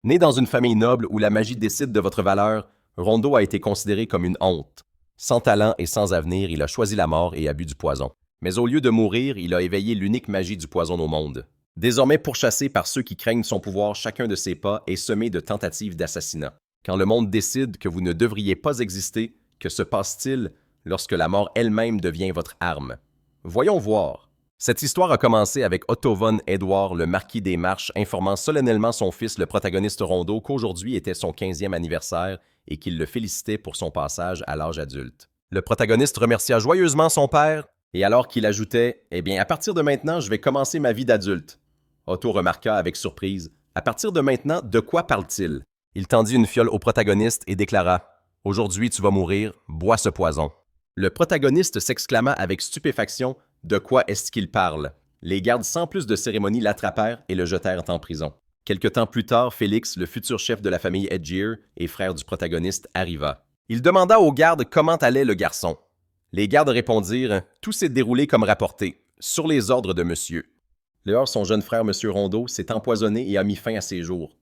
Né dans une famille noble où la magie décide de votre valeur, Rondo a été considéré comme une honte. Sans talent et sans avenir, il a choisi la mort et a bu du poison. Mais au lieu de mourir, il a éveillé l'unique magie du poison au monde. Désormais pourchassé par ceux qui craignent son pouvoir, chacun de ses pas est semé de tentatives d'assassinat. Quand le monde décide que vous ne devriez pas exister, que se passe-t-il lorsque la mort elle-même devient votre arme? Voyons voir. Cette histoire a commencé avec Otto von Edward, le marquis des Marches, informant solennellement son fils, le protagoniste Rondo, qu'aujourd'hui était son 15e anniversaire et qu'il le félicitait pour son passage à l'âge adulte. Le protagoniste remercia joyeusement son père, et alors qu'il ajoutait « Eh bien, à partir de maintenant, je vais commencer ma vie d'adulte », Otto remarqua avec surprise « À partir de maintenant, de quoi parle-t-il » Il tendit une fiole au protagoniste et déclara « Aujourd'hui, tu vas mourir, bois ce poison. » Le protagoniste s'exclama avec stupéfaction « De quoi est-ce qu'il parle ?» Les gardes sans plus de cérémonie l'attrapèrent et le jetèrent en prison. Quelque temps plus tard, Félix, le futur chef de la famille Edgear et frère du protagoniste, arriva. Il demanda aux gardes comment allait le garçon. Les gardes répondirent « Tout s'est déroulé comme rapporté, sur les ordres de monsieur. » Lors, son jeune frère, monsieur Rondo, s'est empoisonné et a mis fin à ses jours.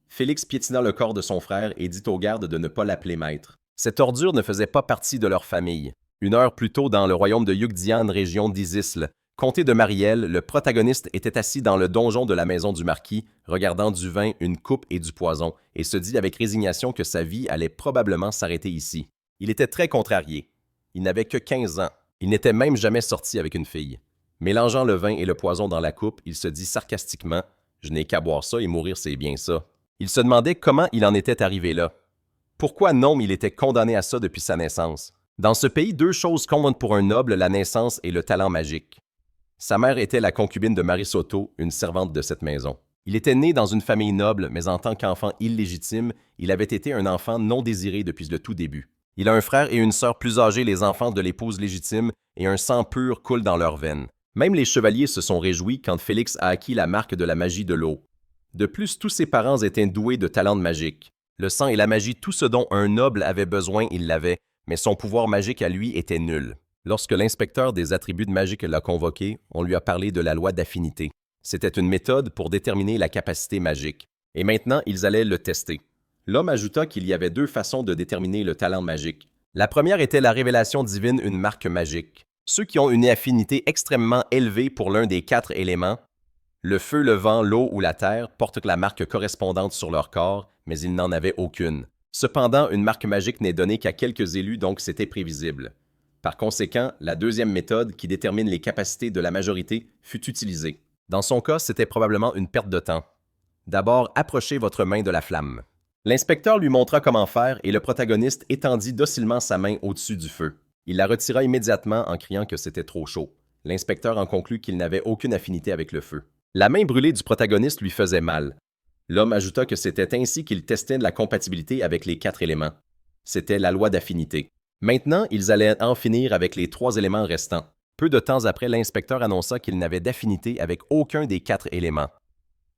Félix piétina le corps de son frère et dit aux gardes de ne pas l'appeler maître. Cette ordure ne faisait pas partie de leur famille. Une heure plus tôt, dans le royaume de Yugdian, région d'Izisle, comté de Mariel, le protagoniste était assis dans le donjon de la maison du marquis, regardant du vin, une coupe et du poison, et se dit avec résignation que sa vie allait probablement s'arrêter ici. Il était très contrarié. Il n'avait que 15 ans. Il n'était même jamais sorti avec une fille. Mélangeant le vin et le poison dans la coupe, il se dit sarcastiquement « Je n'ai qu'à boire ça et mourir, c'est bien ça. » Il se demandait comment il en était arrivé là. Pourquoi non, il était condamné à ça depuis sa naissance? Dans ce pays, deux choses comptent pour un noble, la naissance et le talent magique. Sa mère était la concubine de Marisotto, une servante de cette maison. Il était né dans une famille noble, mais en tant qu'enfant illégitime, il avait été un enfant non désiré depuis le tout début. Il a un frère et une sœur plus âgés, les enfants de l'épouse légitime, et un sang pur coule dans leurs veines. Même les chevaliers se sont réjouis quand Félix a acquis la marque de la magie de l'eau. De plus, tous ses parents étaient doués de talents magiques. Le sang et la magie, tout ce dont un noble avait besoin, il l'avait, mais son pouvoir magique à lui était nul. Lorsque l'inspecteur des attributs de magique l'a convoqué, on lui a parlé de la loi d'affinité. C'était une méthode pour déterminer la capacité magique. Et maintenant, ils allaient le tester. L'homme ajouta qu'il y avait deux façons de déterminer le talent magique. La première était la révélation divine, une marque magique. Ceux qui ont une affinité extrêmement élevée pour l'un des 4 éléments, le feu, le vent, l'eau ou la terre, portent la marque correspondante sur leur corps, mais ils n'en avaient aucune. Cependant, une marque magique n'est donnée qu'à quelques élus, donc c'était prévisible. Par conséquent, la deuxième méthode, qui détermine les capacités de la majorité, fut utilisée. Dans son cas, c'était probablement une perte de temps. D'abord, approchez votre main de la flamme. L'inspecteur lui montra comment faire et le protagoniste étendit docilement sa main au-dessus du feu. Il la retira immédiatement en criant que c'était trop chaud. L'inspecteur en conclut qu'il n'avait aucune affinité avec le feu. La main brûlée du protagoniste lui faisait mal. L'homme ajouta que c'était ainsi qu'il testait la compatibilité avec les 4 éléments. C'était la loi d'affinité. Maintenant, ils allaient en finir avec les 3 éléments restants. Peu de temps après, l'inspecteur annonça qu'il n'avait d'affinité avec aucun des 4 éléments.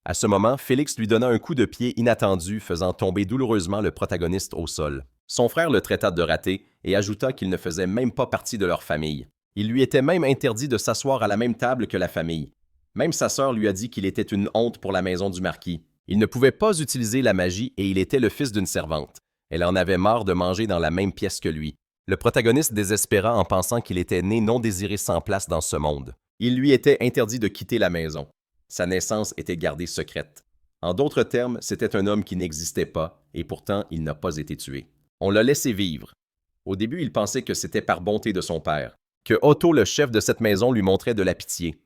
À ce moment, Félix lui donna un coup de pied inattendu, faisant tomber douloureusement le protagoniste au sol. Son frère le traita de raté et ajouta qu'il ne faisait même pas partie de leur famille. Il lui était même interdit de s'asseoir à la même table que la famille. Même sa sœur lui a dit qu'il était une honte pour la maison du marquis. Il ne pouvait pas utiliser la magie et il était le fils d'une servante. Elle en avait marre de manger dans la même pièce que lui. Le protagoniste désespéra en pensant qu'il était né non désiré sans place dans ce monde. Il lui était interdit de quitter la maison. Sa naissance était gardée secrète. En d'autres termes, c'était un homme qui n'existait pas, et pourtant il n'a pas été tué. On l'a laissé vivre. Au début, il pensait que c'était par bonté de son père, que Otto, le chef de cette maison, lui montrait de la pitié.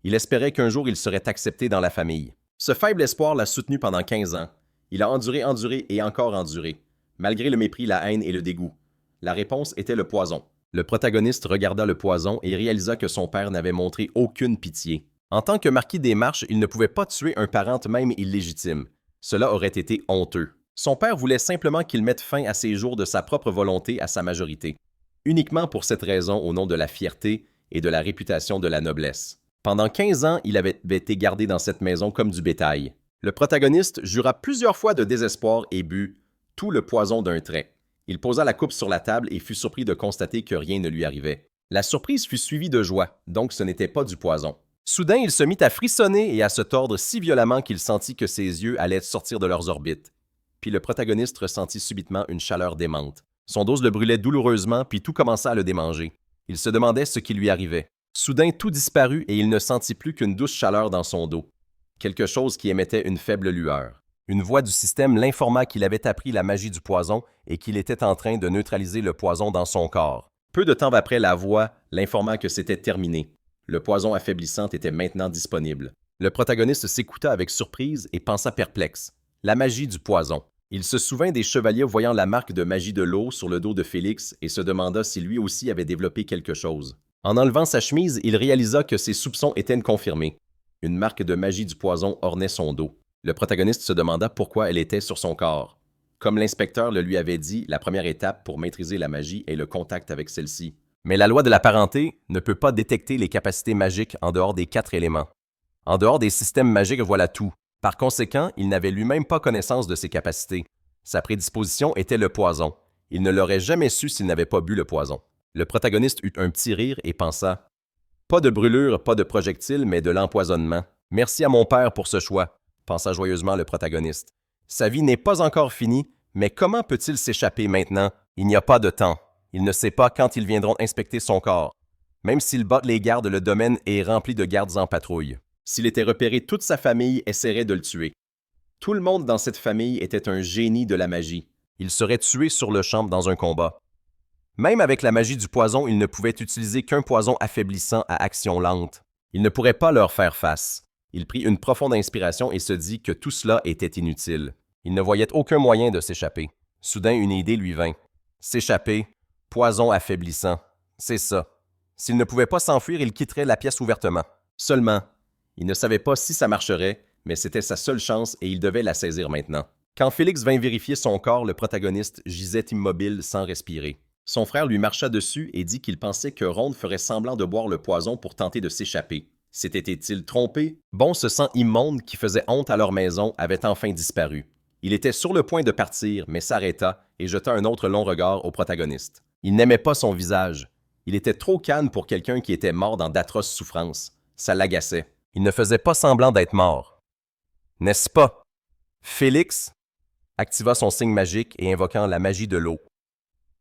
Il espérait qu'un jour il serait accepté dans la famille. Ce faible espoir l'a soutenu pendant 15 ans. Il a enduré et encore enduré, malgré le mépris, la haine et le dégoût. La réponse était le poison. Le protagoniste regarda le poison et réalisa que son père n'avait montré aucune pitié. En tant que marquis des Marches, il ne pouvait pas tuer un parent même illégitime. Cela aurait été honteux. Son père voulait simplement qu'il mette fin à ses jours de sa propre volonté à sa majorité. Uniquement pour cette raison, au nom de la fierté et de la réputation de la noblesse. Pendant 15 ans, il avait été gardé dans cette maison comme du bétail. Le protagoniste jura plusieurs fois de désespoir et but tout le poison d'un trait. Il posa la coupe sur la table et fut surpris de constater que rien ne lui arrivait. La surprise fut suivie de joie, donc ce n'était pas du poison. Soudain, il se mit à frissonner et à se tordre si violemment qu'il sentit que ses yeux allaient sortir de leurs orbites. Puis le protagoniste ressentit subitement une chaleur démente. Son dos le brûlait douloureusement, puis tout commença à le démanger. Il se demandait ce qui lui arrivait. Soudain, tout disparut et il ne sentit plus qu'une douce chaleur dans son dos. Quelque chose qui émettait une faible lueur. Une voix du système l'informa qu'il avait appris la magie du poison et qu'il était en train de neutraliser le poison dans son corps. Peu de temps après, la voix l'informa que c'était terminé. Le poison affaiblissant était maintenant disponible. Le protagoniste s'écouta avec surprise et pensa perplexe. La magie du poison. Il se souvint des chevaliers voyant la marque de magie de l'eau sur le dos de Félix et se demanda si lui aussi avait développé quelque chose. En enlevant sa chemise, il réalisa que ses soupçons étaient confirmés. Une marque de magie du poison ornait son dos. Le protagoniste se demanda pourquoi elle était sur son corps. Comme l'inspecteur le lui avait dit, la première étape pour maîtriser la magie est le contact avec celle-ci. Mais la loi de la parenté ne peut pas détecter les capacités magiques en dehors des 4 éléments. En dehors des systèmes magiques, voilà tout. Par conséquent, il n'avait lui-même pas connaissance de ses capacités. Sa prédisposition était le poison. Il ne l'aurait jamais su s'il n'avait pas bu le poison. Le protagoniste eut un petit rire et pensa « Pas de brûlure, pas de projectile, mais de l'empoisonnement. Merci à mon père pour ce choix », pensa joyeusement le protagoniste. Sa vie n'est pas encore finie, mais comment peut-il s'échapper maintenant? Il n'y a pas de temps. Il ne sait pas quand ils viendront inspecter son corps. Même s'il bat les gardes, le domaine est rempli de gardes en patrouille. S'il était repéré, toute sa famille essaierait de le tuer. Tout le monde dans cette famille était un génie de la magie. Il serait tué sur le champ dans un combat. Même avec la magie du poison, il ne pouvait utiliser qu'un poison affaiblissant à action lente. Il ne pourrait pas leur faire face. Il prit une profonde inspiration et se dit que tout cela était inutile. Il ne voyait aucun moyen de s'échapper. Soudain, une idée lui vint. S'échapper, poison affaiblissant. C'est ça. S'il ne pouvait pas s'enfuir, il quitterait la pièce ouvertement. Seulement, il ne savait pas si ça marcherait, mais c'était sa seule chance et il devait la saisir maintenant. Quand Félix vint vérifier son corps, le protagoniste gisait immobile sans respirer. Son frère lui marcha dessus et dit qu'il pensait que Ronde ferait semblant de boire le poison pour tenter de s'échapper. S'était-il trompé? Bon, ce sang immonde qui faisait honte à leur maison avait enfin disparu. Il était sur le point de partir, mais s'arrêta et jeta un autre long regard au protagoniste. Il n'aimait pas son visage. Il était trop calme pour quelqu'un qui était mort dans d'atroces souffrances. Ça l'agaçait. Il ne faisait pas semblant d'être mort. N'est-ce pas? Félix activa son signe magique et invoquant la magie de l'eau.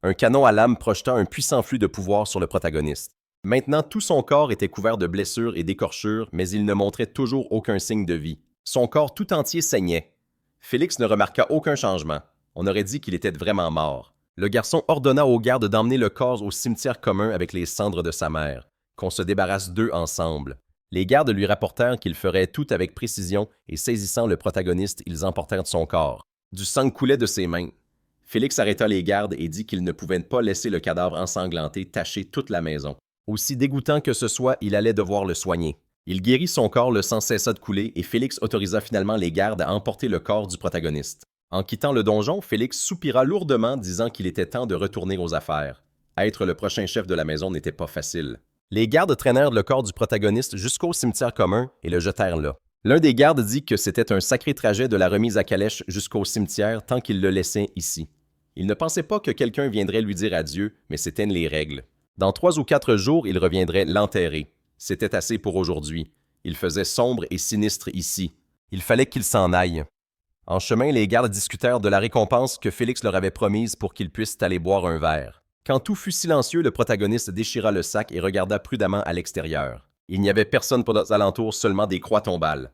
Un canon à lame projeta un puissant flux de pouvoir sur le protagoniste. Maintenant, tout son corps était couvert de blessures et d'écorchures, mais il ne montrait toujours aucun signe de vie. Son corps tout entier saignait. Félix ne remarqua aucun changement. On aurait dit qu'il était vraiment mort. Le garçon ordonna aux gardes d'emmener le corps au cimetière commun avec les cendres de sa mère, qu'on se débarrasse d'eux ensemble. Les gardes lui rapportèrent qu'ils feraient tout avec précision et saisissant le protagoniste, ils emportèrent son corps. Du sang coulait de ses mains. Félix arrêta les gardes et dit qu'il ne pouvait pas laisser le cadavre ensanglanté tacher toute la maison. Aussi dégoûtant que ce soit, il allait devoir le soigner. Il guérit son corps, le sang cessa de couler et Félix autorisa finalement les gardes à emporter le corps du protagoniste. En quittant le donjon, Félix soupira lourdement, disant qu'il était temps de retourner aux affaires. Être le prochain chef de la maison n'était pas facile. Les gardes traînèrent le corps du protagoniste jusqu'au cimetière commun et le jetèrent là. L'un des gardes dit que c'était un sacré trajet de la remise à calèche jusqu'au cimetière tant qu'il le laissait ici. Il ne pensait pas que quelqu'un viendrait lui dire adieu, mais c'étaient les règles. Dans 3 ou 4 jours, il reviendrait l'enterrer. C'était assez pour aujourd'hui. Il faisait sombre et sinistre ici. Il fallait qu'il s'en aille. En chemin, les gardes discutèrent de la récompense que Félix leur avait promise pour qu'ils puissent aller boire un verre. Quand tout fut silencieux, le protagoniste déchira le sac et regarda prudemment à l'extérieur. Il n'y avait personne pour aux alentours, seulement des croix tombales.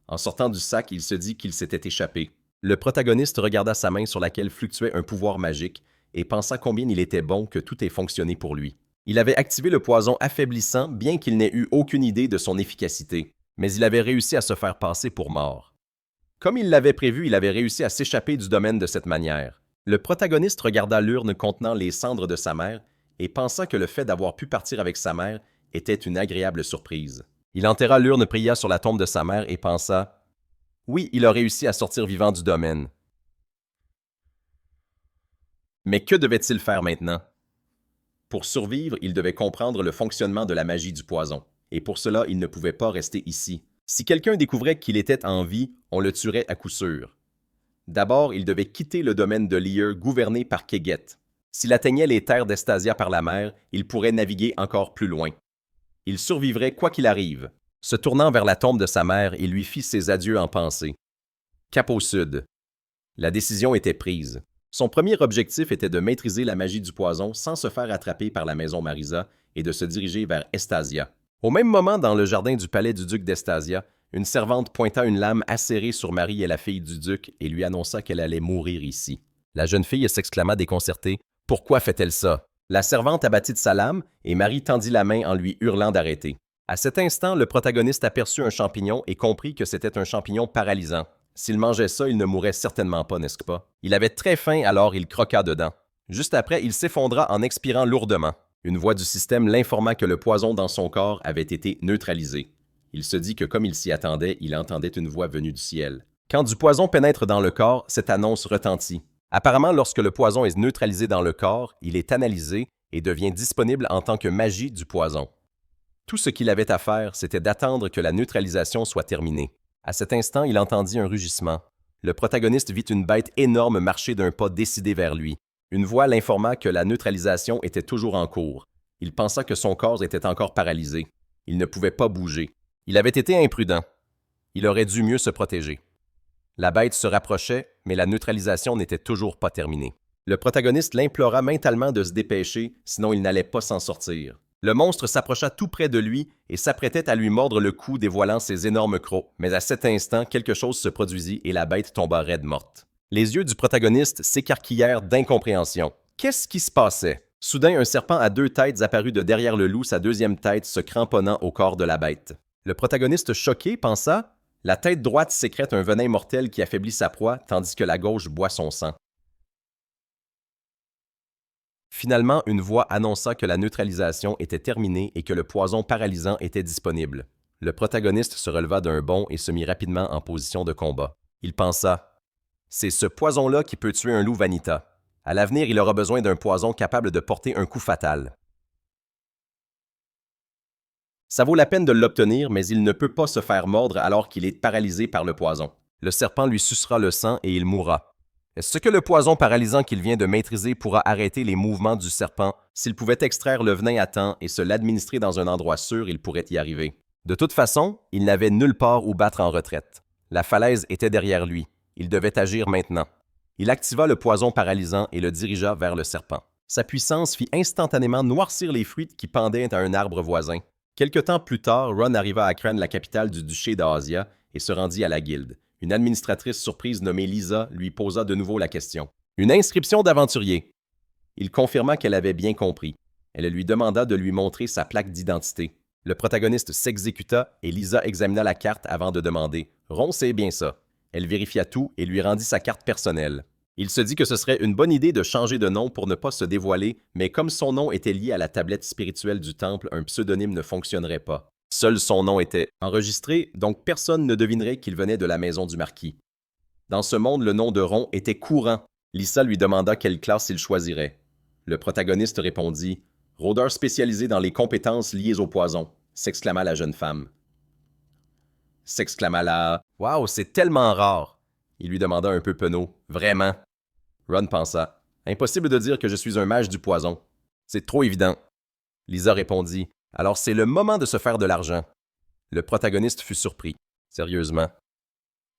En sortant du sac, il se dit qu'il s'était échappé. Le protagoniste regarda sa main sur laquelle fluctuait un pouvoir magique et pensa combien il était bon que tout ait fonctionné pour lui. Il avait activé le poison affaiblissant bien qu'il n'ait eu aucune idée de son efficacité, mais il avait réussi à se faire passer pour mort. Comme il l'avait prévu, il avait réussi à s'échapper du domaine de cette manière. Le protagoniste regarda l'urne contenant les cendres de sa mère et pensa que le fait d'avoir pu partir avec sa mère était une agréable surprise. Il enterra l'urne, pria sur la tombe de sa mère et pensa « Oui, il a réussi à sortir vivant du domaine. » Mais que devait-il faire maintenant? Pour survivre, il devait comprendre le fonctionnement de la magie du poison, et pour cela, il ne pouvait pas rester ici. Si quelqu'un découvrait qu'il était en vie, on le tuerait à coup sûr. D'abord, il devait quitter le domaine de Lier gouverné par Keget. S'il atteignait les terres d'Estasia par la mer, il pourrait naviguer encore plus loin. Il survivrait quoi qu'il arrive. Se tournant vers la tombe de sa mère, il lui fit ses adieux en pensée. Cap au sud. La décision était prise. Son premier objectif était de maîtriser la magie du poison sans se faire attraper par la maison Marisa et de se diriger vers Estasia. Au même moment, dans le jardin du palais du duc d'Estasia, une servante pointa une lame acérée sur Marie et la fille du duc et lui annonça qu'elle allait mourir ici. La jeune fille s'exclama déconcertée. « Pourquoi fait-elle ça ?» La servante abattit de sa lame et Marie tendit la main en lui hurlant d'arrêter. À cet instant, le protagoniste aperçut un champignon et comprit que c'était un champignon paralysant. S'il mangeait ça, il ne mourrait certainement pas, n'est-ce pas? Il avait très faim, alors il croqua dedans. Juste après, il s'effondra en expirant lourdement. Une voix du système l'informa que le poison dans son corps avait été neutralisé. Il se dit que comme il s'y attendait, il entendait une voix venue du ciel. Quand du poison pénètre dans le corps, cette annonce retentit. Apparemment, lorsque le poison est neutralisé dans le corps, il est analysé et devient disponible en tant que magie du poison. Tout ce qu'il avait à faire, c'était d'attendre que la neutralisation soit terminée. À cet instant, il entendit un rugissement. Le protagoniste vit une bête énorme marcher d'un pas décidé vers lui. Une voix l'informa que la neutralisation était toujours en cours. Il pensa que son corps était encore paralysé. Il ne pouvait pas bouger. Il avait été imprudent. Il aurait dû mieux se protéger. La bête se rapprochait, mais la neutralisation n'était toujours pas terminée. Le protagoniste l'implora mentalement de se dépêcher, sinon il n'allait pas s'en sortir. Le monstre s'approcha tout près de lui et s'apprêtait à lui mordre le cou dévoilant ses énormes crocs. Mais à cet instant, quelque chose se produisit et la bête tomba raide morte. Les yeux du protagoniste s'écarquillèrent d'incompréhension. Qu'est-ce qui se passait? Soudain, un serpent à 2 têtes apparut de derrière le loup, sa 2e tête se cramponnant au corps de la bête. Le protagoniste choqué pensa « La tête droite sécrète un venin mortel qui affaiblit sa proie, tandis que la gauche boit son sang. » Finalement, une voix annonça que la neutralisation était terminée et que le poison paralysant était disponible. Le protagoniste se releva d'un bond et se mit rapidement en position de combat. Il pensa « C'est ce poison-là qui peut tuer un loup Vanita. À l'avenir, il aura besoin d'un poison capable de porter un coup fatal. » Ça vaut la peine de l'obtenir, mais il ne peut pas se faire mordre alors qu'il est paralysé par le poison. Le serpent lui sucera le sang et il mourra. Est-ce que le poison paralysant qu'il vient de maîtriser pourra arrêter les mouvements du serpent? S'il pouvait extraire le venin à temps et se l'administrer dans un endroit sûr, il pourrait y arriver. De toute façon, il n'avait nulle part où battre en retraite. La falaise était derrière lui. Il devait agir maintenant. Il activa le poison paralysant et le dirigea vers le serpent. Sa puissance fit instantanément noircir les fruits qui pendaient à un arbre voisin. Quelque temps plus tard, Ron arriva à Crane, la capitale du duché d'Asia, et se rendit à la guilde. Une administratrice surprise nommée Lisa lui posa de nouveau la question. « Une inscription d'aventurier. » Il confirma qu'elle avait bien compris. Elle lui demanda de lui montrer sa plaque d'identité. Le protagoniste s'exécuta et Lisa examina la carte avant de demander « Ron, c'est bien ça. » Elle vérifia tout et lui rendit sa carte personnelle. Il se dit que ce serait une bonne idée de changer de nom pour ne pas se dévoiler, mais comme son nom était lié à la tablette spirituelle du temple, un pseudonyme ne fonctionnerait pas. Seul son nom était enregistré, donc personne ne devinerait qu'il venait de la maison du marquis. Dans ce monde, le nom de Ron était courant. Lisa lui demanda quelle classe il choisirait. Le protagoniste répondit « Rôdeur spécialisé dans les compétences liées au poison », s'exclama la jeune femme. S'exclama la « Wow, c'est tellement rare !» Il lui demanda un peu penaud « Vraiment ?» Ron pensa « Impossible de dire que je suis un mage du poison. C'est trop évident. » Lisa répondit « Alors c'est le moment de se faire de l'argent. » Le protagoniste fut surpris. Sérieusement.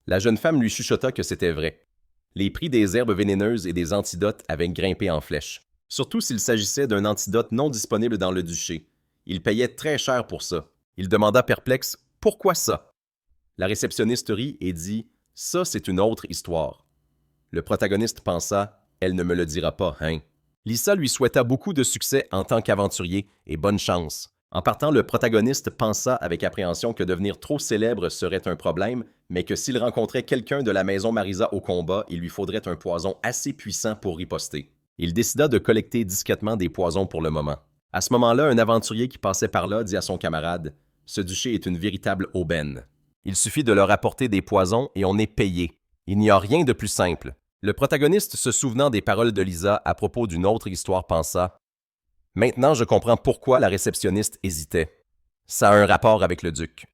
La jeune femme lui chuchota que c'était vrai. Les prix des herbes vénéneuses et des antidotes avaient grimpé en flèche. Surtout s'il s'agissait d'un antidote non disponible dans le duché. Il payait très cher pour ça. Il demanda perplexe « Pourquoi ça? » La réceptionniste rit et dit « Ça, c'est une autre histoire. » Le protagoniste pensa « Elle ne me le dira pas, hein? » Lisa lui souhaita beaucoup de succès en tant qu'aventurier et bonne chance. En partant, le protagoniste pensa avec appréhension que devenir trop célèbre serait un problème, mais que s'il rencontrait quelqu'un de la maison Marisa au combat, il lui faudrait un poison assez puissant pour riposter. Il décida de collecter discrètement des poisons pour le moment. À ce moment-là, un aventurier qui passait par là dit à son camarade « Ce duché est une véritable aubaine. Il suffit de leur apporter des poisons et on est payé. Il n'y a rien de plus simple. » Le protagoniste, se souvenant des paroles de Lisa à propos d'une autre histoire, pensa « Maintenant, je comprends pourquoi la réceptionniste hésitait. Ça a un rapport avec le duc. »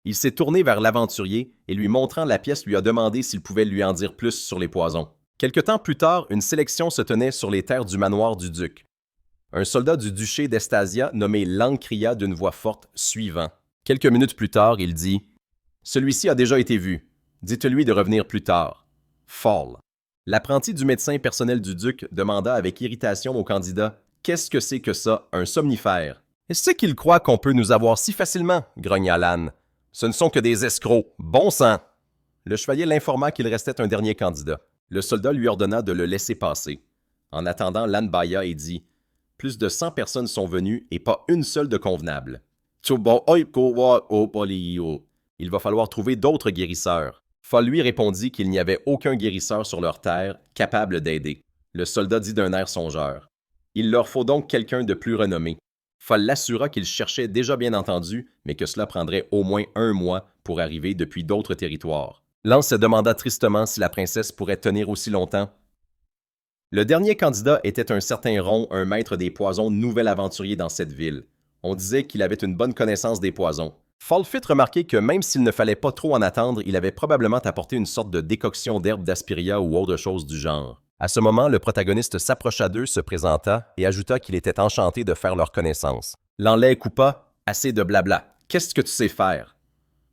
Il s'est tourné vers l'aventurier et lui montrant la pièce lui a demandé s'il pouvait lui en dire plus sur les poisons. Quelque temps plus tard, une sélection se tenait sur les terres du manoir du duc. Un soldat du duché d'Estasia, nommé Lang, cria d'une voix forte « Suivant ». Quelques minutes plus tard, il dit « Celui-ci a déjà été vu. Dites-lui de revenir plus tard. Fall. » L'apprenti du médecin personnel du duc demanda avec irritation au candidat « Qu'est-ce que c'est que ça, un somnifère? » « Est-ce qu'il croit qu'on peut nous avoir si facilement? » grogna Lannes. « Ce ne sont que des escrocs. Bon sang! » Le chevalier l'informa qu'il restait un dernier candidat. Le soldat lui ordonna de le laisser passer. En attendant, Lannes bâilla et dit « Plus de 100 personnes sont venues et pas une seule de convenable. Il va falloir trouver d'autres guérisseurs. » Fall lui répondit qu'il n'y avait aucun guérisseur sur leur terre capable d'aider. Le soldat dit d'un air songeur « Il leur faut donc quelqu'un de plus renommé. » Fall l'assura qu'il cherchait déjà bien entendu, mais que cela prendrait au moins 1 mois pour arriver depuis d'autres territoires. Lannes se demanda tristement si la princesse pourrait tenir aussi longtemps. Le dernier candidat était un certain Ron, un maître des poisons, nouvel aventurier dans cette ville. On disait qu'il avait une bonne connaissance des poisons. Fall fit remarquer que même s'il ne fallait pas trop en attendre, il avait probablement apporté une sorte de décoction d'herbe d'aspiria ou autre chose du genre. À ce moment, le protagoniste s'approcha d'eux, se présenta et ajouta qu'il était enchanté de faire leur connaissance. Lanley coupa « Assez de blabla. Qu'est-ce que tu sais faire? »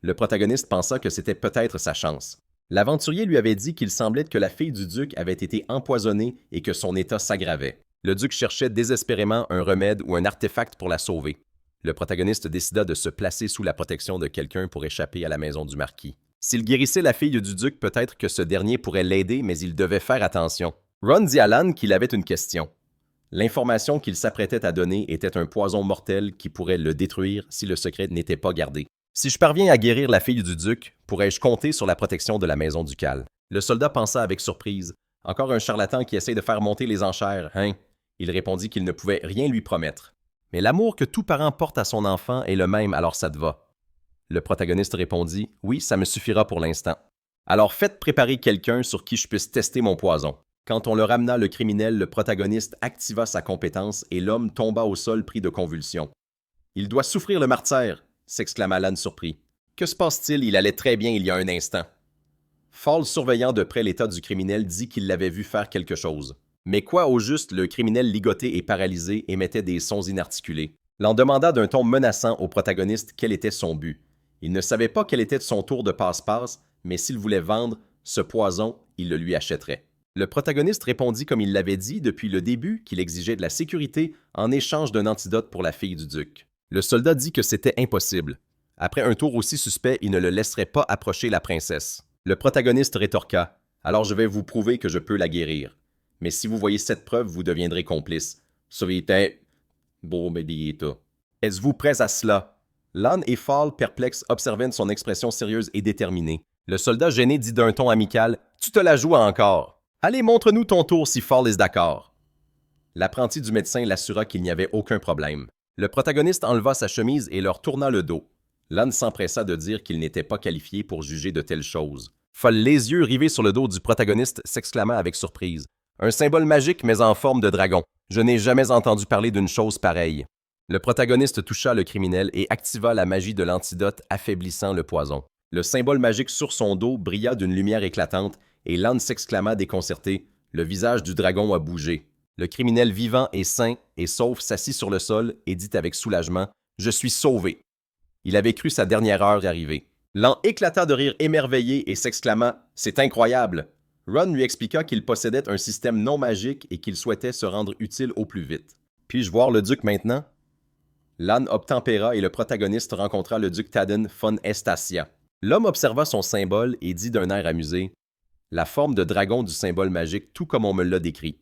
Le protagoniste pensa que c'était peut-être sa chance. L'aventurier lui avait dit qu'il semblait que la fille du duc avait été empoisonnée et que son état s'aggravait. Le duc cherchait désespérément un remède ou un artefact pour la sauver. Le protagoniste décida de se placer sous la protection de quelqu'un pour échapper à la maison du marquis. S'il guérissait la fille du duc, peut-être que ce dernier pourrait l'aider, mais il devait faire attention. Ron dit à Lannes qu'il avait une question. L'information qu'il s'apprêtait à donner était un poison mortel qui pourrait le détruire si le secret n'était pas gardé. Si je parviens à guérir la fille du duc, pourrais-je compter sur la protection de la maison ducale? Le soldat pensa avec surprise. Encore un charlatan qui essaie de faire monter les enchères, hein? Il répondit qu'il ne pouvait rien lui promettre. Mais l'amour que tout parent porte à son enfant est le même, alors ça te va. Le protagoniste répondit « Oui, ça me suffira pour l'instant. » Alors faites préparer quelqu'un sur qui je puisse tester mon poison. Quand on le ramena le criminel, le protagoniste activa sa compétence et l'homme tomba au sol pris de convulsions. « Il doit souffrir le martyre !» s'exclama Lannes surpris. « Que se passe-t-il? Il allait très bien il y a un instant. » Fall, surveillant de près l'état du criminel, dit qu'il l'avait vu faire quelque chose. Mais quoi au juste, le criminel ligoté et paralysé émettait des sons inarticulés. L'en demanda d'un ton menaçant au protagoniste quel était son but. Il ne savait pas quel était son tour de passe-passe, mais s'il voulait vendre ce poison, il le lui achèterait. Le protagoniste répondit comme il l'avait dit depuis le début qu'il exigeait de la sécurité en échange d'un antidote pour la fille du duc. Le soldat dit que c'était impossible. Après un tour aussi suspect, il ne le laisserait pas approcher la princesse. Le protagoniste rétorqua « Alors je vais vous prouver que je peux la guérir. Mais si vous voyez cette preuve, vous deviendrez complice. Êtes-vous prêts à cela? » Lannes et Fall, perplexes, observaient son expression sérieuse et déterminée. Le soldat gêné dit d'un ton amical « Tu te la joues encore. Allez, montre-nous ton tour si Fall est d'accord. » L'apprenti du médecin l'assura qu'il n'y avait aucun problème. Le protagoniste enleva sa chemise et leur tourna le dos. Lannes s'empressa de dire qu'il n'était pas qualifié pour juger de telles choses. Fall, les yeux rivés sur le dos du protagoniste, s'exclama avec surprise. « Un symbole magique mais en forme de dragon. Je n'ai jamais entendu parler d'une chose pareille. » Le protagoniste toucha le criminel et activa la magie de l'antidote affaiblissant le poison. Le symbole magique sur son dos brilla d'une lumière éclatante et Lannes s'exclama déconcerté « Le visage du dragon a bougé. » Le criminel vivant et sain et sauf s'assit sur le sol et dit avec soulagement « Je suis sauvé. » Il avait cru sa dernière heure arriver. Lannes éclata de rire émerveillé et s'exclama « C'est incroyable! » Ron lui expliqua qu'il possédait un système non magique et qu'il souhaitait se rendre utile au plus vite. « Puis-je voir le duc maintenant? » Lannes obtempéra et le protagoniste rencontra le duc Tadden von Estacia. L'homme observa son symbole et dit d'un air amusé « La forme de dragon du symbole magique, tout comme on me l'a décrit. »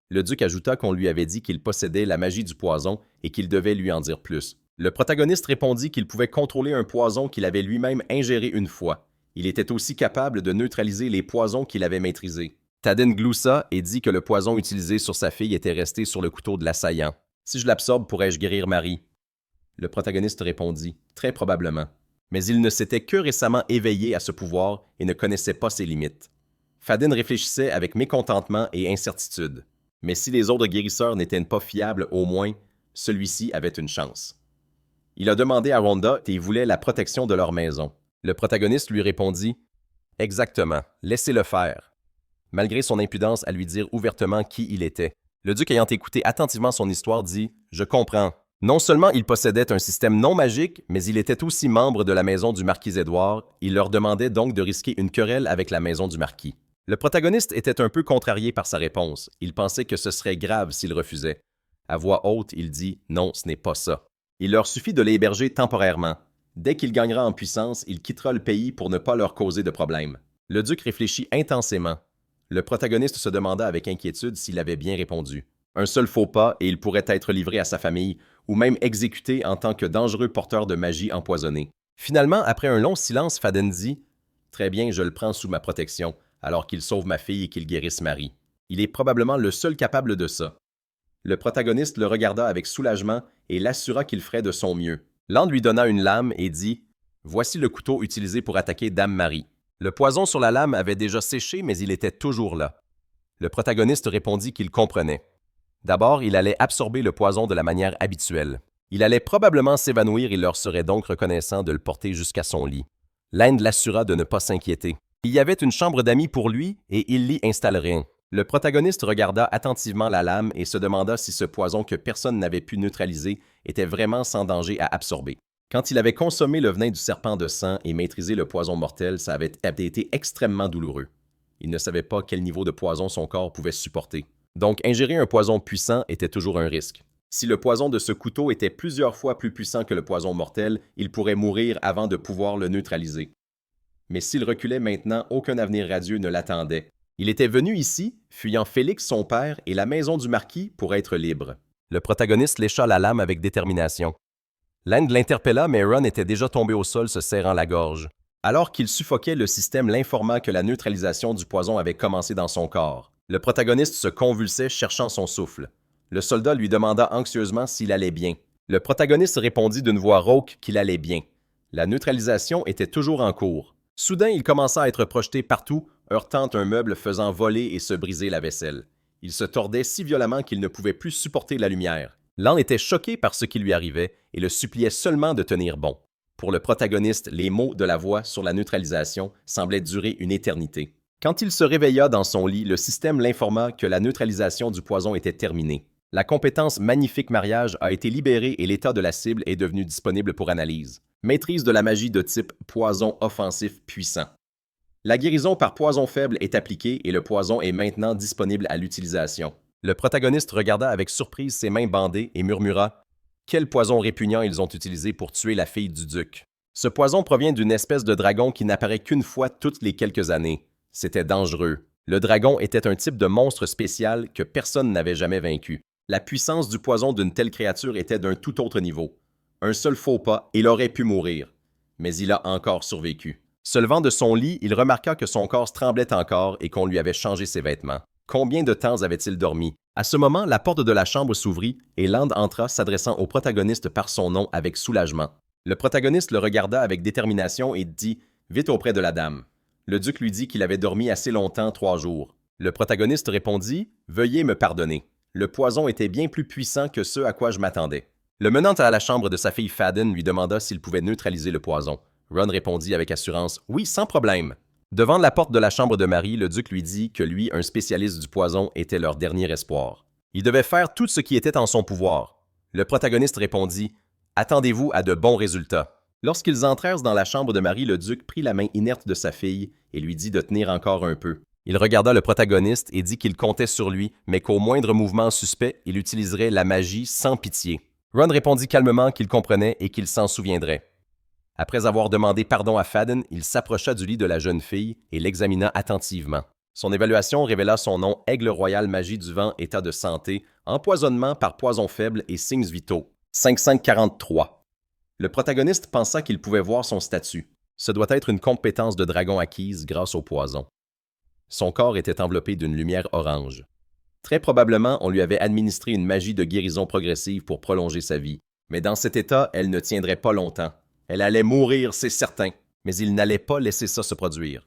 Le duc ajouta qu'on lui avait dit qu'il possédait la magie du poison et qu'il devait lui en dire plus. Le protagoniste répondit qu'il pouvait contrôler un poison qu'il avait lui-même ingéré une fois. Il était aussi capable de neutraliser les poisons qu'il avait maîtrisés. Tadden gloussa et dit que le poison utilisé sur sa fille était resté sur le couteau de l'assaillant. « Si je l'absorbe, pourrais-je guérir Marie? » Le protagoniste répondit « Très probablement. » Mais il ne s'était que récemment éveillé à ce pouvoir et ne connaissait pas ses limites. Tadden réfléchissait avec mécontentement et incertitude. Mais si les autres guérisseurs n'étaient pas fiables, au moins, celui-ci avait une chance. Il a demandé à Rhonda s'il voulait la protection de leur maison. Le protagoniste lui répondit « Exactement, laissez-le faire. » Malgré son impudence à lui dire ouvertement qui il était. Le duc ayant écouté attentivement son histoire dit « Je comprends. Non seulement il possédait un système non magique, mais il était aussi membre de la maison du marquis Édouard. Il leur demandait donc de risquer une querelle avec la maison du marquis. Le protagoniste était un peu contrarié par sa réponse. Il pensait que ce serait grave s'il refusait. À voix haute, il dit « Non, ce n'est pas ça ». Il leur suffit de l'héberger temporairement. Dès qu'il gagnera en puissance, il quittera le pays pour ne pas leur causer de problème. Le duc réfléchit intensément. Le protagoniste se demanda avec inquiétude s'il avait bien répondu. Un seul faux pas et il pourrait être livré à sa famille, ou même exécuté en tant que dangereux porteur de magie empoisonnée. Finalement, après un long silence, Faden dit « Très bien, je le prends sous ma protection, alors qu'il sauve ma fille et qu'il guérisse Marie. Il est probablement le seul capable de ça. » Le protagoniste le regarda avec soulagement et l'assura qu'il ferait de son mieux. Land lui donna une lame et dit « Voici le couteau utilisé pour attaquer Dame Marie. » Le poison sur la lame avait déjà séché, mais il était toujours là. Le protagoniste répondit qu'il comprenait. D'abord, il allait absorber le poison de la manière habituelle. Il allait probablement s'évanouir et leur serait donc reconnaissant de le porter jusqu'à son lit. L'Inde l'assura de ne pas s'inquiéter. Il y avait une chambre d'amis pour lui et il l'y installerait. Le protagoniste regarda attentivement la lame et se demanda si ce poison que personne n'avait pu neutraliser était vraiment sans danger à absorber. Quand il avait consommé le venin du serpent de sang et maîtrisé le poison mortel, ça avait été extrêmement douloureux. Il ne savait pas quel niveau de poison son corps pouvait supporter. Donc, ingérer un poison puissant était toujours un risque. Si le poison de ce couteau était plusieurs fois plus puissant que le poison mortel, il pourrait mourir avant de pouvoir le neutraliser. Mais s'il reculait maintenant, aucun avenir radieux ne l'attendait. Il était venu ici, fuyant Félix son père et la maison du marquis pour être libre. Le protagoniste lécha la lame avec détermination. Land l'interpella, mais Ron était déjà tombé au sol se serrant la gorge. Alors qu'il suffoquait, le système l'informa que la neutralisation du poison avait commencé dans son corps. Le protagoniste se convulsait, cherchant son souffle. Le soldat lui demanda anxieusement s'il allait bien. Le protagoniste répondit d'une voix rauque qu'il allait bien. La neutralisation était toujours en cours. Soudain, il commença à être projeté partout, heurtant un meuble, faisant voler et se briser la vaisselle. Il se tordait si violemment qu'il ne pouvait plus supporter la lumière. Lan était choqué par ce qui lui arrivait et le suppliait seulement de tenir bon. Pour le protagoniste, les mots de la voix sur la neutralisation semblaient durer une éternité. Quand il se réveilla dans son lit, le système l'informa que la neutralisation du poison était terminée. La compétence Magnifique Mariage a été libérée et l'état de la cible est devenu disponible pour analyse. Maîtrise de la magie de type poison offensif puissant. La guérison par poison faible est appliquée et le poison est maintenant disponible à l'utilisation. Le protagoniste regarda avec surprise ses mains bandées et murmura « Quel poison répugnant ils ont utilisé pour tuer la fille du duc. » Ce poison provient d'une espèce de dragon qui n'apparaît qu'une fois toutes les quelques années. C'était dangereux. Le dragon était un type de monstre spécial que personne n'avait jamais vaincu. La puissance du poison d'une telle créature était d'un tout autre niveau. Un seul faux pas, et il aurait pu mourir. Mais il a encore survécu. Se levant de son lit, il remarqua que son corps tremblait encore et qu'on lui avait changé ses vêtements. Combien de temps avait-il dormi? À ce moment, la porte de la chambre s'ouvrit et Land entra s'adressant au protagoniste par son nom avec soulagement. Le protagoniste le regarda avec détermination et dit « Vite auprès de la dame ». Le duc lui dit qu'il avait dormi assez longtemps, 3 jours. Le protagoniste répondit « Veuillez me pardonner. Le poison était bien plus puissant que ce à quoi je m'attendais. » Le menant à la chambre de sa fille Faden lui demanda s'il pouvait neutraliser le poison. Ron répondit avec assurance « Oui, sans problème. » Devant la porte de la chambre de Marie, le duc lui dit que lui, un spécialiste du poison, était leur dernier espoir. Il devait faire tout ce qui était en son pouvoir. Le protagoniste répondit « Attendez-vous à de bons résultats. » Lorsqu'ils entrèrent dans la chambre de Marie, le duc prit la main inerte de sa fille et lui dit de tenir encore un peu. Il regarda le protagoniste et dit qu'il comptait sur lui, mais qu'au moindre mouvement suspect, il utiliserait la magie sans pitié. Ron répondit calmement qu'il comprenait et qu'il s'en souviendrait. Après avoir demandé pardon à Faden, il s'approcha du lit de la jeune fille et l'examina attentivement. Son évaluation révéla son nom Aigle Royal Magie du Vent, état de santé, empoisonnement par poison faible et signes vitaux. 5543. Le protagoniste pensa qu'il pouvait voir son statut. Ce doit être une compétence de dragon acquise grâce au poison. Son corps était enveloppé d'une lumière orange. Très probablement, on lui avait administré une magie de guérison progressive pour prolonger sa vie. Mais dans cet état, elle ne tiendrait pas longtemps. Elle allait mourir, c'est certain, mais il n'allait pas laisser ça se produire.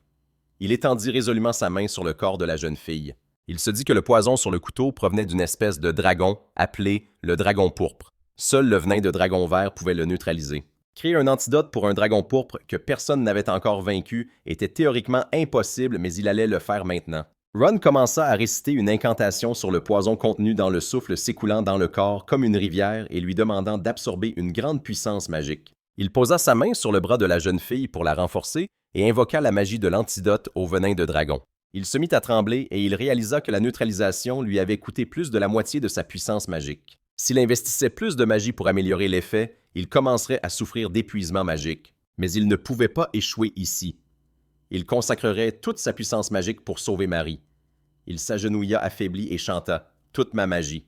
Il étendit résolument sa main sur le corps de la jeune fille. Il se dit que le poison sur le couteau provenait d'une espèce de dragon appelé le dragon pourpre. Seul le venin de dragon vert pouvait le neutraliser. Créer un antidote pour un dragon pourpre que personne n'avait encore vaincu était théoriquement impossible, mais il allait le faire maintenant. Ron commença à réciter une incantation sur le poison contenu dans le souffle s'écoulant dans le corps comme une rivière et lui demandant d'absorber une grande puissance magique. Il posa sa main sur le bras de la jeune fille pour la renforcer et invoqua la magie de l'antidote au venin de dragon. Il se mit à trembler et il réalisa que la neutralisation lui avait coûté plus de la moitié de sa puissance magique. S'il investissait plus de magie pour améliorer l'effet, il commencerait à souffrir d'épuisement magique. Mais il ne pouvait pas échouer ici. Il consacrerait toute sa puissance magique pour sauver Marie. Il s'agenouilla affaibli et chanta « Toute ma magie ».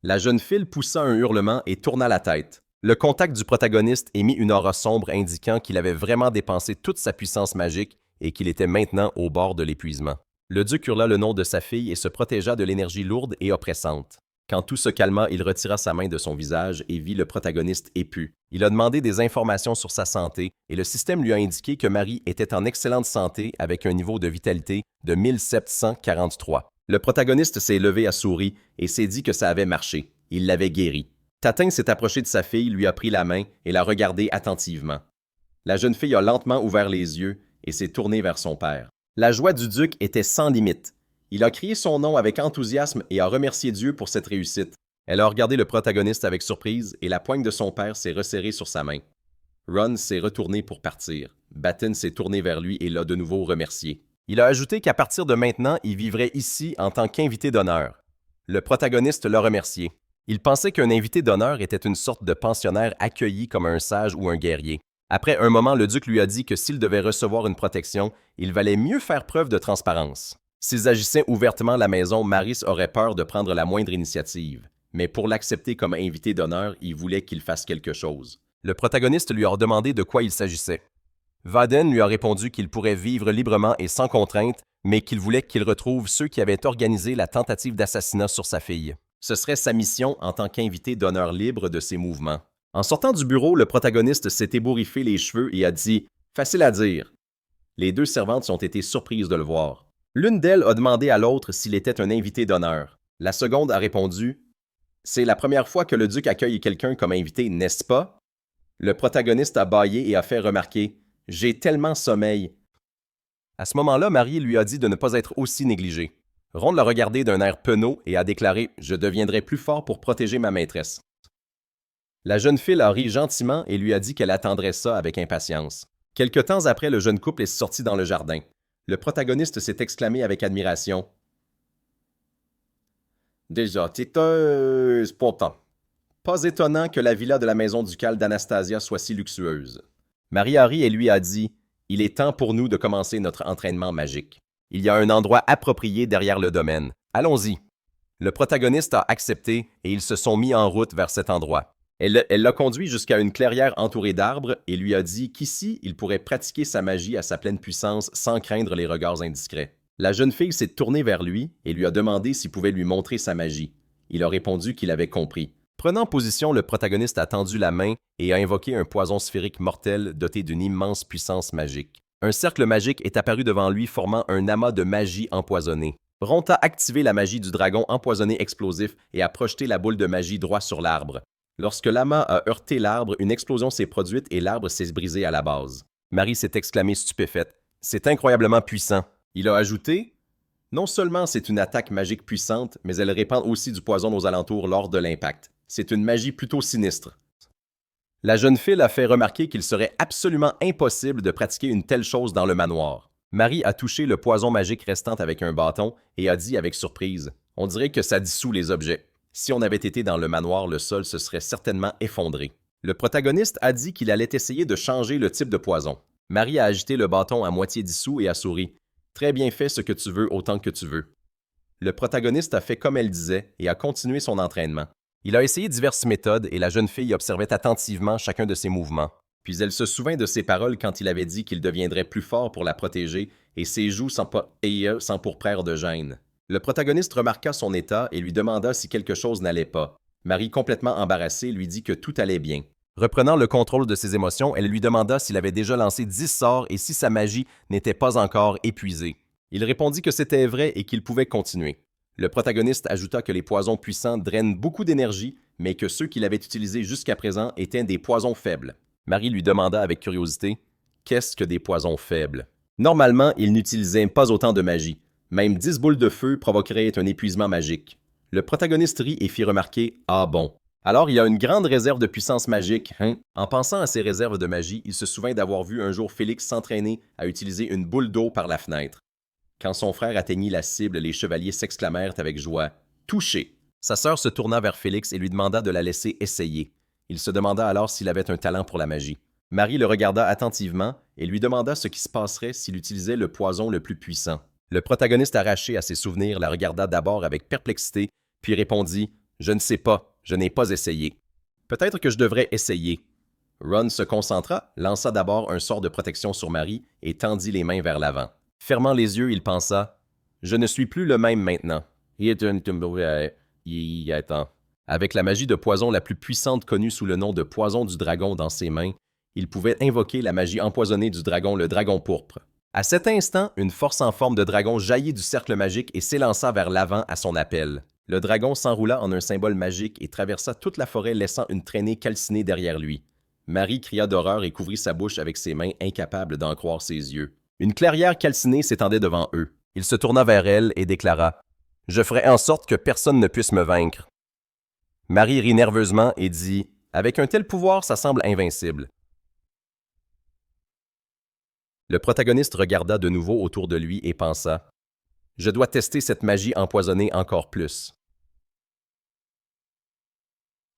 La jeune fille poussa un hurlement et tourna la tête. Le contact du protagoniste émit une aura sombre indiquant qu'il avait vraiment dépensé toute sa puissance magique et qu'il était maintenant au bord de l'épuisement. Le duc hurla le nom de sa fille et se protégea de l'énergie lourde et oppressante. Quand tout se calma, il retira sa main de son visage et vit le protagoniste épu. Il a demandé des informations sur sa santé et le système lui a indiqué que Marie était en excellente santé avec un niveau de vitalité de 1743. Le protagoniste s'est levé à sourire et s'est dit que ça avait marché. Il l'avait guéri. Tatin s'est approché de sa fille, lui a pris la main et l'a regardée attentivement. La jeune fille a lentement ouvert les yeux et s'est tournée vers son père. La joie du duc était sans limite. Il a crié son nom avec enthousiasme et a remercié Dieu pour cette réussite. Elle a regardé le protagoniste avec surprise et la poigne de son père s'est resserrée sur sa main. Ron s'est retourné pour partir. Batten s'est tourné vers lui et l'a de nouveau remercié. Il a ajouté qu'à partir de maintenant, il vivrait ici en tant qu'invité d'honneur. Le protagoniste l'a remercié. Il pensait qu'un invité d'honneur était une sorte de pensionnaire accueilli comme un sage ou un guerrier. Après un moment, le duc lui a dit que s'il devait recevoir une protection, il valait mieux faire preuve de transparence. S'ils agissaient ouvertement à la maison, Maris aurait peur de prendre la moindre initiative. Mais pour l'accepter comme invité d'honneur, il voulait qu'il fasse quelque chose. Le protagoniste lui a demandé de quoi il s'agissait. Vaden lui a répondu qu'il pourrait vivre librement et sans contrainte, mais qu'il voulait qu'il retrouve ceux qui avaient organisé la tentative d'assassinat sur sa fille. Ce serait sa mission en tant qu'invité d'honneur libre de ses mouvements. En sortant du bureau, le protagoniste s'est ébouriffé les cheveux et a dit « Facile à dire ». Les deux servantes ont été surprises de le voir. L'une d'elles a demandé à l'autre s'il était un invité d'honneur. La seconde a répondu « C'est la première fois que le duc accueille quelqu'un comme invité, n'est-ce pas? » Le protagoniste a bâillé et a fait remarquer « J'ai tellement sommeil ». À ce moment-là, Marie lui a dit de ne pas être aussi négligée. Ron l'a regardé d'un air penaud et a déclaré « Je deviendrai plus fort pour protéger ma maîtresse ». La jeune fille a ri gentiment et lui a dit qu'elle attendrait ça avec impatience. Quelque temps après, le jeune couple est sorti dans le jardin. Le protagoniste s'est exclamé avec admiration. « Déjà têteuse, pourtant. Pas étonnant que la villa de la maison ducale d'Anastasia soit si luxueuse. » Marie a ri et lui a dit « Il est temps pour nous de commencer notre entraînement magique. Il y a un endroit approprié derrière le domaine. Allons-y. » Le protagoniste a accepté et ils se sont mis en route vers cet endroit. Elle l'a conduit jusqu'à une clairière entourée d'arbres et lui a dit qu'ici, il pourrait pratiquer sa magie à sa pleine puissance sans craindre les regards indiscrets. La jeune fille s'est tournée vers lui et lui a demandé s'il pouvait lui montrer sa magie. Il a répondu qu'il avait compris. Prenant position, le protagoniste a tendu la main et a invoqué un poison sphérique mortel doté d'une immense puissance magique. Un cercle magique est apparu devant lui formant un amas de magie empoisonnée. Ron a activé la magie du dragon empoisonné explosif et a projeté la boule de magie droit sur l'arbre. Lorsque l'amas a heurté l'arbre, une explosion s'est produite et l'arbre s'est brisé à la base. Marie s'est exclamée stupéfaite. « C'est incroyablement puissant. » Il a ajouté « Non seulement c'est une attaque magique puissante, mais elle répand aussi du poison aux alentours lors de l'impact. C'est une magie plutôt sinistre. » La jeune fille a fait remarquer qu'il serait absolument impossible de pratiquer une telle chose dans le manoir. Marie a touché le poison magique restant avec un bâton et a dit avec surprise « On dirait que ça dissout les objets. » Si on avait été dans le manoir, le sol se serait certainement effondré. Le protagoniste a dit qu'il allait essayer de changer le type de poison. Marie a agité le bâton à moitié dissous et a souri. « Très bien fait ce que tu veux autant que tu veux. » Le protagoniste a fait comme elle disait et a continué son entraînement. Il a essayé diverses méthodes et la jeune fille observait attentivement chacun de ses mouvements. Puis elle se souvint de ses paroles quand il avait dit qu'il deviendrait plus fort pour la protéger et ses joues sans pourpraire de gêne. Le protagoniste remarqua son état et lui demanda si quelque chose n'allait pas. Marie, complètement embarrassée, lui dit que tout allait bien. Reprenant le contrôle de ses émotions, elle lui demanda s'il avait déjà lancé 10 sorts et si sa magie n'était pas encore épuisée. Il répondit que c'était vrai et qu'il pouvait continuer. Le protagoniste ajouta que les poisons puissants drainent beaucoup d'énergie, mais que ceux qu'il avait utilisés jusqu'à présent étaient des poisons faibles. Marie lui demanda avec curiosité « Qu'est-ce que des poisons faibles ?» Normalement, il n'utilisait pas autant de magie. Même 10 boules de feu provoqueraient un épuisement magique. Le protagoniste rit et fit remarquer « Ah bon ». Alors il y a une grande réserve de puissance magique, hein? En pensant à ces réserves de magie, il se souvint d'avoir vu un jour Félix s'entraîner à utiliser une boule d'eau par la fenêtre. Quand son frère atteignit la cible, les chevaliers s'exclamèrent avec joie « Touché ». Sa sœur se tourna vers Félix et lui demanda de la laisser essayer. Il se demanda alors s'il avait un talent pour la magie. Marie le regarda attentivement et lui demanda ce qui se passerait s'il utilisait le poison le plus puissant. Le protagoniste arraché à ses souvenirs la regarda d'abord avec perplexité, puis répondit « Je ne sais pas, je n'ai pas essayé. Peut-être que je devrais essayer. » Ron se concentra, lança d'abord un sort de protection sur Marie et tendit les mains vers l'avant. Fermant les yeux, il pensa « Je ne suis plus le même maintenant. » Avec la magie de poison la plus puissante connue sous le nom de poison du dragon dans ses mains, il pouvait invoquer la magie empoisonnée du dragon, le dragon pourpre. À cet instant, une force en forme de dragon jaillit du cercle magique et s'élança vers l'avant à son appel. Le dragon s'enroula en un symbole magique et traversa toute la forêt laissant une traînée calcinée derrière lui. Marie cria d'horreur et couvrit sa bouche avec ses mains, incapable d'en croire ses yeux. Une clairière calcinée s'étendait devant eux. Il se tourna vers elle et déclara « Je ferai en sorte que personne ne puisse me vaincre. » Marie rit nerveusement et dit « Avec un tel pouvoir, ça semble invincible. » Le protagoniste regarda de nouveau autour de lui et pensa « Je dois tester cette magie empoisonnée encore plus. »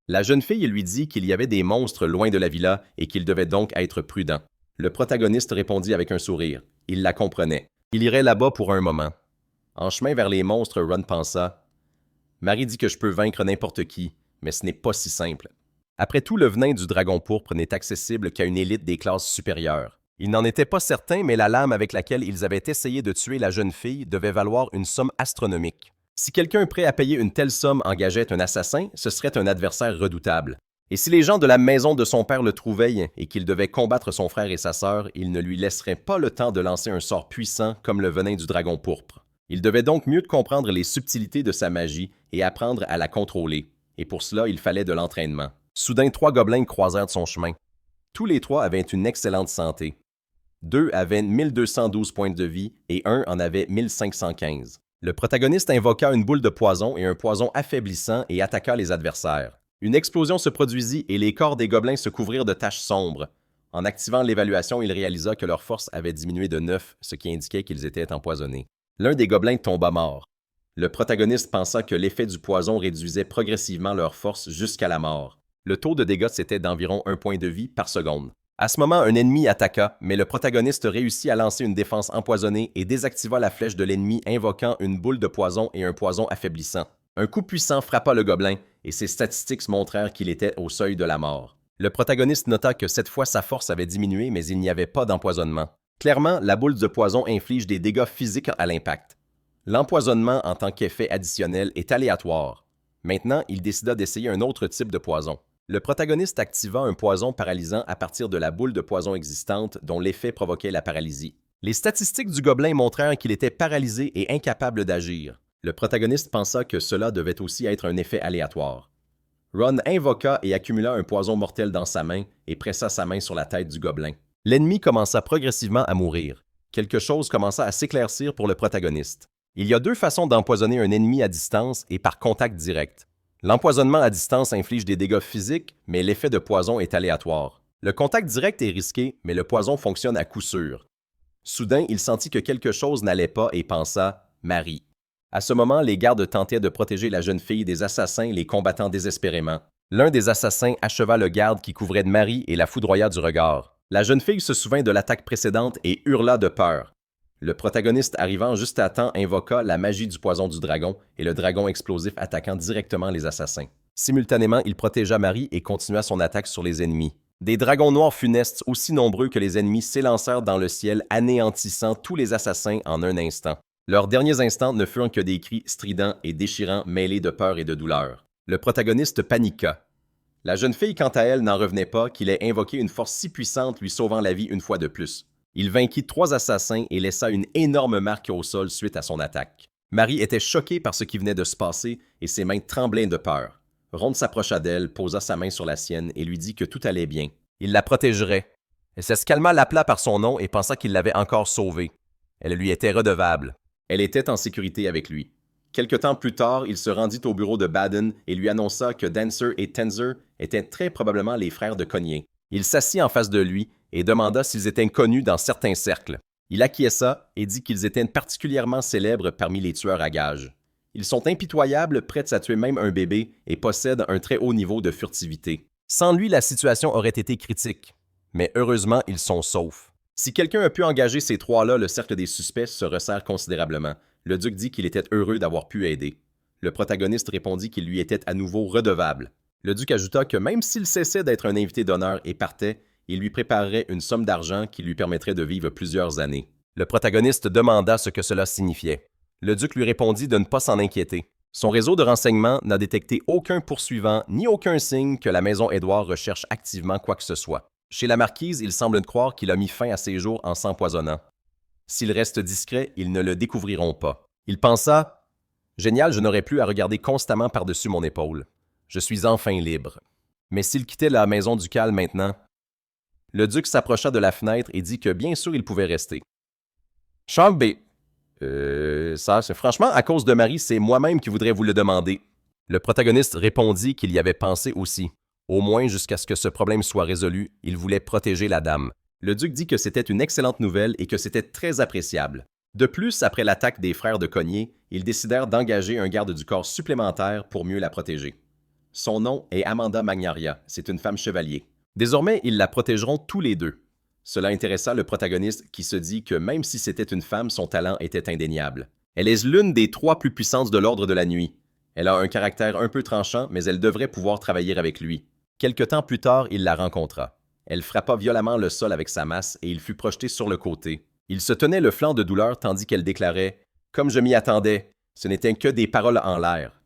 La jeune fille lui dit qu'il y avait des monstres loin de la villa et qu'il devait donc être prudent. Le protagoniste répondit avec un sourire. Il la comprenait. Il irait là-bas pour un moment. En chemin vers les monstres, Ron pensa « Marie dit que je peux vaincre n'importe qui, mais ce n'est pas si simple. » Après tout, le venin du dragon pourpre n'est accessible qu'à une élite des classes supérieures. Ils n'en étaient pas certains, mais la lame avec laquelle ils avaient essayé de tuer la jeune fille devait valoir une somme astronomique. Si quelqu'un prêt à payer une telle somme engageait un assassin, ce serait un adversaire redoutable. Et si les gens de la maison de son père le trouvaient et qu'il devait combattre son frère et sa sœur, ils ne lui laisseraient pas le temps de lancer un sort puissant comme le venin du dragon pourpre. Il devait donc mieux comprendre les subtilités de sa magie et apprendre à la contrôler. Et pour cela, il fallait de l'entraînement. Soudain, 3 gobelins croisèrent son chemin. Tous les 3 avaient une excellente santé. 2 avaient 1212 points de vie et 1 en avait 1515. Le protagoniste invoqua une boule de poison et un poison affaiblissant et attaqua les adversaires. Une explosion se produisit et les corps des gobelins se couvrirent de taches sombres. En activant l'évaluation, il réalisa que leur force avait diminué de 9, ce qui indiquait qu'ils étaient empoisonnés. L'un des gobelins tomba mort. Le protagoniste pensa que l'effet du poison réduisait progressivement leur force jusqu'à la mort. Le taux de dégâts c'était d'environ 1 point de vie par seconde. À ce moment, un ennemi attaqua, mais le protagoniste réussit à lancer une défense empoisonnée et désactiva la flèche de l'ennemi invoquant une boule de poison et un poison affaiblissant. Un coup puissant frappa le gobelin et ses statistiques montrèrent qu'il était au seuil de la mort. Le protagoniste nota que cette fois sa force avait diminué, mais il n'y avait pas d'empoisonnement. Clairement, la boule de poison inflige des dégâts physiques à l'impact. L'empoisonnement en tant qu'effet additionnel est aléatoire. Maintenant, il décida d'essayer un autre type de poison. Le protagoniste activa un poison paralysant à partir de la boule de poison existante dont l'effet provoquait la paralysie. Les statistiques du gobelin montrèrent qu'il était paralysé et incapable d'agir. Le protagoniste pensa que cela devait aussi être un effet aléatoire. Ron invoqua et accumula un poison mortel dans sa main et pressa sa main sur la tête du gobelin. L'ennemi commença progressivement à mourir. Quelque chose commença à s'éclaircir pour le protagoniste. Il y a 2 façons d'empoisonner un ennemi à distance et par contact direct. L'empoisonnement à distance inflige des dégâts physiques, mais l'effet de poison est aléatoire. Le contact direct est risqué, mais le poison fonctionne à coup sûr. Soudain, il sentit que quelque chose n'allait pas et pensa « Marie ». À ce moment, les gardes tentaient de protéger la jeune fille des assassins, les combattant désespérément. L'un des assassins acheva le garde qui couvrait de Marie et la foudroya du regard. La jeune fille se souvint de l'attaque précédente et hurla de peur. Le protagoniste arrivant juste à temps invoqua la magie du poison du dragon et le dragon explosif attaquant directement les assassins. Simultanément, il protégea Marie et continua son attaque sur les ennemis. Des dragons noirs funestes aussi nombreux que les ennemis s'élancèrent dans le ciel, anéantissant tous les assassins en un instant. Leurs derniers instants ne furent que des cris stridents et déchirants mêlés de peur et de douleur. Le protagoniste paniqua. La jeune fille, quant à elle, n'en revenait pas qu'il ait invoqué une force si puissante lui sauvant la vie une fois de plus. Il vainquit 3 assassins et laissa une énorme marque au sol suite à son attaque. Marie était choquée par ce qui venait de se passer et ses mains tremblaient de peur. Ron s'approcha d'elle, posa sa main sur la sienne et lui dit que tout allait bien. Il la protégerait. Elle s'escalma, l'appela par son nom et pensa qu'il l'avait encore sauvée. Elle lui était redevable. Elle était en sécurité avec lui. Quelque temps plus tard, il se rendit au bureau de Baden et lui annonça que Dancer et Tenzer étaient très probablement les frères de Cognier. Il s'assit en face de lui et demanda s'ils étaient connus dans certains cercles. Il acquiesça et dit qu'ils étaient particulièrement célèbres parmi les tueurs à gages. Ils sont impitoyables, prêts à tuer même un bébé et possèdent un très haut niveau de furtivité. Sans lui, la situation aurait été critique. Mais heureusement, ils sont saufs. Si quelqu'un a pu engager ces trois-là, le cercle des suspects se resserre considérablement. Le duc dit qu'il était heureux d'avoir pu aider. Le protagoniste répondit qu'il lui était à nouveau redevable. Le duc ajouta que même s'il cessait d'être un invité d'honneur et partait, il lui préparerait une somme d'argent qui lui permettrait de vivre plusieurs années. Le protagoniste demanda ce que cela signifiait. Le duc lui répondit de ne pas s'en inquiéter. Son réseau de renseignements n'a détecté aucun poursuivant ni aucun signe que la maison Édouard recherche activement quoi que ce soit. Chez la marquise, il semble croire qu'il a mis fin à ses jours en s'empoisonnant. S'il reste discret, ils ne le découvriront pas. Il pensa « Génial, je n'aurais plus à regarder constamment par-dessus mon épaule. Je suis enfin libre. » Mais s'il quittait la maison ducale maintenant... Le duc s'approcha de la fenêtre et dit que bien sûr il pouvait rester. « Chambre B. Ça, c'est franchement, à cause de Marie, c'est moi-même qui voudrais vous le demander. » Le protagoniste répondit qu'il y avait pensé aussi. Au moins jusqu'à ce que ce problème soit résolu, il voulait protéger la dame. Le duc dit que c'était une excellente nouvelle et que c'était très appréciable. De plus, après l'attaque des frères de Cognier, ils décidèrent d'engager un garde du corps supplémentaire pour mieux la protéger. Son nom est Amanda Magnaria, c'est une femme chevalier. Désormais, ils la protégeront tous les deux. Cela intéressa le protagoniste qui se dit que même si c'était une femme, son talent était indéniable. Elle est l'une des trois plus puissantes de l'ordre de la nuit. Elle a un caractère un peu tranchant, mais elle devrait pouvoir travailler avec lui. Quelque temps plus tard, il la rencontra. Elle frappa violemment le sol avec sa masse et il fut projeté sur le côté. Il se tenait le flanc de douleur tandis qu'elle déclarait « Comme je m'y attendais, ce n'étaient que des paroles en l'air. »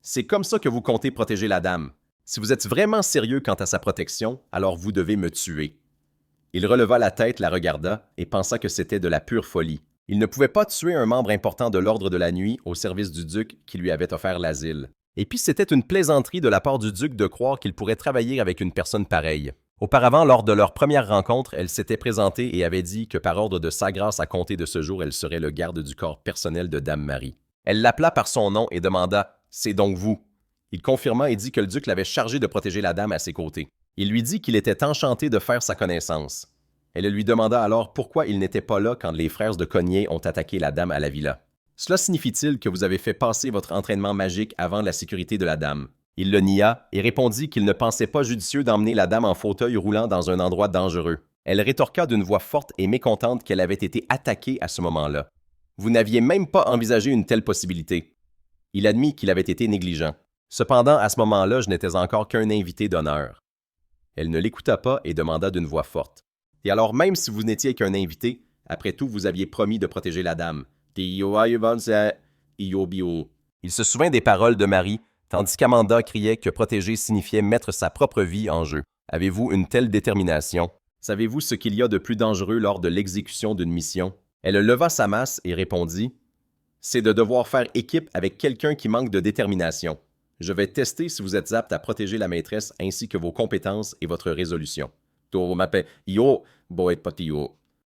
C'est comme ça que vous comptez protéger la dame. Si vous êtes vraiment sérieux quant à sa protection, alors vous devez me tuer. Il releva la tête, la regarda et pensa que c'était de la pure folie. Il ne pouvait pas tuer un membre important de l'ordre de la nuit au service du duc qui lui avait offert l'asile. Et puis c'était une plaisanterie de la part du duc de croire qu'il pourrait travailler avec une personne pareille. Auparavant, lors de leur première rencontre, elle s'était présentée et avait dit que par ordre de sa grâce à compter de ce jour, elle serait le garde du corps personnel de Dame Marie. Elle l'appela par son nom et demanda « C'est donc vous ?» Il confirma et dit que le duc l'avait chargé de protéger la dame à ses côtés. Il lui dit qu'il était enchanté de faire sa connaissance. Elle lui demanda alors pourquoi il n'était pas là quand les frères de Cognier ont attaqué la dame à la villa. « Cela signifie-t-il que vous avez fait passer votre entraînement magique avant la sécurité de la dame? » Il le nia et répondit qu'il ne pensait pas judicieux d'emmener la dame en fauteuil roulant dans un endroit dangereux. Elle rétorqua d'une voix forte et mécontente qu'elle avait été attaquée à ce moment-là. Vous n'aviez même pas envisagé une telle possibilité. Il admit qu'il avait été négligent. Cependant, à ce moment-là, je n'étais encore qu'un invité d'honneur. Elle ne l'écouta pas et demanda d'une voix forte. Et alors, même si vous n'étiez qu'un invité, après tout, vous aviez promis de protéger la dame. Il se souvint des paroles de Marie, tandis qu'Amanda criait que protéger signifiait mettre sa propre vie en jeu. Avez-vous une telle détermination? Savez-vous ce qu'il y a de plus dangereux lors de l'exécution d'une mission? Elle leva sa masse et répondit « C'est de devoir faire équipe avec quelqu'un qui manque de détermination. Je vais tester si vous êtes apte à protéger la maîtresse ainsi que vos compétences et votre résolution. »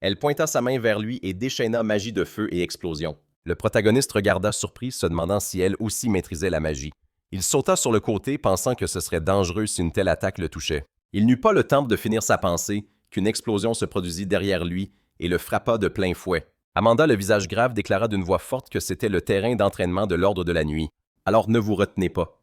Elle pointa sa main vers lui et déchaîna magie de feu et explosion. Le protagoniste regarda surpris, se demandant si elle aussi maîtrisait la magie. Il sauta sur le côté, pensant que ce serait dangereux si une telle attaque le touchait. Il n'eut pas le temps de finir sa pensée, qu'une explosion se produisit derrière lui et le frappa de plein fouet. Amanda, le visage grave, déclara d'une voix forte que c'était le terrain d'entraînement de l'ordre de la nuit. « Alors ne vous retenez pas. »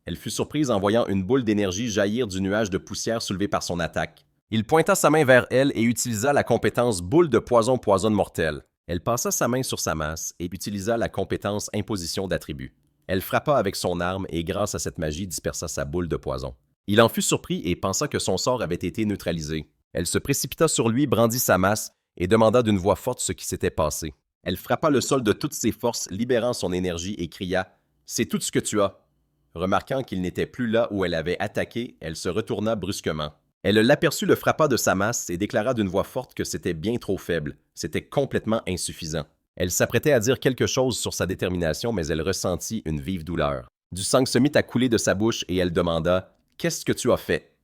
Elle fut surprise en voyant une boule d'énergie jaillir du nuage de poussière soulevé par son attaque. Il pointa sa main vers elle et utilisa la compétence boule de poison poisonne mortelle. Elle passa sa main sur sa masse et utilisa la compétence imposition d'attribut. Elle frappa avec son arme et grâce à cette magie dispersa sa boule de poison. Il en fut surpris et pensa que son sort avait été neutralisé. Elle se précipita sur lui, brandit sa masse et demanda d'une voix forte ce qui s'était passé. Elle frappa le sol de toutes ses forces, libérant son énergie et cria « C'est tout ce que tu as !» Remarquant qu'il n'était plus là où elle avait attaqué, elle se retourna brusquement. Elle l'aperçut, le frappa de sa masse et déclara d'une voix forte que c'était bien trop faible, c'était complètement insuffisant. Elle s'apprêtait à dire quelque chose sur sa détermination, mais elle ressentit une vive douleur. Du sang se mit à couler de sa bouche et elle demanda « Qu'est-ce que tu as fait? »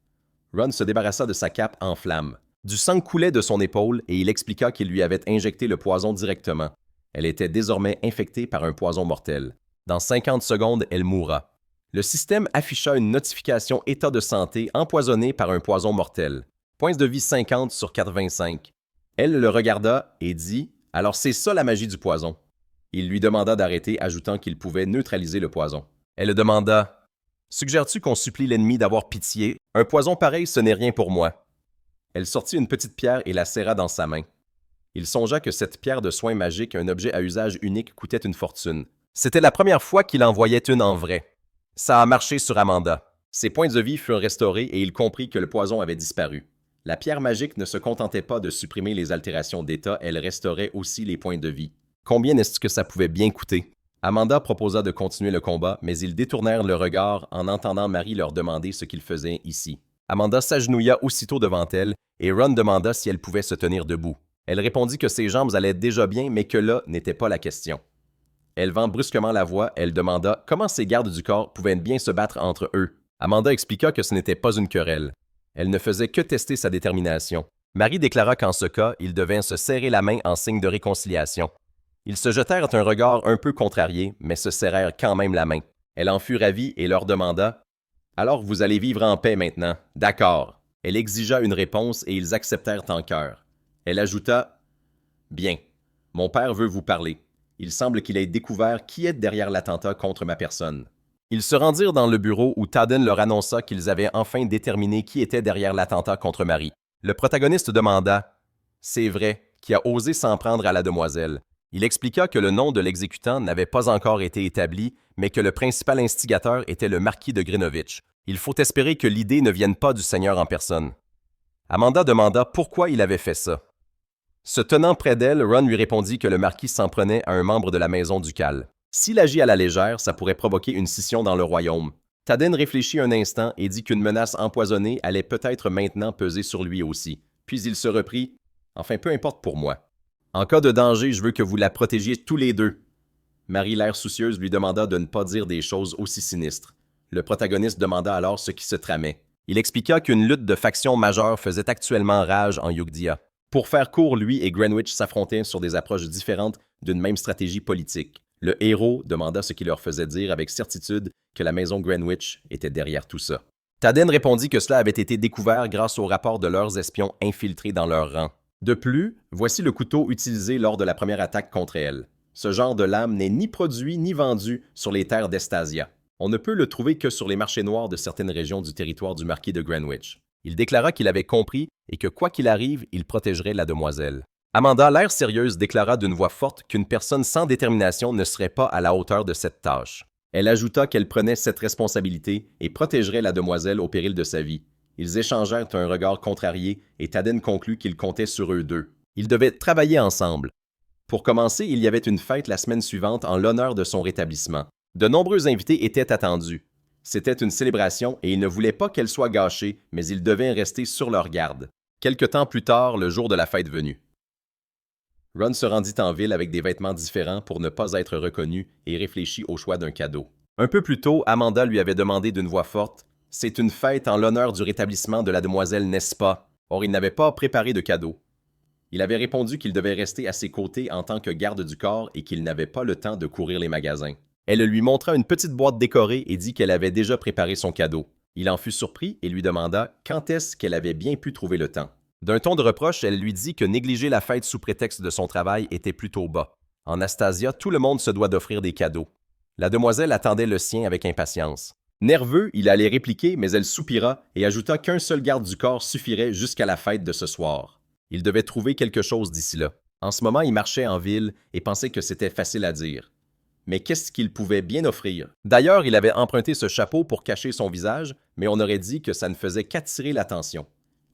Ron se débarrassa de sa cape en flammes. Du sang coulait de son épaule et il expliqua qu'il lui avait injecté le poison directement. Elle était désormais infectée par un poison mortel. Dans 50 secondes, elle mourra. Le système afficha une notification état de santé empoisonné par un poison mortel. Points de vie 50 sur 85. Elle le regarda et dit « Alors c'est ça la magie du poison ». Il lui demanda d'arrêter, ajoutant qu'il pouvait neutraliser le poison. Elle demanda « Suggères-tu qu'on supplie l'ennemi d'avoir pitié? Un poison pareil, ce n'est rien pour moi. » Elle sortit une petite pierre et la serra dans sa main. Il songea que cette pierre de soin magique, un objet à usage unique, coûtait une fortune. C'était la première fois qu'il en voyait une en vrai. Ça a marché sur Amanda. Ses points de vie furent restaurés et il comprit que le poison avait disparu. La pierre magique ne se contentait pas de supprimer les altérations d'état, elle restaurait aussi les points de vie. Combien est-ce que ça pouvait bien coûter? Amanda proposa de continuer le combat, mais ils détournèrent le regard en entendant Marie leur demander ce qu'ils faisaient ici. Amanda s'agenouilla aussitôt devant elle et Ron demanda si elle pouvait se tenir debout. Elle répondit que ses jambes allaient déjà bien, mais que là n'était pas la question. Élevant brusquement la voix, elle demanda comment ces gardes du corps pouvaient bien se battre entre eux. Amanda expliqua que ce n'était pas une querelle. Elle ne faisait que tester sa détermination. Marie déclara qu'en ce cas, ils devaient se serrer la main en signe de réconciliation. Ils se jetèrent un regard un peu contrarié, mais se serrèrent quand même la main. Elle en fut ravie et leur demanda « Alors vous allez vivre en paix maintenant. D'accord. » Elle exigea une réponse et ils acceptèrent en chœur. Elle ajouta « Bien. Mon père veut vous parler. Il semble qu'il ait découvert qui est derrière l'attentat contre ma personne. » Ils se rendirent dans le bureau où Tadden leur annonça qu'ils avaient enfin déterminé qui était derrière l'attentat contre Marie. Le protagoniste demanda « C'est vrai, qui a osé s'en prendre à la demoiselle. » Il expliqua que le nom de l'exécutant n'avait pas encore été établi, mais que le principal instigateur était le marquis de Greenwich. Il faut espérer que l'idée ne vienne pas du Seigneur en personne. Amanda demanda pourquoi il avait fait ça. Se tenant près d'elle, Ron lui répondit que le marquis s'en prenait à un membre de la maison ducale. S'il agit à la légère, ça pourrait provoquer une scission dans le royaume. Tadden réfléchit un instant et dit qu'une menace empoisonnée allait peut-être maintenant peser sur lui aussi. Puis il se reprit « Enfin, peu importe pour moi. En cas de danger, je veux que vous la protégiez tous les deux. » Marie, l'air soucieuse, lui demanda de ne pas dire des choses aussi sinistres. Le protagoniste demanda alors ce qui se tramait. Il expliqua qu'une lutte de factions majeure faisait actuellement rage en Yugdia. Pour faire court, lui et Greenwich s'affrontaient sur des approches différentes d'une même stratégie politique. Le héros demanda ce qui leur faisait dire avec certitude que la maison Greenwich était derrière tout ça. Tadden répondit que cela avait été découvert grâce au rapport de leurs espions infiltrés dans leur rang. De plus, voici le couteau utilisé lors de la première attaque contre elle. Ce genre de lame n'est ni produit ni vendu sur les terres d'Estasia. On ne peut le trouver que sur les marchés noirs de certaines régions du territoire du marquis de Greenwich. Il déclara qu'il avait compris et que quoi qu'il arrive, il protégerait la demoiselle. Amanda, l'air sérieuse, déclara d'une voix forte qu'une personne sans détermination ne serait pas à la hauteur de cette tâche. Elle ajouta qu'elle prenait cette responsabilité et protégerait la demoiselle au péril de sa vie. Ils échangèrent un regard contrarié et Tadden conclut qu'il comptait sur eux deux. Ils devaient travailler ensemble. Pour commencer, il y avait une fête la semaine suivante en l'honneur de son rétablissement. De nombreux invités étaient attendus. C'était une célébration et ils ne voulaient pas qu'elle soit gâchée, mais ils devaient rester sur leur garde. Quelque temps plus tard, le jour de la fête venue. Ron se rendit en ville avec des vêtements différents pour ne pas être reconnu et réfléchit au choix d'un cadeau. Un peu plus tôt, Amanda lui avait demandé d'une voix forte « C'est une fête en l'honneur du rétablissement de la demoiselle, n'est-ce pas? » Or, il n'avait pas préparé de cadeau. Il avait répondu qu'il devait rester à ses côtés en tant que garde du corps et qu'il n'avait pas le temps de courir les magasins. Elle lui montra une petite boîte décorée et dit qu'elle avait déjà préparé son cadeau. Il en fut surpris et lui demanda quand est-ce qu'elle avait bien pu trouver le temps. D'un ton de reproche, elle lui dit que négliger la fête sous prétexte de son travail était plutôt bas. En Astasia, tout le monde se doit d'offrir des cadeaux. La demoiselle attendait le sien avec impatience. Nerveux, il allait répliquer, mais elle soupira et ajouta qu'un seul garde du corps suffirait jusqu'à la fête de ce soir. Il devait trouver quelque chose d'ici là. En ce moment, il marchait en ville et pensait que c'était facile à dire. Mais qu'est-ce qu'il pouvait bien offrir? D'ailleurs, il avait emprunté ce chapeau pour cacher son visage, mais on aurait dit que ça ne faisait qu'attirer l'attention.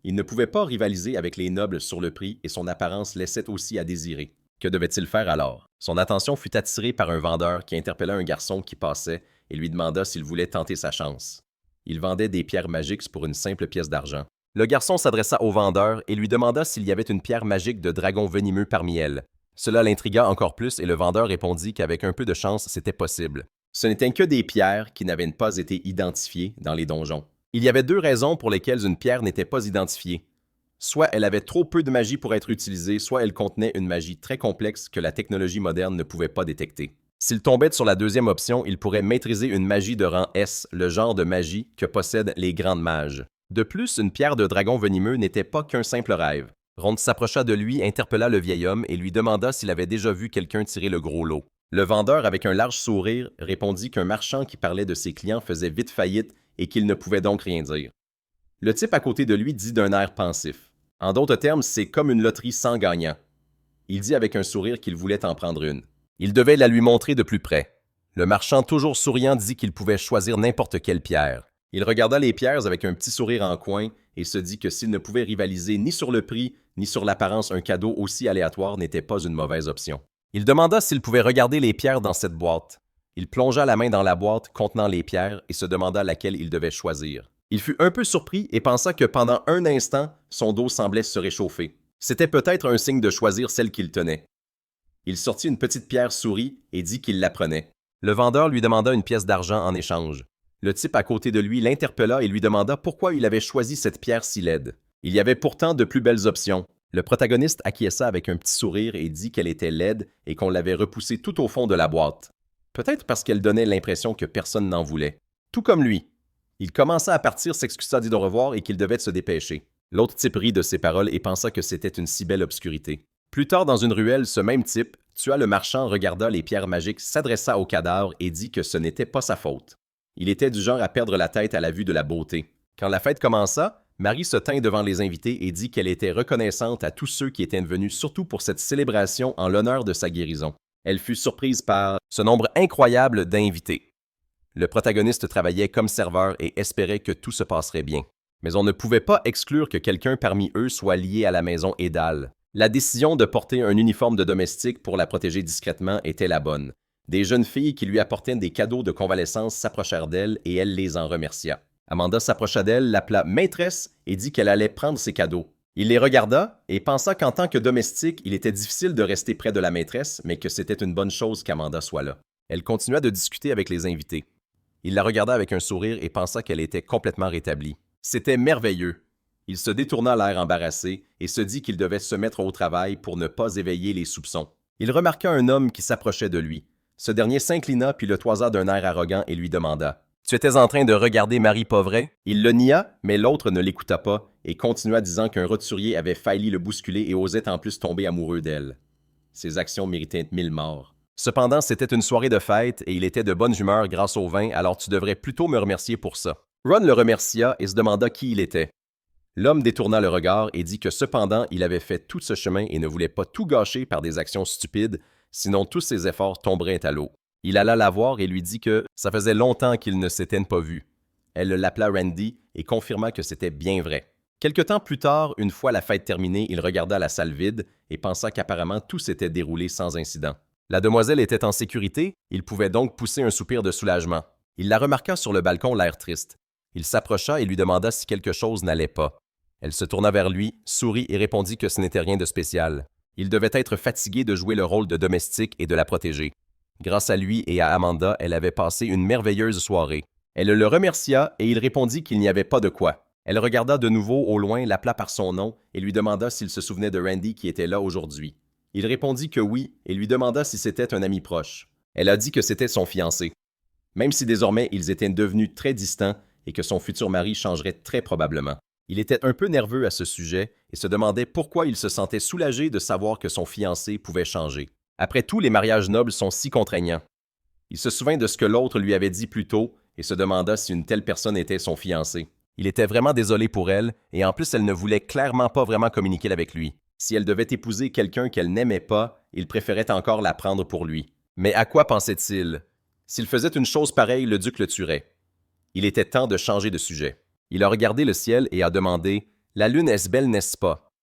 Il ne pouvait pas rivaliser avec les nobles sur le prix et son apparence laissait aussi à désirer. Que devait-il faire alors? Son attention fut attirée par un vendeur qui interpella un garçon qui passait et lui demanda s'il voulait tenter sa chance. Il vendait des pierres magiques pour une simple pièce d'argent. Le garçon s'adressa au vendeur et lui demanda s'il y avait une pierre magique de dragon venimeux parmi elles. Cela l'intrigua encore plus et le vendeur répondit qu'avec un peu de chance, c'était possible. Ce n'étaient que des pierres qui n'avaient pas été identifiées dans les donjons. Il y avait deux raisons pour lesquelles une pierre n'était pas identifiée. Soit elle avait trop peu de magie pour être utilisée, soit elle contenait une magie très complexe que la technologie moderne ne pouvait pas détecter. S'il tombait sur la deuxième option, il pourrait maîtriser une magie de rang S, le genre de magie que possèdent les grandes mages. De plus, une pierre de dragon venimeux n'était pas qu'un simple rêve. Ronde s'approcha de lui, interpella le vieil homme et lui demanda s'il avait déjà vu quelqu'un tirer le gros lot. Le vendeur, avec un large sourire, répondit qu'un marchand qui parlait de ses clients faisait vite faillite et qu'il ne pouvait donc rien dire. Le type à côté de lui dit d'un air pensif. En d'autres termes, c'est comme une loterie sans gagnant. Il dit avec un sourire qu'il voulait en prendre une. Il devait la lui montrer de plus près. Le marchand, toujours souriant, dit qu'il pouvait choisir n'importe quelle pierre. Il regarda les pierres avec un petit sourire en coin et se dit que s'il ne pouvait rivaliser ni sur le prix, ni sur l'apparence, un cadeau aussi aléatoire n'était pas une mauvaise option. Il demanda s'il pouvait regarder les pierres dans cette boîte. Il plongea la main dans la boîte contenant les pierres et se demanda laquelle il devait choisir. Il fut un peu surpris et pensa que pendant un instant, son dos semblait se réchauffer. C'était peut-être un signe de choisir celle qu'il tenait. Il sortit une petite pierre souris et dit qu'il la prenait. Le vendeur lui demanda une pièce d'argent en échange. Le type à côté de lui l'interpella et lui demanda pourquoi il avait choisi cette pierre si laide. Il y avait pourtant de plus belles options. Le protagoniste acquiesça avec un petit sourire et dit qu'elle était laide et qu'on l'avait repoussée tout au fond de la boîte. Peut-être parce qu'elle donnait l'impression que personne n'en voulait. Tout comme lui. Il commença à partir, s'excusa, dit au revoir et qu'il devait se dépêcher. L'autre type rit de ses paroles et pensa que c'était une si belle obscurité. Plus tard dans une ruelle, ce même type tua le marchand, regarda les pierres magiques, s'adressa au cadavre et dit que ce n'était pas sa faute. Il était du genre à perdre la tête à la vue de la beauté. Quand la fête commença, Marie se tint devant les invités et dit qu'elle était reconnaissante à tous ceux qui étaient venus surtout pour cette célébration en l'honneur de sa guérison. Elle fut surprise par ce nombre incroyable d'invités. Le protagoniste travaillait comme serveur et espérait que tout se passerait bien. Mais on ne pouvait pas exclure que quelqu'un parmi eux soit lié à la maison Edal. La décision de porter un uniforme de domestique pour la protéger discrètement était la bonne. Des jeunes filles qui lui apportaient des cadeaux de convalescence s'approchèrent d'elle et elle les en remercia. Amanda s'approcha d'elle, l'appela maîtresse et dit qu'elle allait prendre ses cadeaux. Il les regarda et pensa qu'en tant que domestique, il était difficile de rester près de la maîtresse, mais que c'était une bonne chose qu'Amanda soit là. Elle continua de discuter avec les invités. Il la regarda avec un sourire et pensa qu'elle était complètement rétablie. C'était merveilleux. Il se détourna l'air embarrassé et se dit qu'il devait se mettre au travail pour ne pas éveiller les soupçons. Il remarqua un homme qui s'approchait de lui. Ce dernier s'inclina puis le toisa d'un air arrogant et lui demanda « Tu étais en train de regarder Marie Pauvret ?» Il le nia, mais l'autre ne l'écouta pas et continua disant qu'un roturier avait failli le bousculer et osait en plus tomber amoureux d'elle. Ses actions méritaient 1000 morts. Cependant, c'était une soirée de fête et il était de bonne humeur grâce au vin, alors tu devrais plutôt me remercier pour ça. Ron le remercia et se demanda qui il était. L'homme détourna le regard et dit que cependant, il avait fait tout ce chemin et ne voulait pas tout gâcher par des actions stupides, sinon tous ses efforts tomberaient à l'eau. Il alla la voir et lui dit que ça faisait longtemps qu'ils ne s'étaient pas vus. Elle l'appela Randy et confirma que c'était bien vrai. Quelque temps plus tard, une fois la fête terminée, il regarda la salle vide et pensa qu'apparemment tout s'était déroulé sans incident. La demoiselle était en sécurité, il pouvait donc pousser un soupir de soulagement. Il la remarqua sur le balcon, l'air triste. Il s'approcha et lui demanda si quelque chose n'allait pas. Elle se tourna vers lui, sourit et répondit que ce n'était rien de spécial. Il devait être fatigué de jouer le rôle de domestique et de la protéger. Grâce à lui et à Amanda, elle avait passé une merveilleuse soirée. Elle le remercia et il répondit qu'il n'y avait pas de quoi. Elle regarda de nouveau au loin, l'appela par son nom et lui demanda s'il se souvenait de Randy qui était là aujourd'hui. Il répondit que oui et lui demanda si c'était un ami proche. Elle a dit que c'était son fiancé. Même si désormais ils étaient devenus très distants et que son futur mari changerait très probablement. Il était un peu nerveux à ce sujet et se demandait pourquoi il se sentait soulagé de savoir que son fiancé pouvait changer. Après tout, les mariages nobles sont si contraignants. Il se souvint de ce que l'autre lui avait dit plus tôt et se demanda si une telle personne était son fiancé. Il était vraiment désolé pour elle et en plus elle ne voulait clairement pas vraiment communiquer avec lui. Si elle devait épouser quelqu'un qu'elle n'aimait pas, il préférait encore la prendre pour lui. Mais à quoi pensait-il? S'il faisait une chose pareille, le duc le tuerait. Il était temps de changer de sujet. Il a regardé le ciel et a demandé « La lune est-ce belle, n'est-ce pas? »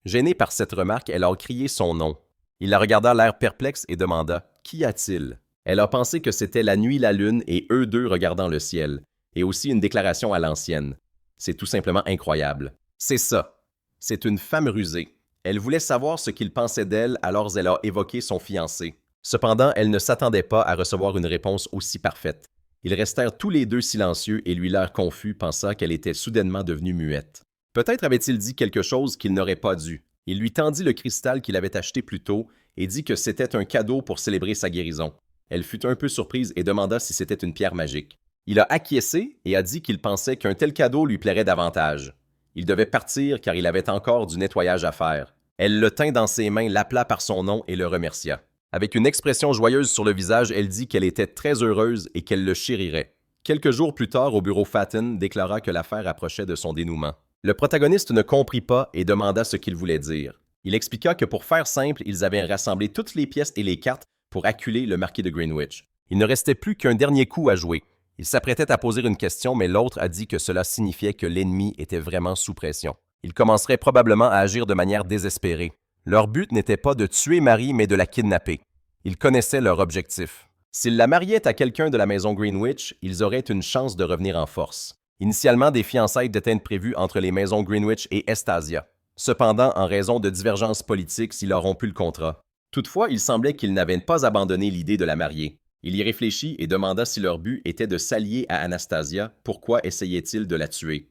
Gênée par cette remarque, elle a crié son nom. Il la regarda l'air perplexe et demanda « Qu'y a-t-il? » Elle a pensé que c'était la nuit, la lune et eux deux regardant le ciel, et aussi une déclaration à l'ancienne. C'est tout simplement incroyable. C'est ça. C'est une femme rusée. Elle voulait savoir ce qu'il pensait d'elle, alors elle a évoqué son fiancé. Cependant, elle ne s'attendait pas à recevoir une réponse aussi parfaite. Ils restèrent tous les deux silencieux et lui l'air confus pensa qu'elle était soudainement devenue muette. Peut-être avait-il dit quelque chose qu'il n'aurait pas dû. Il lui tendit le cristal qu'il avait acheté plus tôt et dit que c'était un cadeau pour célébrer sa guérison. Elle fut un peu surprise et demanda si c'était une pierre magique. Il a acquiescé et a dit qu'il pensait qu'un tel cadeau lui plairait davantage. Il devait partir car il avait encore du nettoyage à faire. Elle le tint dans ses mains, l'appela par son nom et le remercia. Avec une expression joyeuse sur le visage, elle dit qu'elle était très heureuse et qu'elle le chérirait. Quelques jours plus tard, au bureau, Fatin déclara que l'affaire approchait de son dénouement. Le protagoniste ne comprit pas et demanda ce qu'il voulait dire. Il expliqua que pour faire simple, ils avaient rassemblé toutes les pièces et les cartes pour acculer le marquis de Greenwich. Il ne restait plus qu'un dernier coup à jouer. Il s'apprêtait à poser une question, mais l'autre a dit que cela signifiait que l'ennemi était vraiment sous pression. Ils commenceraient probablement à agir de manière désespérée. Leur but n'était pas de tuer Marie, mais de la kidnapper. Ils connaissaient leur objectif. S'ils la mariaient à quelqu'un de la maison Greenwich, ils auraient une chance de revenir en force. Initialement, des fiançailles étaient prévues entre les maisons Greenwich et Estasia. Cependant, en raison de divergences politiques, il a rompu le contrat. Toutefois, il semblait qu'ils n'avaient pas abandonné l'idée de la marier. Il y réfléchit et demanda si leur but était de s'allier à Anastasia, pourquoi essayaient-ils de la tuer?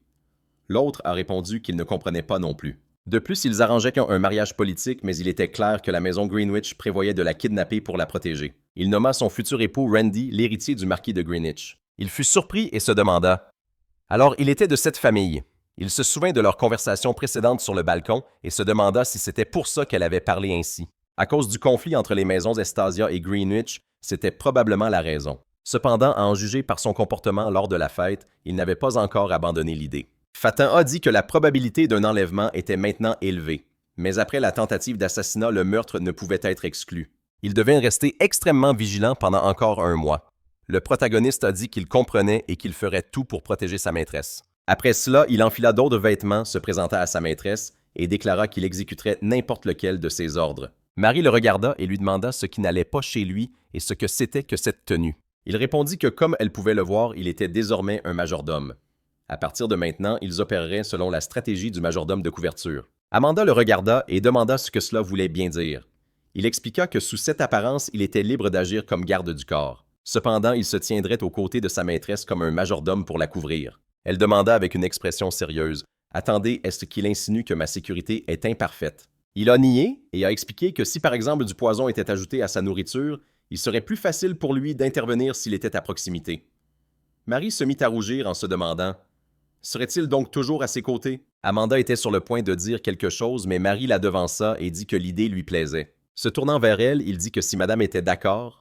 L'autre a répondu qu'il ne comprenait pas non plus. De plus, ils arrangeaient un mariage politique, mais il était clair que la maison Greenwich prévoyait de la kidnapper pour la protéger. Il nomma son futur époux Randy l'héritier du marquis de Greenwich. Il fut surpris et se demanda « Alors, il était de cette famille. » Il se souvint de leur conversation précédente sur le balcon et se demanda si c'était pour ça qu'elle avait parlé ainsi. À cause du conflit entre les maisons Estasia et Greenwich, c'était probablement la raison. Cependant, à en juger par son comportement lors de la fête, il n'avait pas encore abandonné l'idée. Fatin a dit que la probabilité d'un enlèvement était maintenant élevée, mais après la tentative d'assassinat, le meurtre ne pouvait être exclu. Il devait rester extrêmement vigilant pendant encore un mois. Le protagoniste a dit qu'il comprenait et qu'il ferait tout pour protéger sa maîtresse. Après cela, il enfila d'autres vêtements, se présenta à sa maîtresse et déclara qu'il exécuterait n'importe lequel de ses ordres. Marie le regarda et lui demanda ce qui n'allait pas chez lui et ce que c'était que cette tenue. Il répondit que comme elle pouvait le voir, il était désormais un majordome. À partir de maintenant, ils opéreraient selon la stratégie du majordome de couverture. Amanda le regarda et demanda ce que cela voulait bien dire. Il expliqua que sous cette apparence, il était libre d'agir comme garde du corps. Cependant, il se tiendrait aux côtés de sa maîtresse comme un majordome pour la couvrir. Elle demanda avec une expression sérieuse « Attendez, est-ce qu'il insinue que ma sécurité est imparfaite ?» Il a nié et a expliqué que si par exemple du poison était ajouté à sa nourriture, il serait plus facile pour lui d'intervenir s'il était à proximité. Marie se mit à rougir en se demandant « Serait-il donc toujours à ses côtés ?» Amanda était sur le point de dire quelque chose, mais Marie la devança et dit que l'idée lui plaisait. Se tournant vers elle, il dit que si madame était d'accord,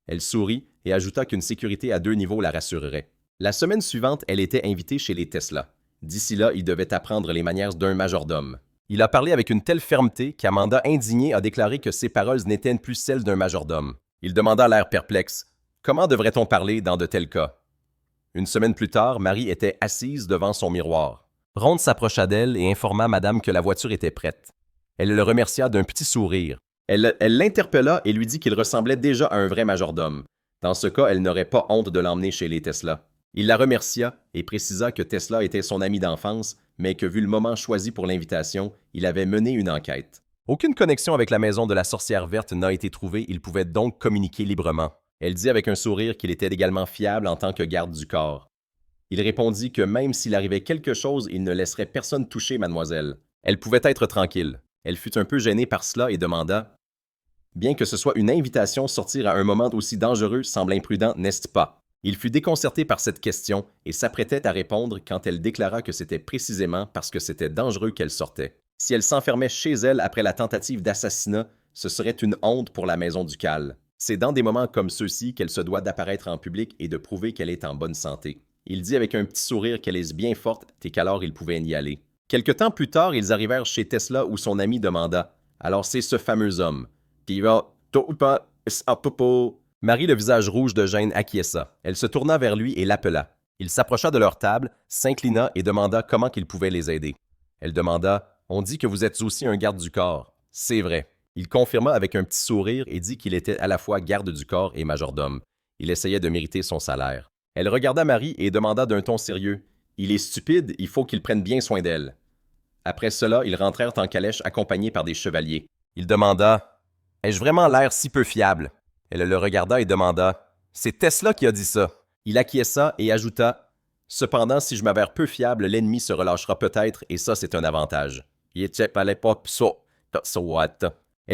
elle sourit et ajouta qu'une sécurité à 2 niveaux la rassurerait. La semaine suivante, elle était invitée chez les Tesla. D'ici là, il devait apprendre les manières d'un majordome. Il a parlé avec une telle fermeté qu'Amanda, indignée, a déclaré que ses paroles n'étaient plus celles d'un majordome. Il demanda à l'air perplexe « Comment devrait-on parler dans de tels cas ?» Une semaine plus tard, Marie était assise devant son miroir. Ronde s'approcha d'elle et informa madame que la voiture était prête. Elle le remercia d'un petit sourire. Elle l'interpella et lui dit qu'il ressemblait déjà à un vrai majordome. Dans ce cas, elle n'aurait pas honte de l'emmener chez les Tesla. Il la remercia et précisa que Tesla était son ami d'enfance, mais que vu le moment choisi pour l'invitation, il avait mené une enquête. Aucune connexion avec la maison de la sorcière verte n'a été trouvée, il pouvait donc communiquer librement. Elle dit avec un sourire qu'il était également fiable en tant que garde du corps. Il répondit que même s'il arrivait quelque chose, il ne laisserait personne toucher mademoiselle. Elle pouvait être tranquille. Elle fut un peu gênée par cela et demanda « Bien que ce soit une invitation, sortir à un moment aussi dangereux semble imprudent, n'est-ce pas? » Il fut déconcerté par cette question et s'apprêtait à répondre quand elle déclara que c'était précisément parce que c'était dangereux qu'elle sortait. Si elle s'enfermait chez elle après la tentative d'assassinat, ce serait une honte pour la maison ducale. C'est dans des moments comme ceux-ci qu'elle se doit d'apparaître en public et de prouver qu'elle est en bonne santé. Il dit avec un petit sourire qu'elle est bien forte et qu'alors il pouvait y aller. Quelque temps plus tard, ils arrivèrent chez Tesla où son ami demanda « Alors c'est ce fameux homme. » Puis il va « Marie, le visage rouge de gêne, acquiesça. Elle se tourna vers lui et l'appela. Il s'approcha de leur table, s'inclina et demanda comment qu'il pouvait les aider. Elle demanda « On dit que vous êtes aussi un garde du corps. » « C'est vrai. » Il confirma avec un petit sourire et dit qu'il était à la fois garde du corps et majordome. Il essayait de mériter son salaire. Elle regarda Marie et demanda d'un ton sérieux « Il est stupide, il faut qu'il prenne bien soin d'elle. » Après cela, ils rentrèrent en calèche accompagnés par des chevaliers. Il demanda « Ai-je vraiment l'air si peu fiable? » Elle le regarda et demanda « C'est Tesla qui a dit ça. » Il acquiesça et ajouta « Cependant, si je m'avère peu fiable, l'ennemi se relâchera peut-être, et ça, c'est un avantage. Elle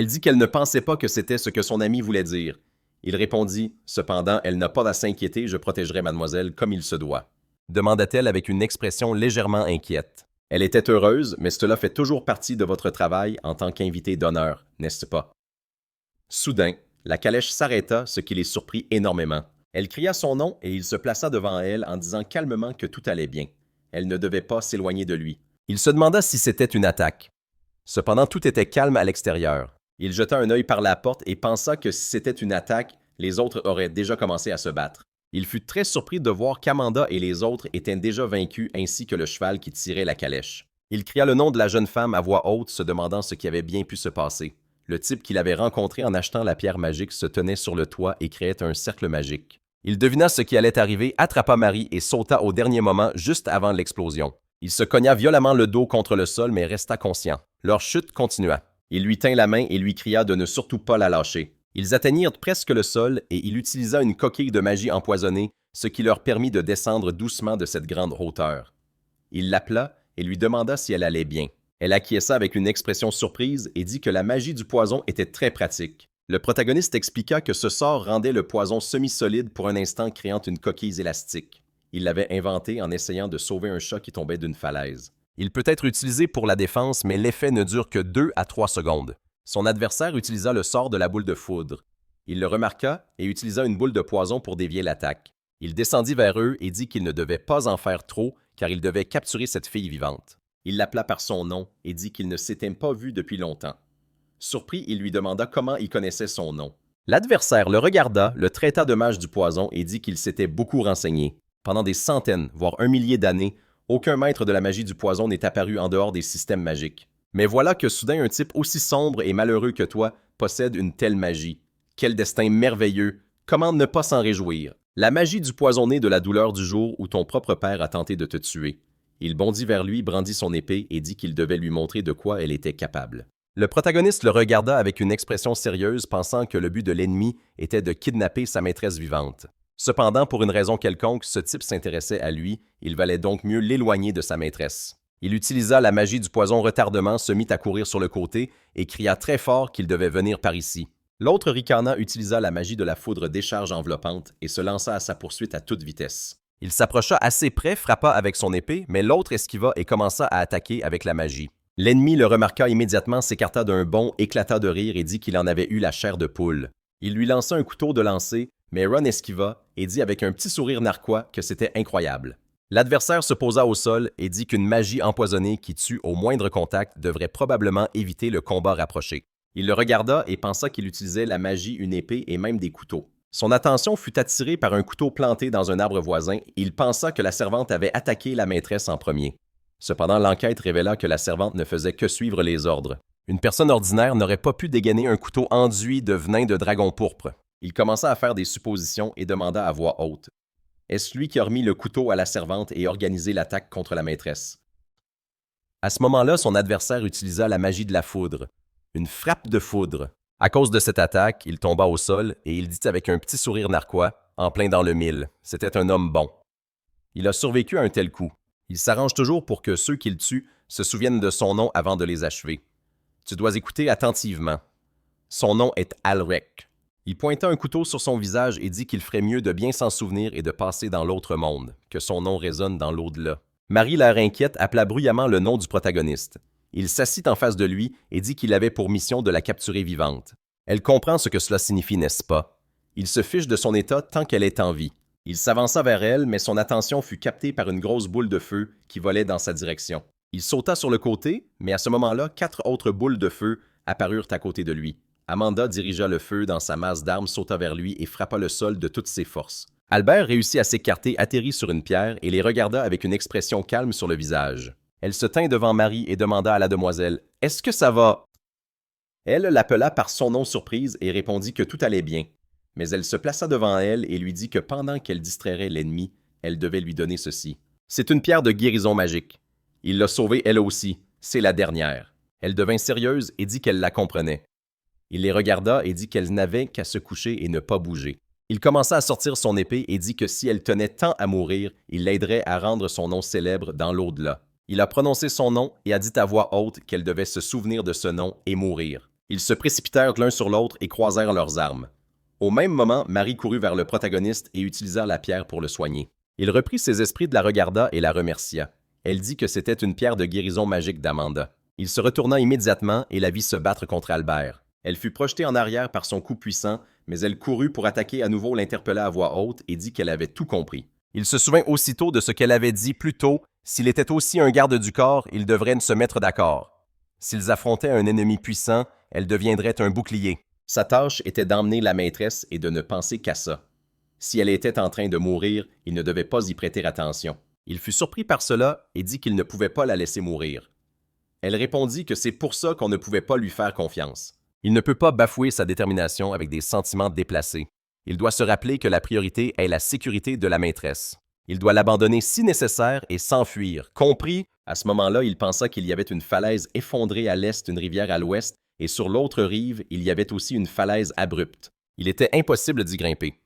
dit qu'elle ne pensait pas que c'était ce que son ami voulait dire. Il répondit, cependant, elle n'a pas à s'inquiéter, je protégerai mademoiselle comme il se doit. Demanda-t-elle avec une expression légèrement inquiète. Elle était heureuse, mais cela fait toujours partie de votre travail en tant qu'invité d'honneur, n'est-ce pas? Soudain, la calèche s'arrêta, ce qui les surprit énormément. Elle cria son nom et il se plaça devant elle en disant calmement que tout allait bien. Elle ne devait pas s'éloigner de lui. Il se demanda si c'était une attaque. Cependant, tout était calme à l'extérieur. Il jeta un œil par la porte et pensa que si c'était une attaque, les autres auraient déjà commencé à se battre. Il fut très surpris de voir qu'Amanda et les autres étaient déjà vaincus ainsi que le cheval qui tirait la calèche. Il cria le nom de la jeune femme à voix haute, se demandant ce qui avait bien pu se passer. Le type qu'il avait rencontré en achetant la pierre magique se tenait sur le toit et créait un cercle magique. Il devina ce qui allait arriver, attrapa Marie et sauta au dernier moment juste avant l'explosion. Il se cogna violemment le dos contre le sol mais resta conscient. Leur chute continua. Il lui tint la main et lui cria de ne surtout pas la lâcher. Ils atteignirent presque le sol et il utilisa une coquille de magie empoisonnée, ce qui leur permit de descendre doucement de cette grande hauteur. Il l'appela et lui demanda si elle allait bien. Elle acquiesça avec une expression surprise et dit que la magie du poison était très pratique. Le protagoniste expliqua que ce sort rendait le poison semi-solide pour un instant, créant une coquille élastique. Il l'avait inventé en essayant de sauver un chat qui tombait d'une falaise. Il peut être utilisé pour la défense, mais l'effet ne dure que 2 à 3 secondes. Son adversaire utilisa le sort de la boule de foudre. Il le remarqua et utilisa une boule de poison pour dévier l'attaque. Il descendit vers eux et dit qu'il ne devait pas en faire trop, car il devait capturer cette fille vivante. Il l'appela par son nom et dit qu'il ne s'était pas vu depuis longtemps. Surpris, il lui demanda comment il connaissait son nom. L'adversaire le regarda, le traita de mage du poison et dit qu'il s'était beaucoup renseigné. Pendant des centaines, voire 1 millier d'années, aucun maître de la magie du poison n'est apparu en dehors des systèmes magiques. Mais voilà que soudain un type aussi sombre et malheureux que toi possède une telle magie. Quel destin merveilleux! Comment ne pas s'en réjouir? La magie du poisonné de la douleur du jour où ton propre père a tenté de te tuer. Il bondit vers lui, brandit son épée et dit qu'il devait lui montrer de quoi elle était capable. Le protagoniste le regarda avec une expression sérieuse, pensant que le but de l'ennemi était de kidnapper sa maîtresse vivante. Cependant, pour une raison quelconque, ce type s'intéressait à lui, il valait donc mieux l'éloigner de sa maîtresse. Il utilisa la magie du poison retardement, se mit à courir sur le côté et cria très fort qu'il devait venir par ici. L'autre ricana utilisa la magie de la foudre décharge enveloppante et se lança à sa poursuite à toute vitesse. Il s'approcha assez près, frappa avec son épée, mais l'autre esquiva et commença à attaquer avec la magie. L'ennemi le remarqua immédiatement, s'écarta d'un bond, éclata de rire et dit qu'il en avait eu la chair de poule. Il lui lança un couteau de lancer, mais Ron esquiva et dit avec un petit sourire narquois que c'était incroyable. L'adversaire se posa au sol et dit qu'une magie empoisonnée qui tue au moindre contact devrait probablement éviter le combat rapproché. Il le regarda et pensa qu'il utilisait la magie, une épée et même des couteaux. Son attention fut attirée par un couteau planté dans un arbre voisin et il pensa que la servante avait attaqué la maîtresse en premier. Cependant, l'enquête révéla que la servante ne faisait que suivre les ordres. Une personne ordinaire n'aurait pas pu dégainer un couteau enduit de venin de dragon pourpre. Il commença à faire des suppositions et demanda à voix haute. Est-ce lui qui a remis le couteau à la servante et organisé l'attaque contre la maîtresse? À ce moment-là, son adversaire utilisa la magie de la foudre, une frappe de foudre. À cause de cette attaque, il tomba au sol et il dit avec un petit sourire narquois, en plein dans le mille, c'était un homme bon. Il a survécu à un tel coup. Il s'arrange toujours pour que ceux qu'il tue se souviennent de son nom avant de les achever. Tu dois écouter attentivement. Son nom est Alrek. Il pointa un couteau sur son visage et dit qu'il ferait mieux de bien s'en souvenir et de passer dans l'autre monde, que son nom résonne dans l'au-delà. Marie, l'air inquiète, appela bruyamment le nom du protagoniste. Il s'assit en face de lui et dit qu'il avait pour mission de la capturer vivante. Elle comprend ce que cela signifie, n'est-ce pas? Il se fiche de son état tant qu'elle est en vie. Il s'avança vers elle, mais son attention fut captée par une grosse boule de feu qui volait dans sa direction. Il sauta sur le côté, mais à ce moment-là, 4 autres boules de feu apparurent à côté de lui. Amanda dirigea le feu dans sa masse d'armes, sauta vers lui et frappa le sol de toutes ses forces. Albert réussit à s'écarter, atterrit sur une pierre et les regarda avec une expression calme sur le visage. Elle se tint devant Marie et demanda à la demoiselle « Est-ce que ça va? » Elle l'appela par son nom surprise et répondit que tout allait bien. Mais elle se plaça devant elle et lui dit que pendant qu'elle distrairait l'ennemi, elle devait lui donner ceci. C'est une pierre de guérison magique. Il l'a sauvée elle aussi. C'est la dernière. Elle devint sérieuse et dit qu'elle la comprenait. Il les regarda et dit qu'elle n'avait qu'à se coucher et ne pas bouger. Il commença à sortir son épée et dit que si elle tenait tant à mourir, il l'aiderait à rendre son nom célèbre dans l'au-delà. Il a prononcé son nom et a dit à voix haute qu'elle devait se souvenir de ce nom et mourir. Ils se précipitèrent l'un sur l'autre et croisèrent leurs armes. Au même moment, Marie courut vers le protagoniste et utilisa la pierre pour le soigner. Il reprit ses esprits, de la regarda et la remercia. Elle dit que c'était une pierre de guérison magique d'Amanda. Il se retourna immédiatement et la vit se battre contre Albert. Elle fut projetée en arrière par son coup puissant, mais elle courut pour attaquer à nouveau, l'interpella à voix haute et dit qu'elle avait tout compris. Il se souvint aussitôt de ce qu'elle avait dit plus tôt: s'il était aussi un garde du corps, ils devraient se mettre d'accord. S'ils affrontaient un ennemi puissant, elle deviendrait un bouclier. Sa tâche était d'emmener la maîtresse et de ne penser qu'à ça. Si elle était en train de mourir, il ne devait pas y prêter attention. Il fut surpris par cela et dit qu'il ne pouvait pas la laisser mourir. Elle répondit que c'est pour ça qu'on ne pouvait pas lui faire confiance. Il ne peut pas bafouer sa détermination avec des sentiments déplacés. Il doit se rappeler que la priorité est la sécurité de la maîtresse. Il doit l'abandonner si nécessaire et s'enfuir. Compris, à ce moment-là, il pensa qu'il y avait une falaise effondrée à l'est, une rivière à l'ouest, et sur l'autre rive, il y avait aussi une falaise abrupte. Il était impossible d'y grimper.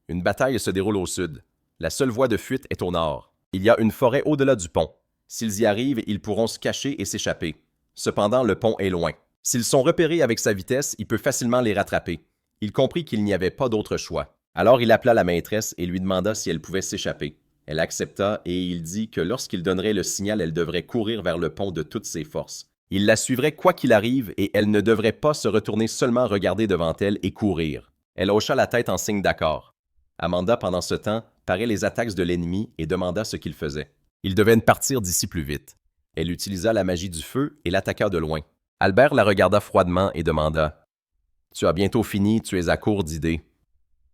Une bataille se déroule au sud. La seule voie de fuite est au nord. Il y a une forêt au-delà du pont. S'ils y arrivent, ils pourront se cacher et s'échapper. Cependant, le pont est loin. S'ils sont repérés avec sa vitesse, il peut facilement les rattraper. Il comprit qu'il n'y avait pas d'autre choix. Alors il appela la maîtresse et lui demanda si elle pouvait s'échapper. Elle accepta et il dit que lorsqu'il donnerait le signal, elle devrait courir vers le pont de toutes ses forces. Il la suivrait quoi qu'il arrive et elle ne devrait pas se retourner, seulement regarder devant elle et courir. Elle hocha la tête en signe d'accord. Amanda, pendant ce temps, parait les attaques de l'ennemi et demanda ce qu'il faisait. Il devait partir d'ici plus vite. Elle utilisa la magie du feu et l'attaqua de loin. Albert la regarda froidement et demanda: « Tu as bientôt fini, tu es à court d'idées. »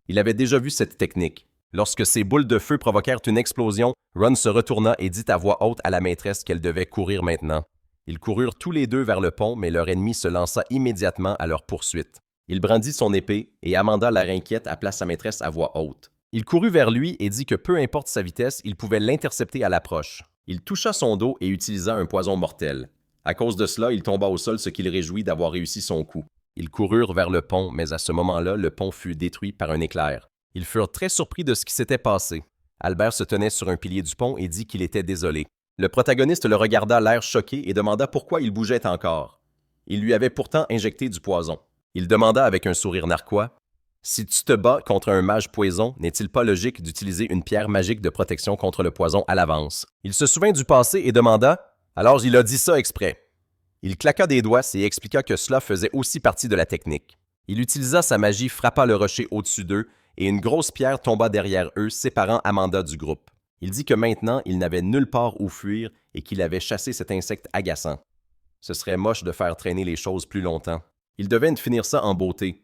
Il avait déjà vu cette technique. Lorsque ces boules de feu provoquèrent une explosion, Ron se retourna et dit à voix haute à la maîtresse qu'elle devait courir maintenant. Ils coururent tous les deux vers le pont, mais leur ennemi se lança immédiatement à leur poursuite. Il brandit son épée, et Amanda, l'air inquiète, appela sa maîtresse à voix haute. Il courut vers lui et dit que peu importe sa vitesse, il pouvait l'intercepter à l'approche. Il toucha son dos et utilisa un poison mortel. À cause de cela, il tomba au sol, ce qui le réjouit d'avoir réussi son coup. Ils coururent vers le pont, mais à ce moment-là, le pont fut détruit par un éclair. Ils furent très surpris de ce qui s'était passé. Albert se tenait sur un pilier du pont et dit qu'il était désolé. Le protagoniste le regarda, l'air choqué, et demanda pourquoi il bougeait encore. Il lui avait pourtant injecté du poison. Il demanda avec un sourire narquois: « Si tu te bats contre un mage poison, n'est-il pas logique d'utiliser une pierre magique de protection contre le poison à l'avance? » Il se souvint du passé et demanda: « Alors il a dit ça exprès. » Il claqua des doigts et expliqua que cela faisait aussi partie de la technique. Il utilisa sa magie, frappa le rocher au-dessus d'eux, et une grosse pierre tomba derrière eux, séparant Amanda du groupe. Il dit que maintenant, il n'avait nulle part où fuir et qu'il avait chassé cet insecte agaçant. Ce serait moche de faire traîner les choses plus longtemps. Il devait finir ça en beauté.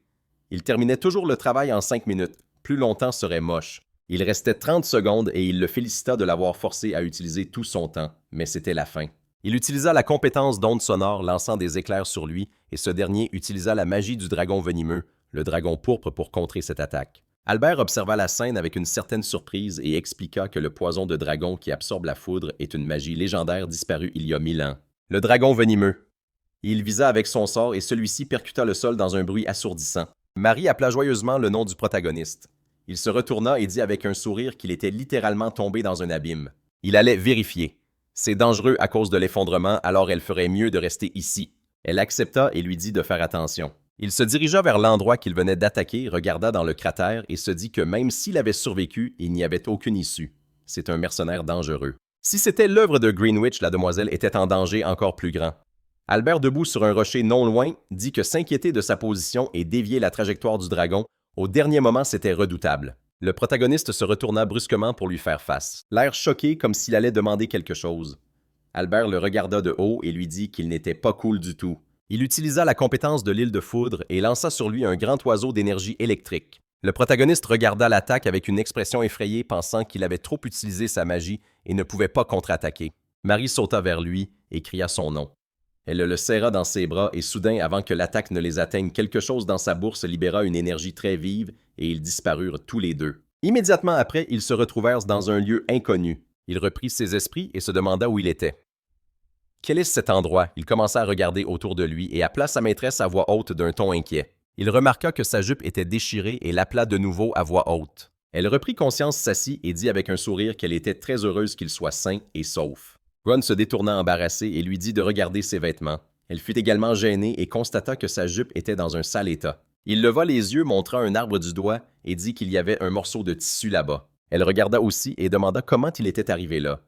Il terminait toujours le travail en 5 minutes. Plus longtemps serait moche. Il restait 30 secondes et il le félicita de l'avoir forcé à utiliser tout son temps, mais c'était la fin. Il utilisa la compétence d'onde sonore, lançant des éclairs sur lui, et ce dernier utilisa la magie du dragon venimeux, le dragon pourpre, pour contrer cette attaque. Albert observa la scène avec une certaine surprise et expliqua que le poison de dragon qui absorbe la foudre est une magie légendaire disparue il y a 1000 ans. Le dragon venimeux. Il visa avec son sort et celui-ci percuta le sol dans un bruit assourdissant. Marie appela joyeusement le nom du protagoniste. Il se retourna et dit avec un sourire qu'il était littéralement tombé dans un abîme. Il allait vérifier. C'est dangereux à cause de l'effondrement, alors elle ferait mieux de rester ici. Elle accepta et lui dit de faire attention. Il se dirigea vers l'endroit qu'il venait d'attaquer, regarda dans le cratère et se dit que même s'il avait survécu, il n'y avait aucune issue. C'est un mercenaire dangereux. Si c'était l'œuvre de Greenwich, la demoiselle était en danger encore plus grand. Albert, debout sur un rocher non loin, dit que s'inquiéter de sa position et dévier la trajectoire du dragon, au dernier moment, c'était redoutable. Le protagoniste se retourna brusquement pour lui faire face, l'air choqué comme s'il allait demander quelque chose. Albert le regarda de haut et lui dit qu'il n'était pas cool du tout. Il utilisa la compétence de l'île de foudre et lança sur lui un grand oiseau d'énergie électrique. Le protagoniste regarda l'attaque avec une expression effrayée, pensant qu'il avait trop utilisé sa magie et ne pouvait pas contre-attaquer. Marie sauta vers lui et cria son nom. Elle le serra dans ses bras et soudain, avant que l'attaque ne les atteigne, quelque chose dans sa bourse libéra une énergie très vive et ils disparurent tous les deux. Immédiatement après, ils se retrouvèrent dans un lieu inconnu. Il reprit ses esprits et se demanda où il était. Quel est cet endroit? Il commença à regarder autour de lui et appela sa maîtresse à voix haute d'un ton inquiet. Il remarqua que sa jupe était déchirée et l'appela de nouveau à voix haute. Elle reprit conscience, s'assit et dit avec un sourire qu'elle était très heureuse qu'il soit sain et sauf. Ron se détourna embarrassé et lui dit de regarder ses vêtements. Elle fut également gênée et constata que sa jupe était dans un sale état. Il leva les yeux, montra un arbre du doigt et dit qu'il y avait un morceau de tissu là-bas. Elle regarda aussi et demanda comment il était arrivé là.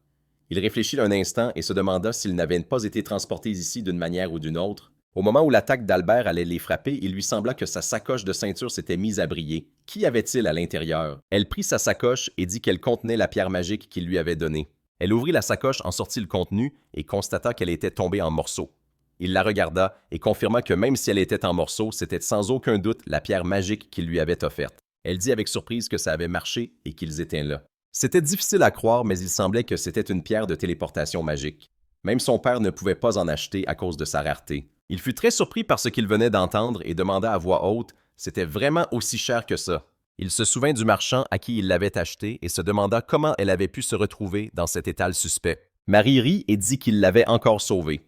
Il réfléchit un instant et se demanda s'ils n'avaient pas été transportés ici d'une manière ou d'une autre. Au moment où l'attaque d'Albert allait les frapper, il lui sembla que sa sacoche de ceinture s'était mise à briller. Qu'y avait-il à l'intérieur? Elle prit sa sacoche et dit qu'elle contenait la pierre magique qu'il lui avait donnée. Elle ouvrit la sacoche, en sortit le contenu et constata qu'elle était tombée en morceaux. Il la regarda et confirma que même si elle était en morceaux, c'était sans aucun doute la pierre magique qu'il lui avait offerte. Elle dit avec surprise que ça avait marché et qu'ils étaient là. C'était difficile à croire, mais il semblait que c'était une pierre de téléportation magique. Même son père ne pouvait pas en acheter à cause de sa rareté. Il fut très surpris par ce qu'il venait d'entendre et demanda à voix haute « C'était vraiment aussi cher que ça ?» Il se souvint du marchand à qui il l'avait acheté et se demanda comment elle avait pu se retrouver dans cet étal suspect. Marie rit et dit qu'il l'avait encore sauvée.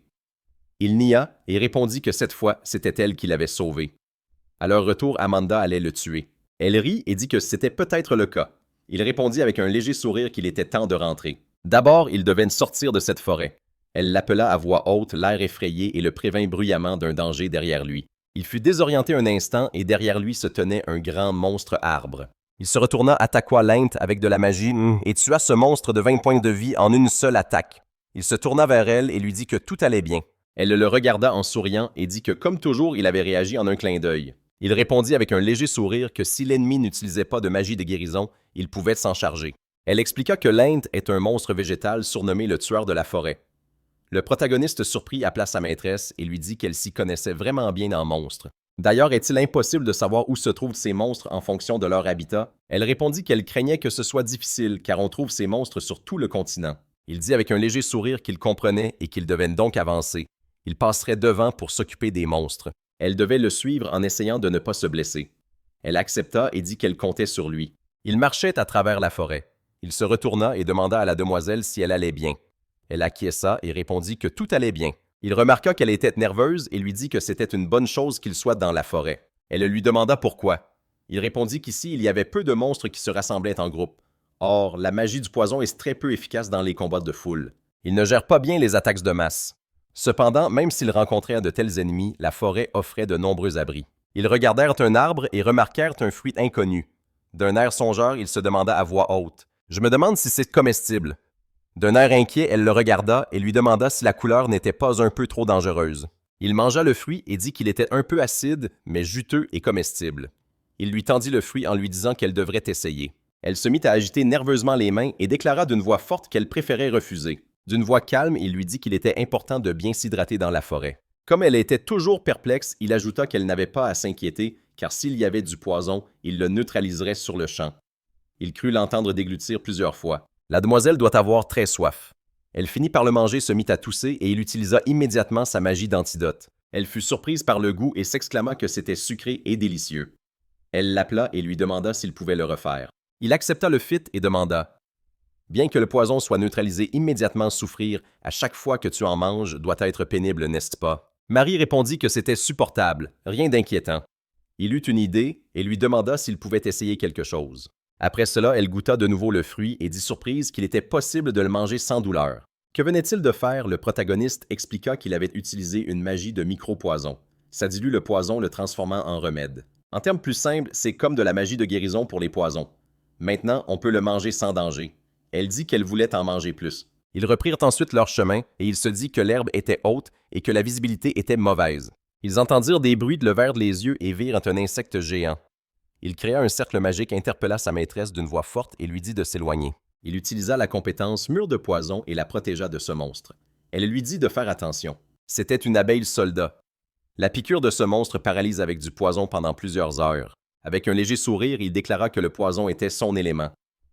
Il nia et répondit que cette fois, c'était elle qui l'avait sauvé. À leur retour, Amanda allait le tuer. Elle rit et dit que c'était peut-être le cas. Il répondit avec un léger sourire qu'il était temps de rentrer. D'abord, il devait sortir de cette forêt. Elle l'appela à voix haute, l'air effrayé, et le prévint bruyamment d'un danger derrière lui. Il fut désorienté un instant et derrière lui se tenait un grand monstre arbre. Il se retourna, attaqua Lent avec de la magie et tua ce monstre de 20 points de vie en une seule attaque. Il se tourna vers elle et lui dit que tout allait bien. Elle le regarda en souriant et dit que comme toujours, il avait réagi en un clin d'œil. Il répondit avec un léger sourire que si l'ennemi n'utilisait pas de magie de guérison, il pouvait s'en charger. Elle expliqua que Lent est un monstre végétal surnommé le tueur de la forêt. Le protagoniste surpris appela sa maîtresse et lui dit qu'elle s'y connaissait vraiment bien en monstres. D'ailleurs, est-il impossible de savoir où se trouvent ces monstres en fonction de leur habitat? Elle répondit qu'elle craignait que ce soit difficile car on trouve ces monstres sur tout le continent. Il dit avec un léger sourire qu'il comprenait et qu'il devait donc avancer. Il passerait devant pour s'occuper des monstres. Elle devait le suivre en essayant de ne pas se blesser. Elle accepta et dit qu'elle comptait sur lui. Il marchait à travers la forêt. Il se retourna et demanda à la demoiselle si elle allait bien. Elle acquiesça et répondit que tout allait bien. Il remarqua qu'elle était nerveuse et lui dit que c'était une bonne chose qu'il soit dans la forêt. Elle lui demanda pourquoi. Il répondit qu'ici, il y avait peu de monstres qui se rassemblaient en groupe. Or, la magie du poison est très peu efficace dans les combats de foule. Il ne gère pas bien les attaques de masse. Cependant, même s'ils rencontraient de tels ennemis, la forêt offrait de nombreux abris. Ils regardèrent un arbre et remarquèrent un fruit inconnu. D'un air songeur, il se demanda à voix haute. « Je me demande si c'est comestible. » D'un air inquiet, elle le regarda et lui demanda si la couleur n'était pas un peu trop dangereuse. Il mangea le fruit et dit qu'il était un peu acide, mais juteux et comestible. Il lui tendit le fruit en lui disant qu'elle devrait essayer. Elle se mit à agiter nerveusement les mains et déclara d'une voix forte qu'elle préférait refuser. D'une voix calme, il lui dit qu'il était important de bien s'hydrater dans la forêt. Comme elle était toujours perplexe, il ajouta qu'elle n'avait pas à s'inquiéter, car s'il y avait du poison, il le neutraliserait sur le champ. Il crut l'entendre déglutir plusieurs fois. La demoiselle doit avoir très soif. Elle finit par le manger, se mit à tousser et il utilisa immédiatement sa magie d'antidote. Elle fut surprise par le goût et s'exclama que c'était sucré et délicieux. Elle l'appela et lui demanda s'il pouvait le refaire. Il accepta le fit et demanda « Bien que le poison soit neutralisé immédiatement, souffrir à chaque fois que tu en manges doit être pénible, n'est-ce pas? » Marie répondit que c'était supportable, rien d'inquiétant. Il eut une idée et lui demanda s'il pouvait essayer quelque chose. Après cela, elle goûta de nouveau le fruit et dit surprise qu'il était possible de le manger sans douleur. Que venait-il de faire? Le protagoniste expliqua qu'il avait utilisé une magie de micro-poison. Ça dilue le poison, le transformant en remède. En termes plus simples, c'est comme de la magie de guérison pour les poisons. Maintenant, on peut le manger sans danger. Elle dit qu'elle voulait en manger plus. Ils reprirent ensuite leur chemin et il se dit que l'herbe était haute et que la visibilité était mauvaise. Ils entendirent des bruits de levèrent les yeux et virent un insecte géant. Il créa un cercle magique, interpella sa maîtresse d'une voix forte et lui dit de s'éloigner. Il utilisa la compétence mur de poison et la protégea de ce monstre. Elle lui dit de faire attention. C'était une abeille soldat. La piqûre de ce monstre paralyse avec du poison pendant plusieurs heures. Avec un léger sourire, il déclara que le poison était son élément.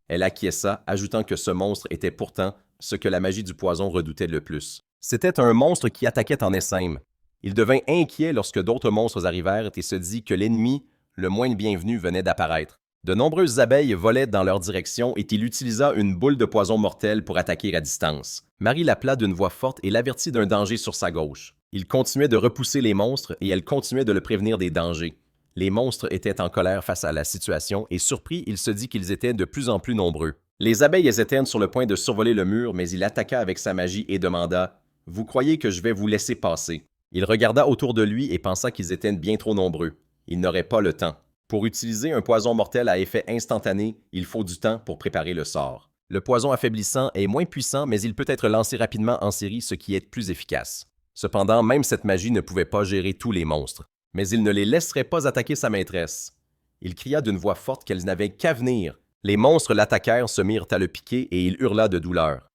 Elle acquiesça, ajoutant que ce monstre était pourtant ce que la magie du poison redoutait le plus. C'était un monstre qui attaquait en essaim. Il devint inquiet lorsque d'autres monstres arrivèrent et se dit que l'ennemi, le moins bienvenu, venait d'apparaître. De nombreuses abeilles volaient dans leur direction et il utilisa une boule de poison mortel pour attaquer à distance. Marie l'appela d'une voix forte et l'avertit d'un danger sur sa gauche. Il continuait de repousser les monstres et elle continuait de le prévenir des dangers. Les monstres étaient en colère face à la situation et surpris, il se dit qu'ils étaient de plus en plus nombreux. Les abeilles étaient sur le point de survoler le mur, mais il attaqua avec sa magie et demanda « Vous croyez que je vais vous laisser passer ?» Il regarda autour de lui et pensa qu'ils étaient bien trop nombreux. Il n'aurait pas le temps. Pour utiliser un poison mortel à effet instantané, il faut du temps pour préparer le sort. Le poison affaiblissant est moins puissant, mais il peut être lancé rapidement en série, ce qui est plus efficace. Cependant, même cette magie ne pouvait pas gérer tous les monstres. Mais il ne les laisserait pas attaquer sa maîtresse. Il cria d'une voix forte qu'elle n'avait qu'à venir. Les monstres l'attaquèrent, se mirent à le piquer et il hurla de douleur.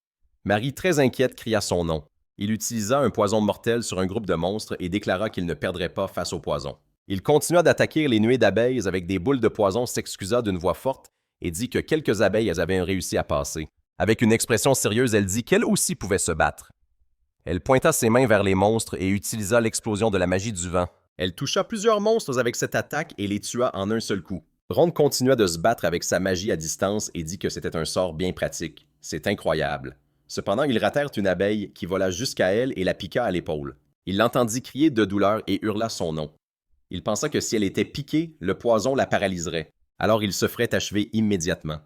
Marie, très inquiète, cria son nom. Il utilisa un poison mortel sur un groupe de monstres et déclara qu'il ne perdrait pas face au poison. Il continua d'attaquer les nuées d'abeilles avec des boules de poison, s'excusa d'une voix forte et dit que quelques abeilles avaient réussi à passer. Avec une expression sérieuse, elle dit qu'elle aussi pouvait se battre. Elle pointa ses mains vers les monstres et utilisa l'explosion de la magie du vent. Elle toucha plusieurs monstres avec cette attaque et les tua en un seul coup. Ron continua de se battre avec sa magie à distance et dit que c'était un sort bien pratique. C'est incroyable. Cependant, ils ratèrent une abeille qui vola jusqu'à elle et la piqua à l'épaule. Il l'entendit crier de douleur et hurla son nom. Il pensa que si elle était piquée, le poison la paralyserait. Alors il se ferait achever immédiatement.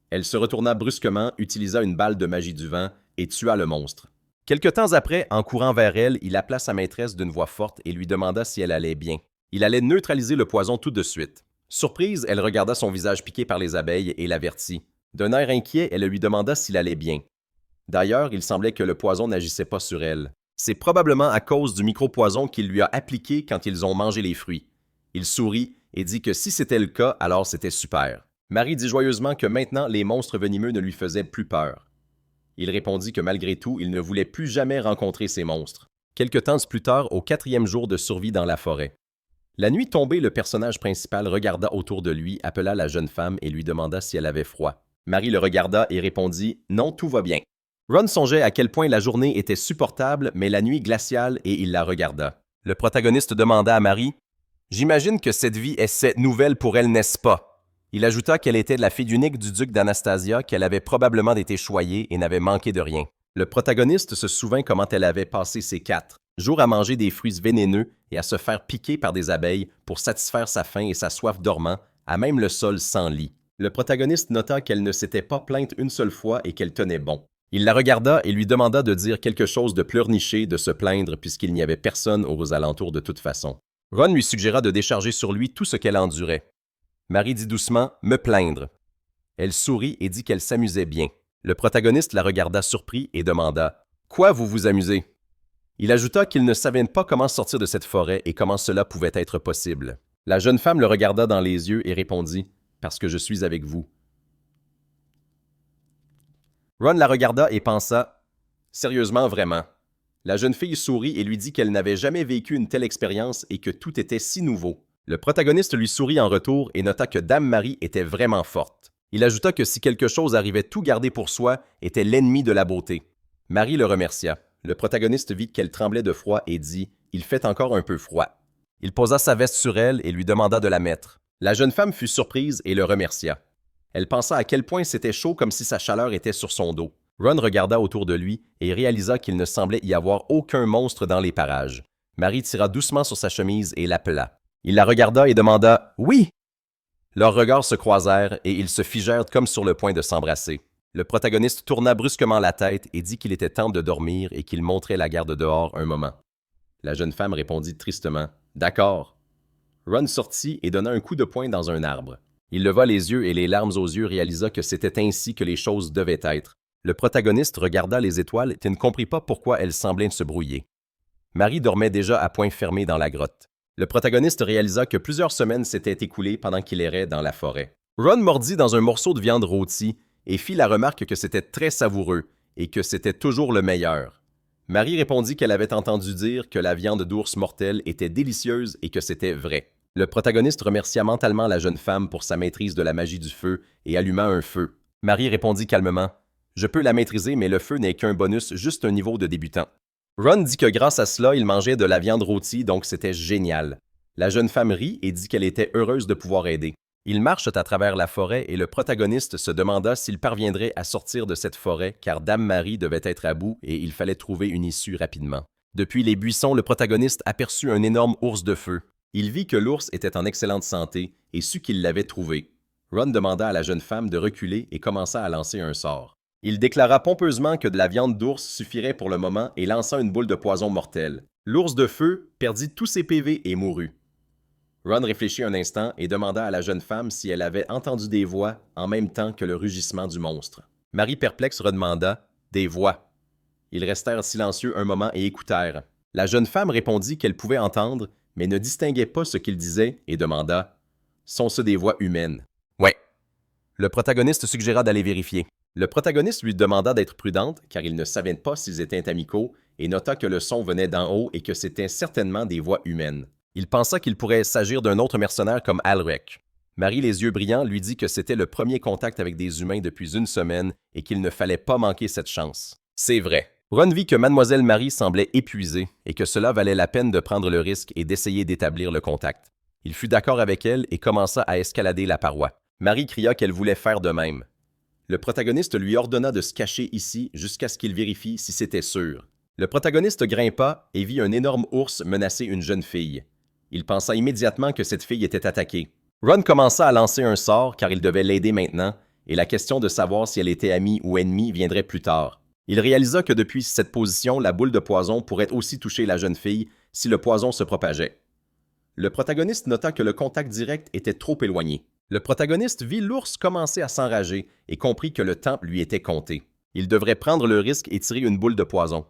Elle se retourna brusquement, utilisa une balle de magie du vent et tua le monstre. Quelque temps après, en courant vers elle, il appela sa maîtresse d'une voix forte et lui demanda si elle allait bien. Il allait neutraliser le poison tout de suite. Surprise, elle regarda son visage piqué par les abeilles et l'avertit. D'un air inquiet, elle lui demanda s'il allait bien. D'ailleurs, il semblait que le poison n'agissait pas sur elle. C'est probablement à cause du micro-poison qu'il lui a appliqué quand ils ont mangé les fruits. Il sourit et dit que si c'était le cas, alors c'était super. Marie dit joyeusement que maintenant les monstres venimeux ne lui faisaient plus peur. Il répondit que malgré tout, il ne voulait plus jamais rencontrer ces monstres. Quelque temps plus tard, au 4e jour de survie dans la forêt. La nuit tombée, le personnage principal regarda autour de lui, appela la jeune femme et lui demanda si elle avait froid. Marie le regarda et répondit « Non, tout va bien ». Ron songeait à quel point la journée était supportable, mais la nuit glaciale, et il la regarda. Le protagoniste demanda à Marie « J'imagine que cette vie est cette nouvelle pour elle, n'est-ce pas ?» Il ajouta qu'elle était la fille unique du duc d'Anastasia, qu'elle avait probablement été choyée et n'avait manqué de rien. Le protagoniste se souvint comment elle avait passé ses 4 jours à manger des fruits vénéneux et à se faire piquer par des abeilles pour satisfaire sa faim et sa soif dormant, à même le sol sans lit. Le protagoniste nota qu'elle ne s'était pas plainte une seule fois et qu'elle tenait bon. Il la regarda et lui demanda de dire quelque chose de pleurniché, de se plaindre puisqu'il n'y avait personne aux alentours de toute façon. Ron lui suggéra de décharger sur lui tout ce qu'elle endurait. Marie dit doucement « me plaindre ». Elle sourit et dit qu'elle s'amusait bien. Le protagoniste la regarda surpris et demanda « Quoi vous vous amusez ?» Il ajouta qu'il ne savait pas comment sortir de cette forêt et comment cela pouvait être possible. La jeune femme le regarda dans les yeux et répondit « Parce que je suis avec vous ». Ron la regarda et pensa « Sérieusement, vraiment ». La jeune fille sourit et lui dit qu'elle n'avait jamais vécu une telle expérience et que tout était si nouveau. Le protagoniste lui sourit en retour et nota que Dame Marie était vraiment forte. Il ajouta que si quelque chose arrivait tout garder pour soi, était l'ennemi de la beauté. Marie le remercia. Le protagoniste vit qu'elle tremblait de froid et dit « Il fait encore un peu froid ». Il posa sa veste sur elle et lui demanda de la mettre. La jeune femme fut surprise et le remercia. Elle pensa à quel point c'était chaud comme si sa chaleur était sur son dos. Ron regarda autour de lui et réalisa qu'il ne semblait y avoir aucun monstre dans les parages. Marie tira doucement sur sa chemise et l'appela. Il la regarda et demanda « Oui !» Leurs regards se croisèrent et ils se figèrent comme sur le point de s'embrasser. Le protagoniste tourna brusquement la tête et dit qu'il était temps de dormir et qu'il monterait la garde dehors un moment. La jeune femme répondit tristement « D'accord ». Ron sortit et donna un coup de poing dans un arbre. Il leva les yeux et les larmes aux yeux réalisa que c'était ainsi que les choses devaient être. Le protagoniste regarda les étoiles et ne comprit pas pourquoi elles semblaient se brouiller. Marie dormait déjà à poing fermé dans la grotte. Le protagoniste réalisa que plusieurs semaines s'étaient écoulées pendant qu'il errait dans la forêt. Ron mordit dans un morceau de viande rôtie et fit la remarque que c'était très savoureux et que c'était toujours le meilleur. Marie répondit qu'elle avait entendu dire que la viande d'ours mortel était délicieuse et que c'était vrai. Le protagoniste remercia mentalement la jeune femme pour sa maîtrise de la magie du feu et alluma un feu. Marie répondit calmement « Je peux la maîtriser, mais le feu n'est qu'un bonus, juste un niveau de débutant. » Ron dit que grâce à cela, il mangeait de la viande rôtie, donc c'était génial. La jeune femme rit et dit qu'elle était heureuse de pouvoir aider. Ils marchent à travers la forêt et le protagoniste se demanda s'il parviendrait à sortir de cette forêt car Dame Marie devait être à bout et il fallait trouver une issue rapidement. Depuis les buissons, le protagoniste aperçut un énorme ours de feu. Il vit que l'ours était en excellente santé et sut qu'il l'avait trouvé. Ron demanda à la jeune femme de reculer et commença à lancer un sort. Il déclara pompeusement que de la viande d'ours suffirait pour le moment et lança une boule de poison mortelle. L'ours de feu perdit tous ses PV et mourut. Ron réfléchit un instant et demanda à la jeune femme si elle avait entendu des voix en même temps que le rugissement du monstre. Marie perplexe redemanda « Des voix ». Ils restèrent silencieux un moment et écoutèrent. La jeune femme répondit qu'elle pouvait entendre, mais ne distinguait pas ce qu'il disait et demanda « Sont-ce des voix humaines ?» « Ouais. » Le protagoniste suggéra d'aller vérifier. Le protagoniste lui demanda d'être prudente car il ne savait pas s'ils étaient amicaux et nota que le son venait d'en haut et que c'était certainement des voix humaines. Il pensa qu'il pourrait s'agir d'un autre mercenaire comme Alrek. Marie, les yeux brillants, lui dit que c'était le premier contact avec des humains depuis une semaine et qu'il ne fallait pas manquer cette chance. C'est vrai. Ron vit que Mademoiselle Marie semblait épuisée et que cela valait la peine de prendre le risque et d'essayer d'établir le contact. Il fut d'accord avec elle et commença à escalader la paroi. Marie cria qu'elle voulait faire de même. Le protagoniste lui ordonna de se cacher ici jusqu'à ce qu'il vérifie si c'était sûr. Le protagoniste grimpa et vit un énorme ours menacer une jeune fille. Il pensa immédiatement que cette fille était attaquée. Ron commença à lancer un sort car il devait l'aider maintenant, et la question de savoir si elle était amie ou ennemie viendrait plus tard. Il réalisa que depuis cette position, la boule de poison pourrait aussi toucher la jeune fille si le poison se propageait. Le protagoniste nota que le contact direct était trop éloigné. Le protagoniste vit l'ours commencer à s'enrager et comprit que le temps lui était compté. Il devrait prendre le risque et tirer une boule de poison.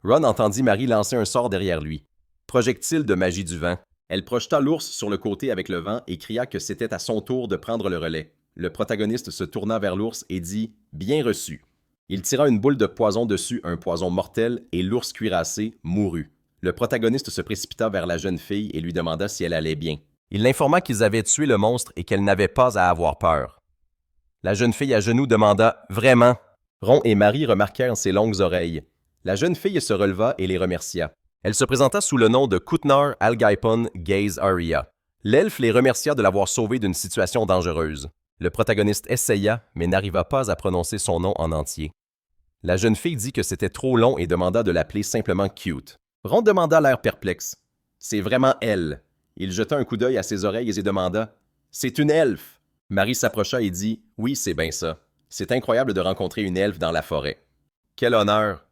Ron entendit Marie lancer un sort derrière lui. Projectile de magie du vent. Elle projeta l'ours sur le côté avec le vent et cria que c'était à son tour de prendre le relais. Le protagoniste se tourna vers l'ours et dit « Bien reçu ». Il tira une boule de poison dessus, un poison mortel, et l'ours cuirassé mourut. Le protagoniste se précipita vers la jeune fille et lui demanda si elle allait bien. Il l'informa qu'ils avaient tué le monstre et qu'elle n'avait pas à avoir peur. La jeune fille à genoux demanda « Vraiment ?» Ron et Marie remarquèrent ses longues oreilles. La jeune fille se releva et les remercia. Elle se présenta sous le nom de Kutnar Algaipon Gaze Aria. L'elfe les remercia de l'avoir sauvé d'une situation dangereuse. Le protagoniste essaya, mais n'arriva pas à prononcer son nom en entier. La jeune fille dit que c'était trop long et demanda de l'appeler simplement Cute. Ron demanda l'air perplexe. « C'est vraiment elle. » Il jeta un coup d'œil à ses oreilles et demanda « C'est une elfe !» Marie s'approcha et dit « Oui, c'est bien ça. C'est incroyable de rencontrer une elfe dans la forêt. » « Quel honneur! »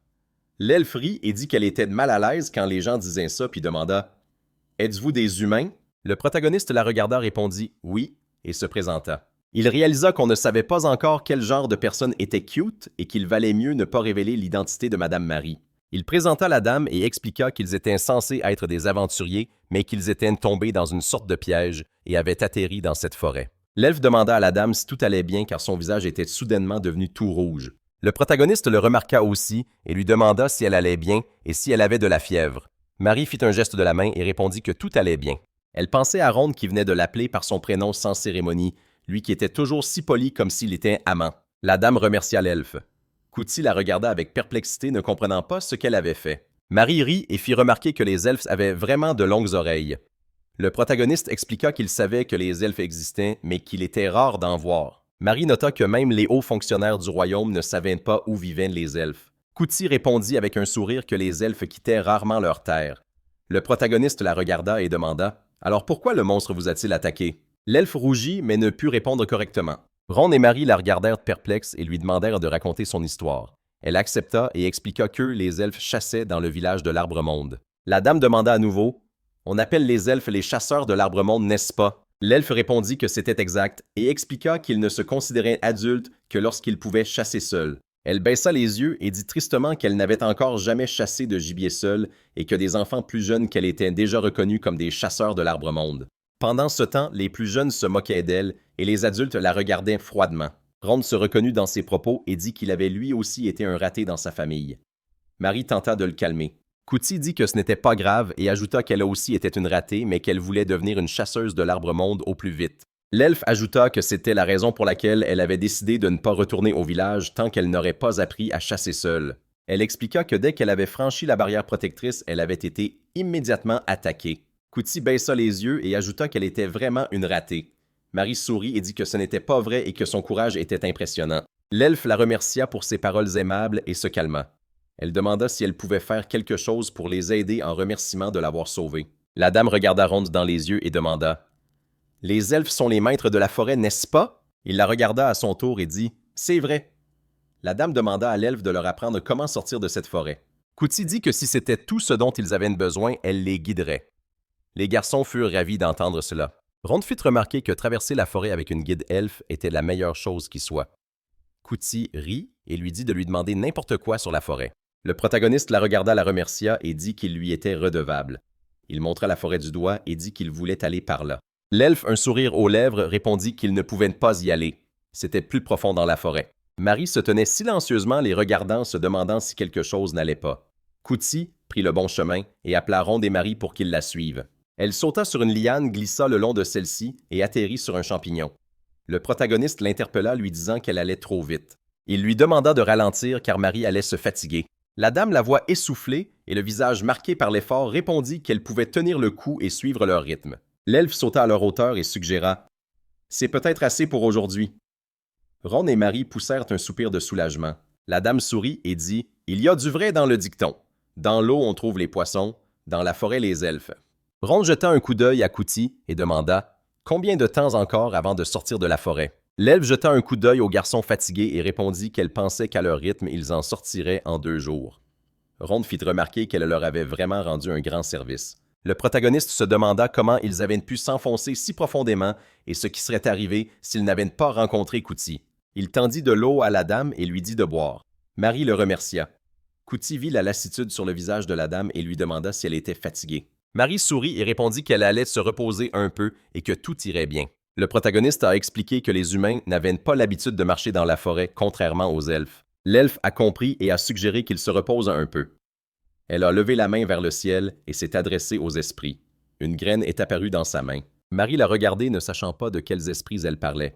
L'elfe rit et dit qu'elle était mal à l'aise quand les gens disaient ça, puis demanda « Êtes-vous des humains? » Le protagoniste la regarda, répondit « Oui » et se présenta. Il réalisa qu'on ne savait pas encore quel genre de personne était Cute et qu'il valait mieux ne pas révéler l'identité de Madame Marie. Il présenta la dame et expliqua qu'ils étaient censés être des aventuriers, mais qu'ils étaient tombés dans une sorte de piège et avaient atterri dans cette forêt. L'elfe demanda à la dame si tout allait bien car son visage était soudainement devenu tout rouge. Le protagoniste le remarqua aussi et lui demanda si elle allait bien et si elle avait de la fièvre. Marie fit un geste de la main et répondit que tout allait bien. Elle pensait à Ron qui venait de l'appeler par son prénom sans cérémonie, lui qui était toujours si poli comme s'il était amant. La dame remercia l'elfe. Couty la regarda avec perplexité, ne comprenant pas ce qu'elle avait fait. Marie rit et fit remarquer que les elfes avaient vraiment de longues oreilles. Le protagoniste expliqua qu'il savait que les elfes existaient, mais qu'il était rare d'en voir. Marie nota que même les hauts fonctionnaires du royaume ne savaient pas où vivaient les elfes. Couty répondit avec un sourire que les elfes quittaient rarement leur terre. Le protagoniste la regarda et demanda « Alors pourquoi le monstre vous a-t-il attaqué ?» L'elfe rougit, mais ne put répondre correctement. Ron et Marie la regardèrent perplexes et lui demandèrent de raconter son histoire. Elle accepta et expliqua qu'eux, les elfes, chassaient dans le village de l'Arbre-Monde. La dame demanda à nouveau « On appelle les elfes les chasseurs de l'Arbre-Monde, n'est-ce pas ?» L'elfe répondit que c'était exact et expliqua qu'ils ne se considéraient adultes que lorsqu'ils pouvaient chasser seuls. Elle baissa les yeux et dit tristement qu'elle n'avait encore jamais chassé de gibier seule et que des enfants plus jeunes qu'elle était déjà reconnus comme des chasseurs de l'Arbre-Monde. Pendant ce temps, les plus jeunes se moquaient d'elle et les adultes la regardaient froidement. Ron se reconnut dans ses propos et dit qu'il avait lui aussi été un raté dans sa famille. Marie tenta de le calmer. Couty dit que ce n'était pas grave et ajouta qu'elle aussi était une ratée, mais qu'elle voulait devenir une chasseuse de l'Arbre-Monde au plus vite. L'elfe ajouta que c'était la raison pour laquelle elle avait décidé de ne pas retourner au village tant qu'elle n'aurait pas appris à chasser seule. Elle expliqua que dès qu'elle avait franchi la barrière protectrice, elle avait été immédiatement attaquée. Couty baissa les yeux et ajouta qu'elle était vraiment une ratée. Marie sourit et dit que ce n'était pas vrai et que son courage était impressionnant. L'elfe la remercia pour ses paroles aimables et se calma. Elle demanda si elle pouvait faire quelque chose pour les aider en remerciement de l'avoir sauvée. La dame regarda Ronde dans les yeux et demanda « Les elfes sont les maîtres de la forêt, n'est-ce pas ?» Il la regarda à son tour et dit « C'est vrai. » La dame demanda à l'elfe de leur apprendre comment sortir de cette forêt. Kuti dit que si c'était tout ce dont ils avaient besoin, elle les guiderait. Les garçons furent ravis d'entendre cela. Ronde fit remarquer que traverser la forêt avec une guide elfe était la meilleure chose qui soit. Kuti rit et lui dit de lui demander n'importe quoi sur la forêt. Le protagoniste la regarda, la remercia et dit qu'il lui était redevable. Il montra la forêt du doigt et dit qu'il voulait aller par là. L'elfe, un sourire aux lèvres, répondit qu'il ne pouvait pas y aller. C'était plus profond dans la forêt. Marie se tenait silencieusement les regardant, se demandant si quelque chose n'allait pas. Kuti prit le bon chemin et appela Ronde et Marie pour qu'ils la suivent. Elle sauta sur une liane, glissa le long de celle-ci et atterrit sur un champignon. Le protagoniste l'interpella, lui disant qu'elle allait trop vite. Il lui demanda de ralentir car Marie allait se fatiguer. La dame, la voix essoufflée et le visage marqué par l'effort, répondit qu'elle pouvait tenir le coup et suivre leur rythme. L'elfe sauta à leur hauteur et suggéra « C'est peut-être assez pour aujourd'hui. » Ron et Marie poussèrent un soupir de soulagement. La dame sourit et dit « Il y a du vrai dans le dicton. Dans l'eau, on trouve les poissons, dans la forêt, les elfes. » Ron jeta un coup d'œil à Kuti et demanda « Combien de temps encore avant de sortir de la forêt? » L'elfe jeta un coup d'œil au garçon fatigué et répondit qu'elle pensait qu'à leur rythme, ils en sortiraient en 2 jours. Ron fit remarquer qu'elle leur avait vraiment rendu un grand service. Le protagoniste se demanda comment ils avaient pu s'enfoncer si profondément et ce qui serait arrivé s'ils n'avaient pas rencontré Kuti. Il tendit de l'eau à la dame et lui dit de boire. Marie le remercia. Kuti vit la lassitude sur le visage de la dame et lui demanda si elle était fatiguée. Marie sourit et répondit qu'elle allait se reposer un peu et que tout irait bien. Le protagoniste a expliqué que les humains n'avaient pas l'habitude de marcher dans la forêt, contrairement aux elfes. L'elfe a compris et a suggéré qu'ils se reposent un peu. Elle a levé la main vers le ciel et s'est adressée aux esprits. Une graine est apparue dans sa main. Marie l'a regardée, ne sachant pas de quels esprits elle parlait.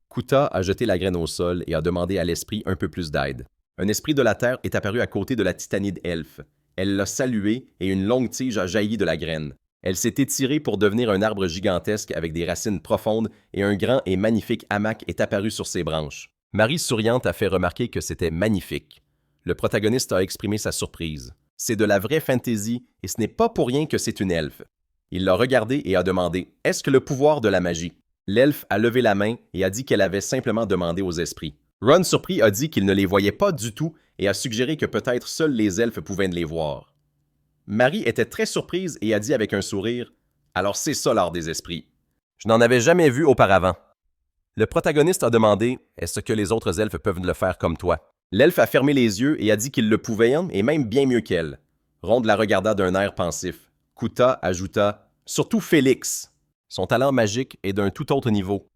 Kuta a jeté la graine au sol et a demandé à l'esprit un peu plus d'aide. Un esprit de la terre est apparu à côté de la titanide elfe. Elle l'a salué et une longue tige a jailli de la graine. Elle s'est étirée pour devenir un arbre gigantesque avec des racines profondes et un grand et magnifique hamac est apparu sur ses branches. Marie souriante a fait remarquer que c'était magnifique. Le protagoniste a exprimé sa surprise. C'est de la vraie fantaisie et ce n'est pas pour rien que c'est une elfe. Il l'a regardée et a demandé « Est-ce que le pouvoir de la magie ?» L'elfe a levé la main et a dit qu'elle avait simplement demandé aux esprits. Ron, surpris, a dit qu'il ne les voyait pas du tout et a suggéré que peut-être seuls les elfes pouvaient les voir. Marie était très surprise et a dit avec un sourire « Alors c'est ça l'art des esprits. Je n'en avais jamais vu auparavant. » Le protagoniste a demandé « Est-ce que les autres elfes peuvent le faire comme toi? » L'elfe a fermé les yeux et a dit qu'il le pouvait, et même bien mieux qu'elle. Ronde la regarda d'un air pensif. Kuta ajouta « Surtout Félix. Son talent magique est d'un tout autre niveau. »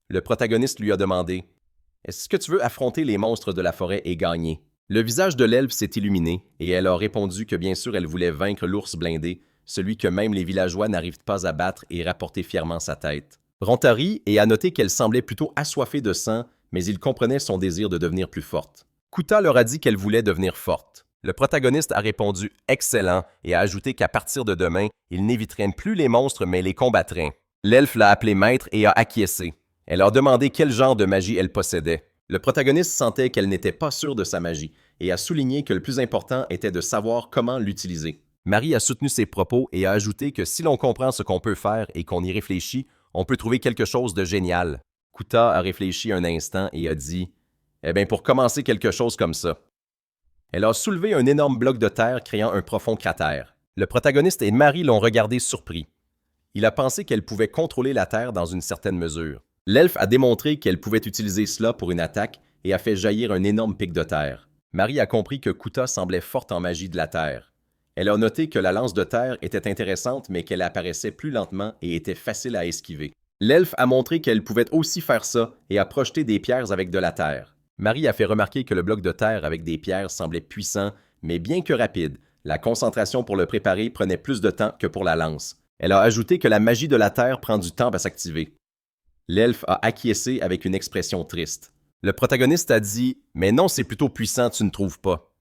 Le protagoniste lui a demandé « Est-ce que tu veux affronter les monstres de la forêt et gagner? » Le visage de l'elfe s'est illuminé et elle a répondu que bien sûr elle voulait vaincre l'ours blindé, celui que même les villageois n'arrivent pas à battre et rapporter fièrement sa tête. Ronta rit et a noté qu'elle semblait plutôt assoiffée de sang, mais il comprenait son désir de devenir plus forte. Kuta leur a dit qu'elle voulait devenir forte. Le protagoniste a répondu « Excellent » et a ajouté qu'à partir de demain, il n'éviterait plus les monstres mais les combattrait. L'elfe l'a appelé maître et a acquiescé. Elle a demandé quel genre de magie elle possédait. Le protagoniste sentait qu'elle n'était pas sûre de sa magie et a souligné que le plus important était de savoir comment l'utiliser. Marie a soutenu ses propos et a ajouté que si l'on comprend ce qu'on peut faire et qu'on y réfléchit, on peut trouver quelque chose de génial. Kuta a réfléchi un instant et a dit « Eh bien, pour commencer quelque chose comme ça. » Elle a soulevé un énorme bloc de terre créant un profond cratère. Le protagoniste et Marie l'ont regardé surpris. Il a pensé qu'elle pouvait contrôler la terre dans une certaine mesure. L'elfe a démontré qu'elle pouvait utiliser cela pour une attaque et a fait jaillir un énorme pic de terre. Marie a compris que Kuta semblait forte en magie de la terre. Elle a noté que la lance de terre était intéressante mais qu'elle apparaissait plus lentement et était facile à esquiver. L'elfe a montré qu'elle pouvait aussi faire ça et a projeté des pierres avec de la terre. Marie a fait remarquer que le bloc de terre avec des pierres semblait puissant, mais bien que rapide. La concentration pour le préparer prenait plus de temps que pour la lance. Elle a ajouté que la magie de la terre prend du temps à s'activer. L'elfe a acquiescé avec une expression triste. Le protagoniste a dit « Mais non, c'est plutôt puissant, tu ne trouves pas ?»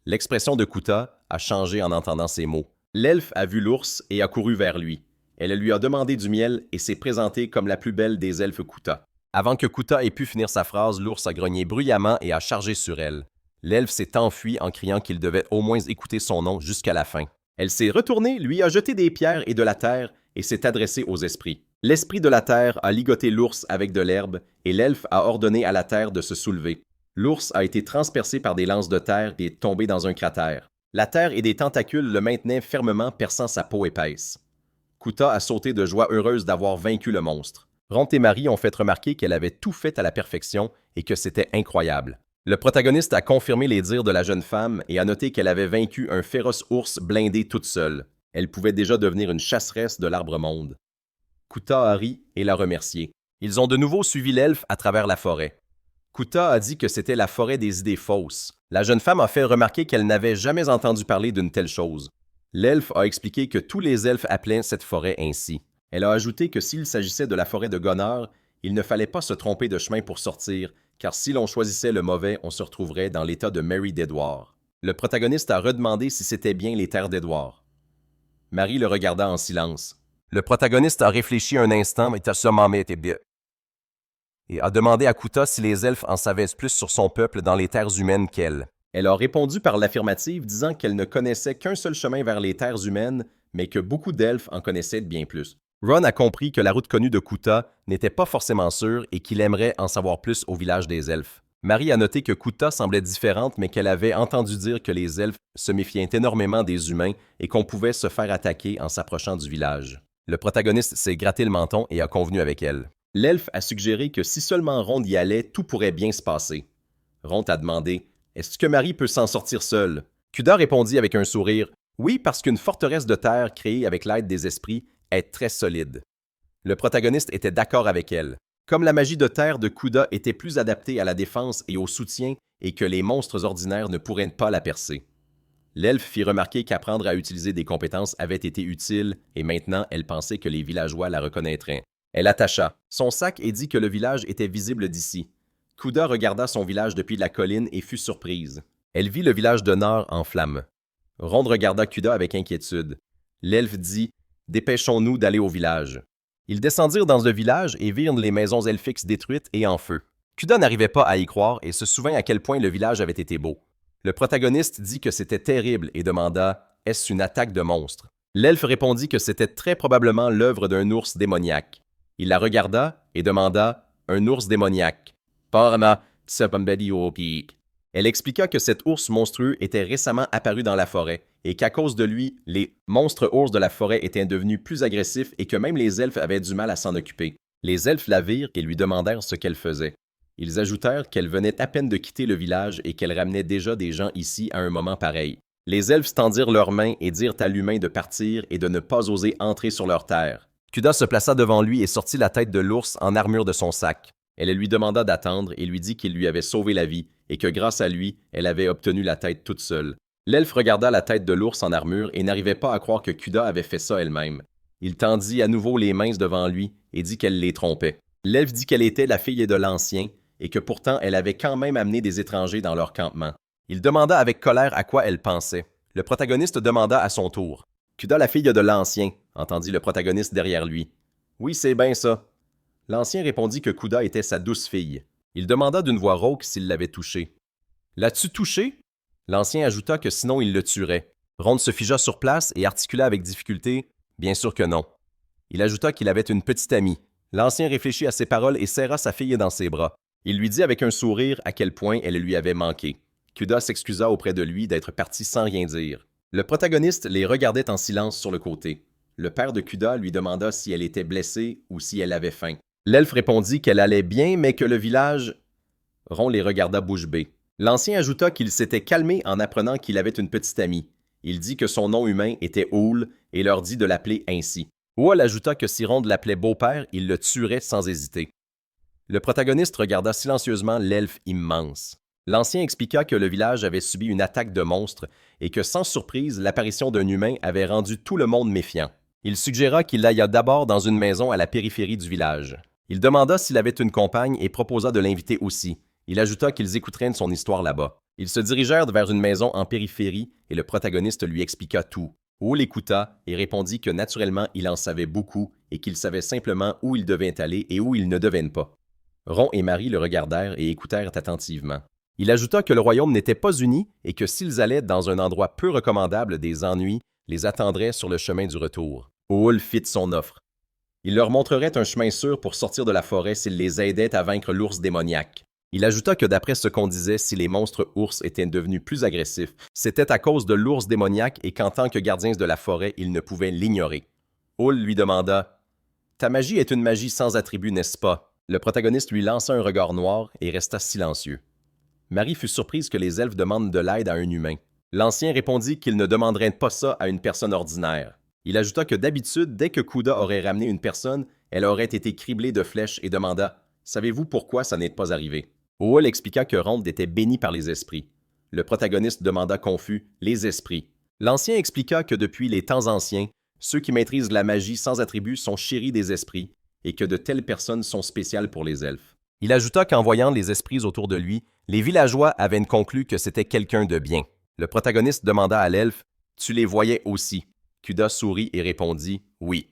L'expression de Kuta a changé en entendant ces mots. L'elfe a vu l'ours et a couru vers lui. Elle lui a demandé du miel et s'est présentée comme la plus belle des elfes Kuta. Avant que Kuta ait pu finir sa phrase, l'ours a grogné bruyamment et a chargé sur elle. L'elfe s'est enfui en criant qu'il devait au moins écouter son nom jusqu'à la fin. Elle s'est retournée, lui a jeté des pierres et de la terre et s'est adressée aux esprits. L'esprit de la terre a ligoté l'ours avec de l'herbe et l'elfe a ordonné à la terre de se soulever. L'ours a été transpercé par des lances de terre et est tombé dans un cratère. La terre et des tentacules le maintenaient fermement perçant sa peau épaisse. Kuta a sauté de joie heureuse d'avoir vaincu le monstre. Ront et Marie ont fait remarquer qu'elle avait tout fait à la perfection et que c'était incroyable. Le protagoniste a confirmé les dires de la jeune femme et a noté qu'elle avait vaincu un féroce ours blindé toute seule. Elle pouvait déjà devenir une chasseresse de l'arbre-monde. Kuta a ri et l'a remercié. Ils ont de nouveau suivi l'elfe à travers la forêt. Kuta a dit que c'était la forêt des idées fausses. La jeune femme a fait remarquer qu'elle n'avait jamais entendu parler d'une telle chose. L'elfe a expliqué que tous les elfes appelaient cette forêt ainsi. Elle a ajouté que s'il s'agissait de la forêt de Gonor, il ne fallait pas se tromper de chemin pour sortir, car si l'on choisissait le mauvais, on se retrouverait dans l'état de Mary d'Edward. Le protagoniste a redemandé si c'était bien les terres d'Edward. Marie le regarda en silence. Le protagoniste a réfléchi un instant et a demandé à Kuta si les elfes en savaient plus sur son peuple dans les terres humaines qu'elle. Elle a répondu par l'affirmative, disant qu'elle ne connaissait qu'un seul chemin vers les terres humaines, mais que beaucoup d'elfes en connaissaient bien plus. Ron a compris que la route connue de Kuta n'était pas forcément sûre et qu'il aimerait en savoir plus au village des elfes. Marie a noté que Kuta semblait différente, mais qu'elle avait entendu dire que les elfes se méfiaient énormément des humains et qu'on pouvait se faire attaquer en s'approchant du village. Le protagoniste s'est gratté le menton et a convenu avec elle. L'elfe a suggéré que si seulement Ron y allait, tout pourrait bien se passer. Ron a demandé « Est-ce que Marie peut s'en sortir seule ?» Kuda répondit avec un sourire « Oui, parce qu'une forteresse de terre créée avec l'aide des esprits est très solide. » Le protagoniste était d'accord avec elle. Comme la magie de terre de Kuda était plus adaptée à la défense et au soutien et que les monstres ordinaires ne pourraient pas la percer. L'elfe fit remarquer qu'apprendre à utiliser des compétences avait été utile et maintenant elle pensait que les villageois la reconnaîtraient. Elle attacha son sac et dit que le village était visible d'ici. Kuda regarda son village depuis la colline et fut surprise. Elle vit le village de Nord en flammes. Ron regarda Kuda avec inquiétude. L'elfe dit « Dépêchons-nous d'aller au village. » Ils descendirent dans le village et virent les maisons elfiques détruites et en feu. Kuda n'arrivait pas à y croire et se souvint à quel point le village avait été beau. Le protagoniste dit que c'était terrible et demanda « Est-ce une attaque de monstres ?» L'elfe répondit que c'était très probablement l'œuvre d'un ours démoniaque. Il la regarda et demanda « Un ours démoniaque. » Elle expliqua que cet ours monstrueux était récemment apparu dans la forêt et qu'à cause de lui, les monstres ours de la forêt étaient devenus plus agressifs et que même les elfes avaient du mal à s'en occuper. Les elfes la virent et lui demandèrent ce qu'elle faisait. Ils ajoutèrent qu'elle venait à peine de quitter le village et qu'elle ramenait déjà des gens ici à un moment pareil. Les elfes tendirent leurs mains et dirent à l'humain de partir et de ne pas oser entrer sur leur terre. Kuda se plaça devant lui et sortit la tête de l'ours en armure de son sac. Elle lui demanda d'attendre et lui dit qu'il lui avait sauvé la vie et que grâce à lui, elle avait obtenu la tête toute seule. L'elfe regarda la tête de l'ours en armure et n'arrivait pas à croire que Kuda avait fait ça elle-même. Il tendit à nouveau les mains devant lui et dit qu'elle les trompait. L'elfe dit qu'elle était la fille de l'Ancien et que pourtant elle avait quand même amené des étrangers dans leur campement. Il demanda avec colère à quoi elle pensait. Le protagoniste demanda à son tour. « Kuda, la fille de l'Ancien », entendit le protagoniste derrière lui. « Oui, c'est bien ça. » L'Ancien répondit que Kuda était sa douce fille. Il demanda d'une voix rauque s'il l'avait touchée. « L'as-tu touché » L'Ancien ajouta que sinon il le tuerait. Ron se figea sur place et articula avec difficulté « Bien sûr que non ». Il ajouta qu'il avait une petite amie. L'Ancien réfléchit à ses paroles et serra sa fille dans ses bras. Il lui dit avec un sourire à quel point elle lui avait manqué. Kuda s'excusa auprès de lui d'être parti sans rien dire. Le protagoniste les regardait en silence sur le côté. Le père de Kuda lui demanda si elle était blessée ou si elle avait faim. L'elfe répondit qu'elle allait bien, mais que le village... Ron les regarda bouche bée. L'Ancien ajouta qu'il s'était calmé en apprenant qu'il avait une petite amie. Il dit que son nom humain était Oul et leur dit de l'appeler ainsi. Oul ajouta que si Ron l'appelait beau-père, il le tuerait sans hésiter. Le protagoniste regarda silencieusement l'elfe immense. L'Ancien expliqua que le village avait subi une attaque de monstres et que sans surprise, l'apparition d'un humain avait rendu tout le monde méfiant. Il suggéra qu'il ailla d'abord dans une maison à la périphérie du village. Il demanda s'il avait une compagne et proposa de l'inviter aussi. Il ajouta qu'ils écouteraient son histoire là-bas. Ils se dirigèrent vers une maison en périphérie et le protagoniste lui expliqua tout. Oul l'écouta et répondit que naturellement il en savait beaucoup et qu'il savait simplement où il devait aller et où il ne devait pas. Ron et Marie le regardèrent et écoutèrent attentivement. Il ajouta que le royaume n'était pas uni et que s'ils allaient dans un endroit peu recommandable des ennuis les attendrait sur le chemin du retour. Owl fit son offre. Il leur montrerait un chemin sûr pour sortir de la forêt s'il les aidait à vaincre l'ours démoniaque. Il ajouta que d'après ce qu'on disait, si les monstres ours étaient devenus plus agressifs, c'était à cause de l'ours démoniaque et qu'en tant que gardiens de la forêt, ils ne pouvaient l'ignorer. Owl lui demanda « Ta magie est une magie sans attribut, n'est-ce pas ?» Le protagoniste lui lança un regard noir et resta silencieux. Marie fut surprise que les elfes demandent de l'aide à un humain. L'ancien répondit qu'il ne demanderait pas ça à une personne ordinaire. Il ajouta que d'habitude, dès que Kuda aurait ramené une personne, elle aurait été criblée de flèches et demanda « Savez-vous pourquoi ça n'est pas arrivé ?» Owl expliqua que Ronde était béni par les esprits. Le protagoniste demanda confus « Les esprits ». L'ancien expliqua que depuis les temps anciens, ceux qui maîtrisent la magie sans attribut sont chéris des esprits et que de telles personnes sont spéciales pour les elfes. Il ajouta qu'en voyant les esprits autour de lui, les villageois avaient conclu que c'était quelqu'un de bien. Le protagoniste demanda à l'elfe « Tu les voyais aussi ?» Kuda sourit et répondit « Oui ».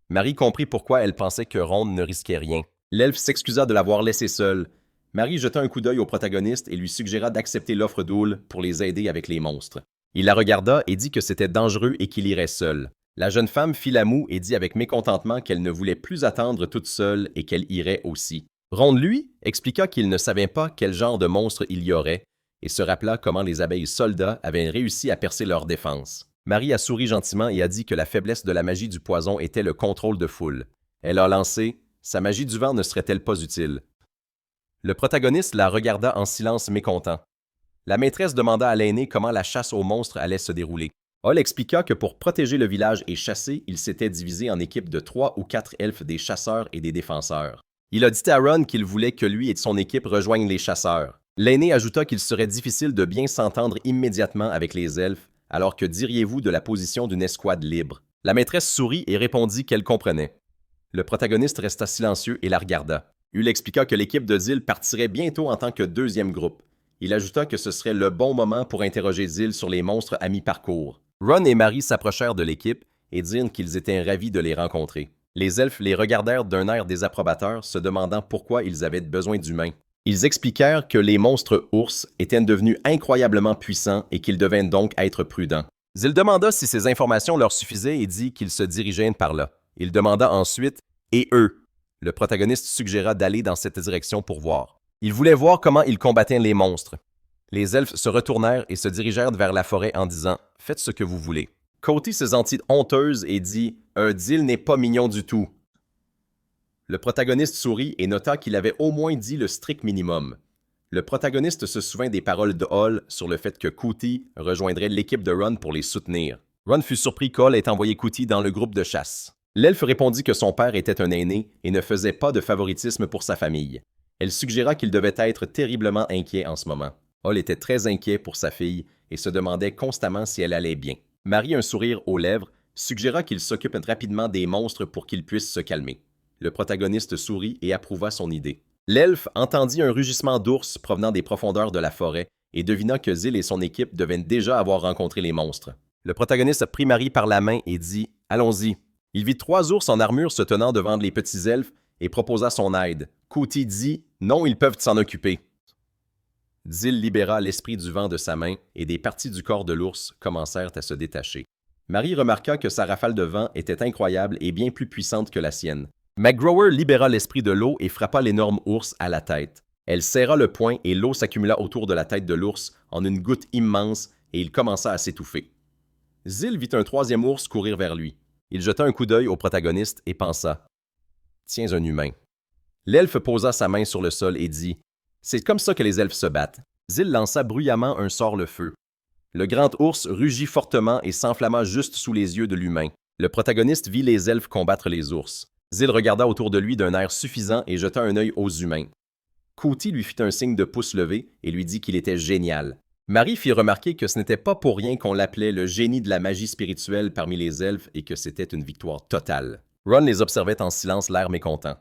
Marie comprit pourquoi elle pensait que Ronde ne risquait rien. L'elfe s'excusa de l'avoir laissé seul. Marie jeta un coup d'œil au protagoniste et lui suggéra d'accepter l'offre d'Owl pour les aider avec les monstres. Il la regarda et dit que c'était dangereux et qu'il irait seul. La jeune femme fit la moue et dit avec mécontentement qu'elle ne voulait plus attendre toute seule et qu'elle irait aussi. Ronde, lui, expliqua qu'il ne savait pas quel genre de monstre il y aurait et se rappela comment les abeilles soldats avaient réussi à percer leur défense. Marie a souri gentiment et a dit que la faiblesse de la magie du poison était le contrôle de foule. Elle a lancé « Sa magie du vent ne serait-elle pas utile ?» Le protagoniste la regarda en silence mécontent. La maîtresse demanda à l'aîné comment la chasse aux monstres allait se dérouler. Hall expliqua que pour protéger le village et chasser, il s'était divisé en équipes de 3 ou 4 elfes des chasseurs et des défenseurs. Il a dit à Ron qu'il voulait que lui et son équipe rejoignent les chasseurs. L'aîné ajouta qu'il serait difficile de bien s'entendre immédiatement avec les elfes, alors que diriez-vous de la position d'une escouade libre? La maîtresse sourit et répondit qu'elle comprenait. Le protagoniste resta silencieux et la regarda. Hull expliqua que l'équipe de Zil partirait bientôt en tant que deuxième groupe. Il ajouta que ce serait le bon moment pour interroger Zil sur les monstres à mi-parcours. Ron et Marie s'approchèrent de l'équipe et dirent qu'ils étaient ravis de les rencontrer. Les elfes les regardèrent d'un air désapprobateur, se demandant pourquoi ils avaient besoin d'humains. Ils expliquèrent que les monstres ours étaient devenus incroyablement puissants et qu'ils devaient donc être prudents. Zil demanda si ces informations leur suffisaient et dit qu'ils se dirigeaient par là. Il demanda ensuite « Et eux ?» Le protagoniste suggéra d'aller dans cette direction pour voir. Il voulait voir comment ils combattaient les monstres. Les elfes se retournèrent et se dirigèrent vers la forêt en disant « Faites ce que vous voulez ». Coty se sentit honteuse et dit « Un Zil n'est pas mignon du tout ». Le protagoniste sourit et nota qu'il avait au moins dit le strict minimum. Le protagoniste se souvint des paroles de Hall sur le fait que Coty rejoindrait l'équipe de Ron pour les soutenir. Ron fut surpris qu'Hall ait envoyé Coty dans le groupe de chasse. L'elfe répondit que son père était un aîné et ne faisait pas de favoritisme pour sa famille. Elle suggéra qu'il devait être terriblement inquiet en ce moment. Hall était très inquiet pour sa fille et se demandait constamment si elle allait bien. Marie, un sourire aux lèvres, suggéra qu'il s'occupe rapidement des monstres pour qu'il puisse se calmer. Le protagoniste sourit et approuva son idée. L'elfe entendit un rugissement d'ours provenant des profondeurs de la forêt et devina que Zil et son équipe devaient déjà avoir rencontré les monstres. Le protagoniste prit Marie par la main et dit « Allons-y ». Il vit 3 ours en armure se tenant devant les petits elfes et proposa son aide. Coty dit « Non, ils peuvent s'en occuper ». Zil libéra l'esprit du vent de sa main et des parties du corps de l'ours commencèrent à se détacher. Marie remarqua que sa rafale de vent était incroyable et bien plus puissante que la sienne. McGrower libéra l'esprit de l'eau et frappa l'énorme ours à la tête. Elle serra le poing et l'eau s'accumula autour de la tête de l'ours en une goutte immense et il commença à s'étouffer. Zil vit un 3e ours courir vers lui. Il jeta un coup d'œil au protagoniste et pensa « Tiens, un humain ». L'elfe posa sa main sur le sol et dit « C'est comme ça que les elfes se battent ». Zil lança bruyamment un sort-le-feu. Le grand ours rugit fortement et s'enflamma juste sous les yeux de l'humain. Le protagoniste vit les elfes combattre les ours. Zil regarda autour de lui d'un air suffisant et jeta un œil aux humains. Coty lui fit un signe de pouce levé et lui dit qu'il était génial. Marie fit remarquer que ce n'était pas pour rien qu'on l'appelait le génie de la magie spirituelle parmi les elfes et que c'était une victoire totale. Ron les observait en silence, l'air mécontent.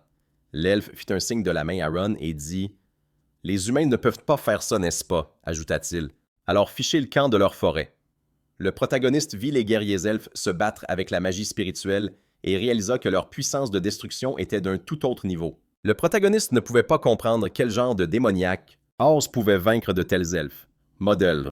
L'elfe fit un signe de la main à Ron et dit « Les humains ne peuvent pas faire ça, n'est-ce pas ?» ajouta-t-il. « Alors fichez le camp de leur forêt. » Le protagoniste vit les guerriers elfes se battre avec la magie spirituelle et réalisa que leur puissance de destruction était d'un tout autre niveau. Le protagoniste ne pouvait pas comprendre quel genre de démoniaque Oz pouvait vaincre de tels elfes. Modèle.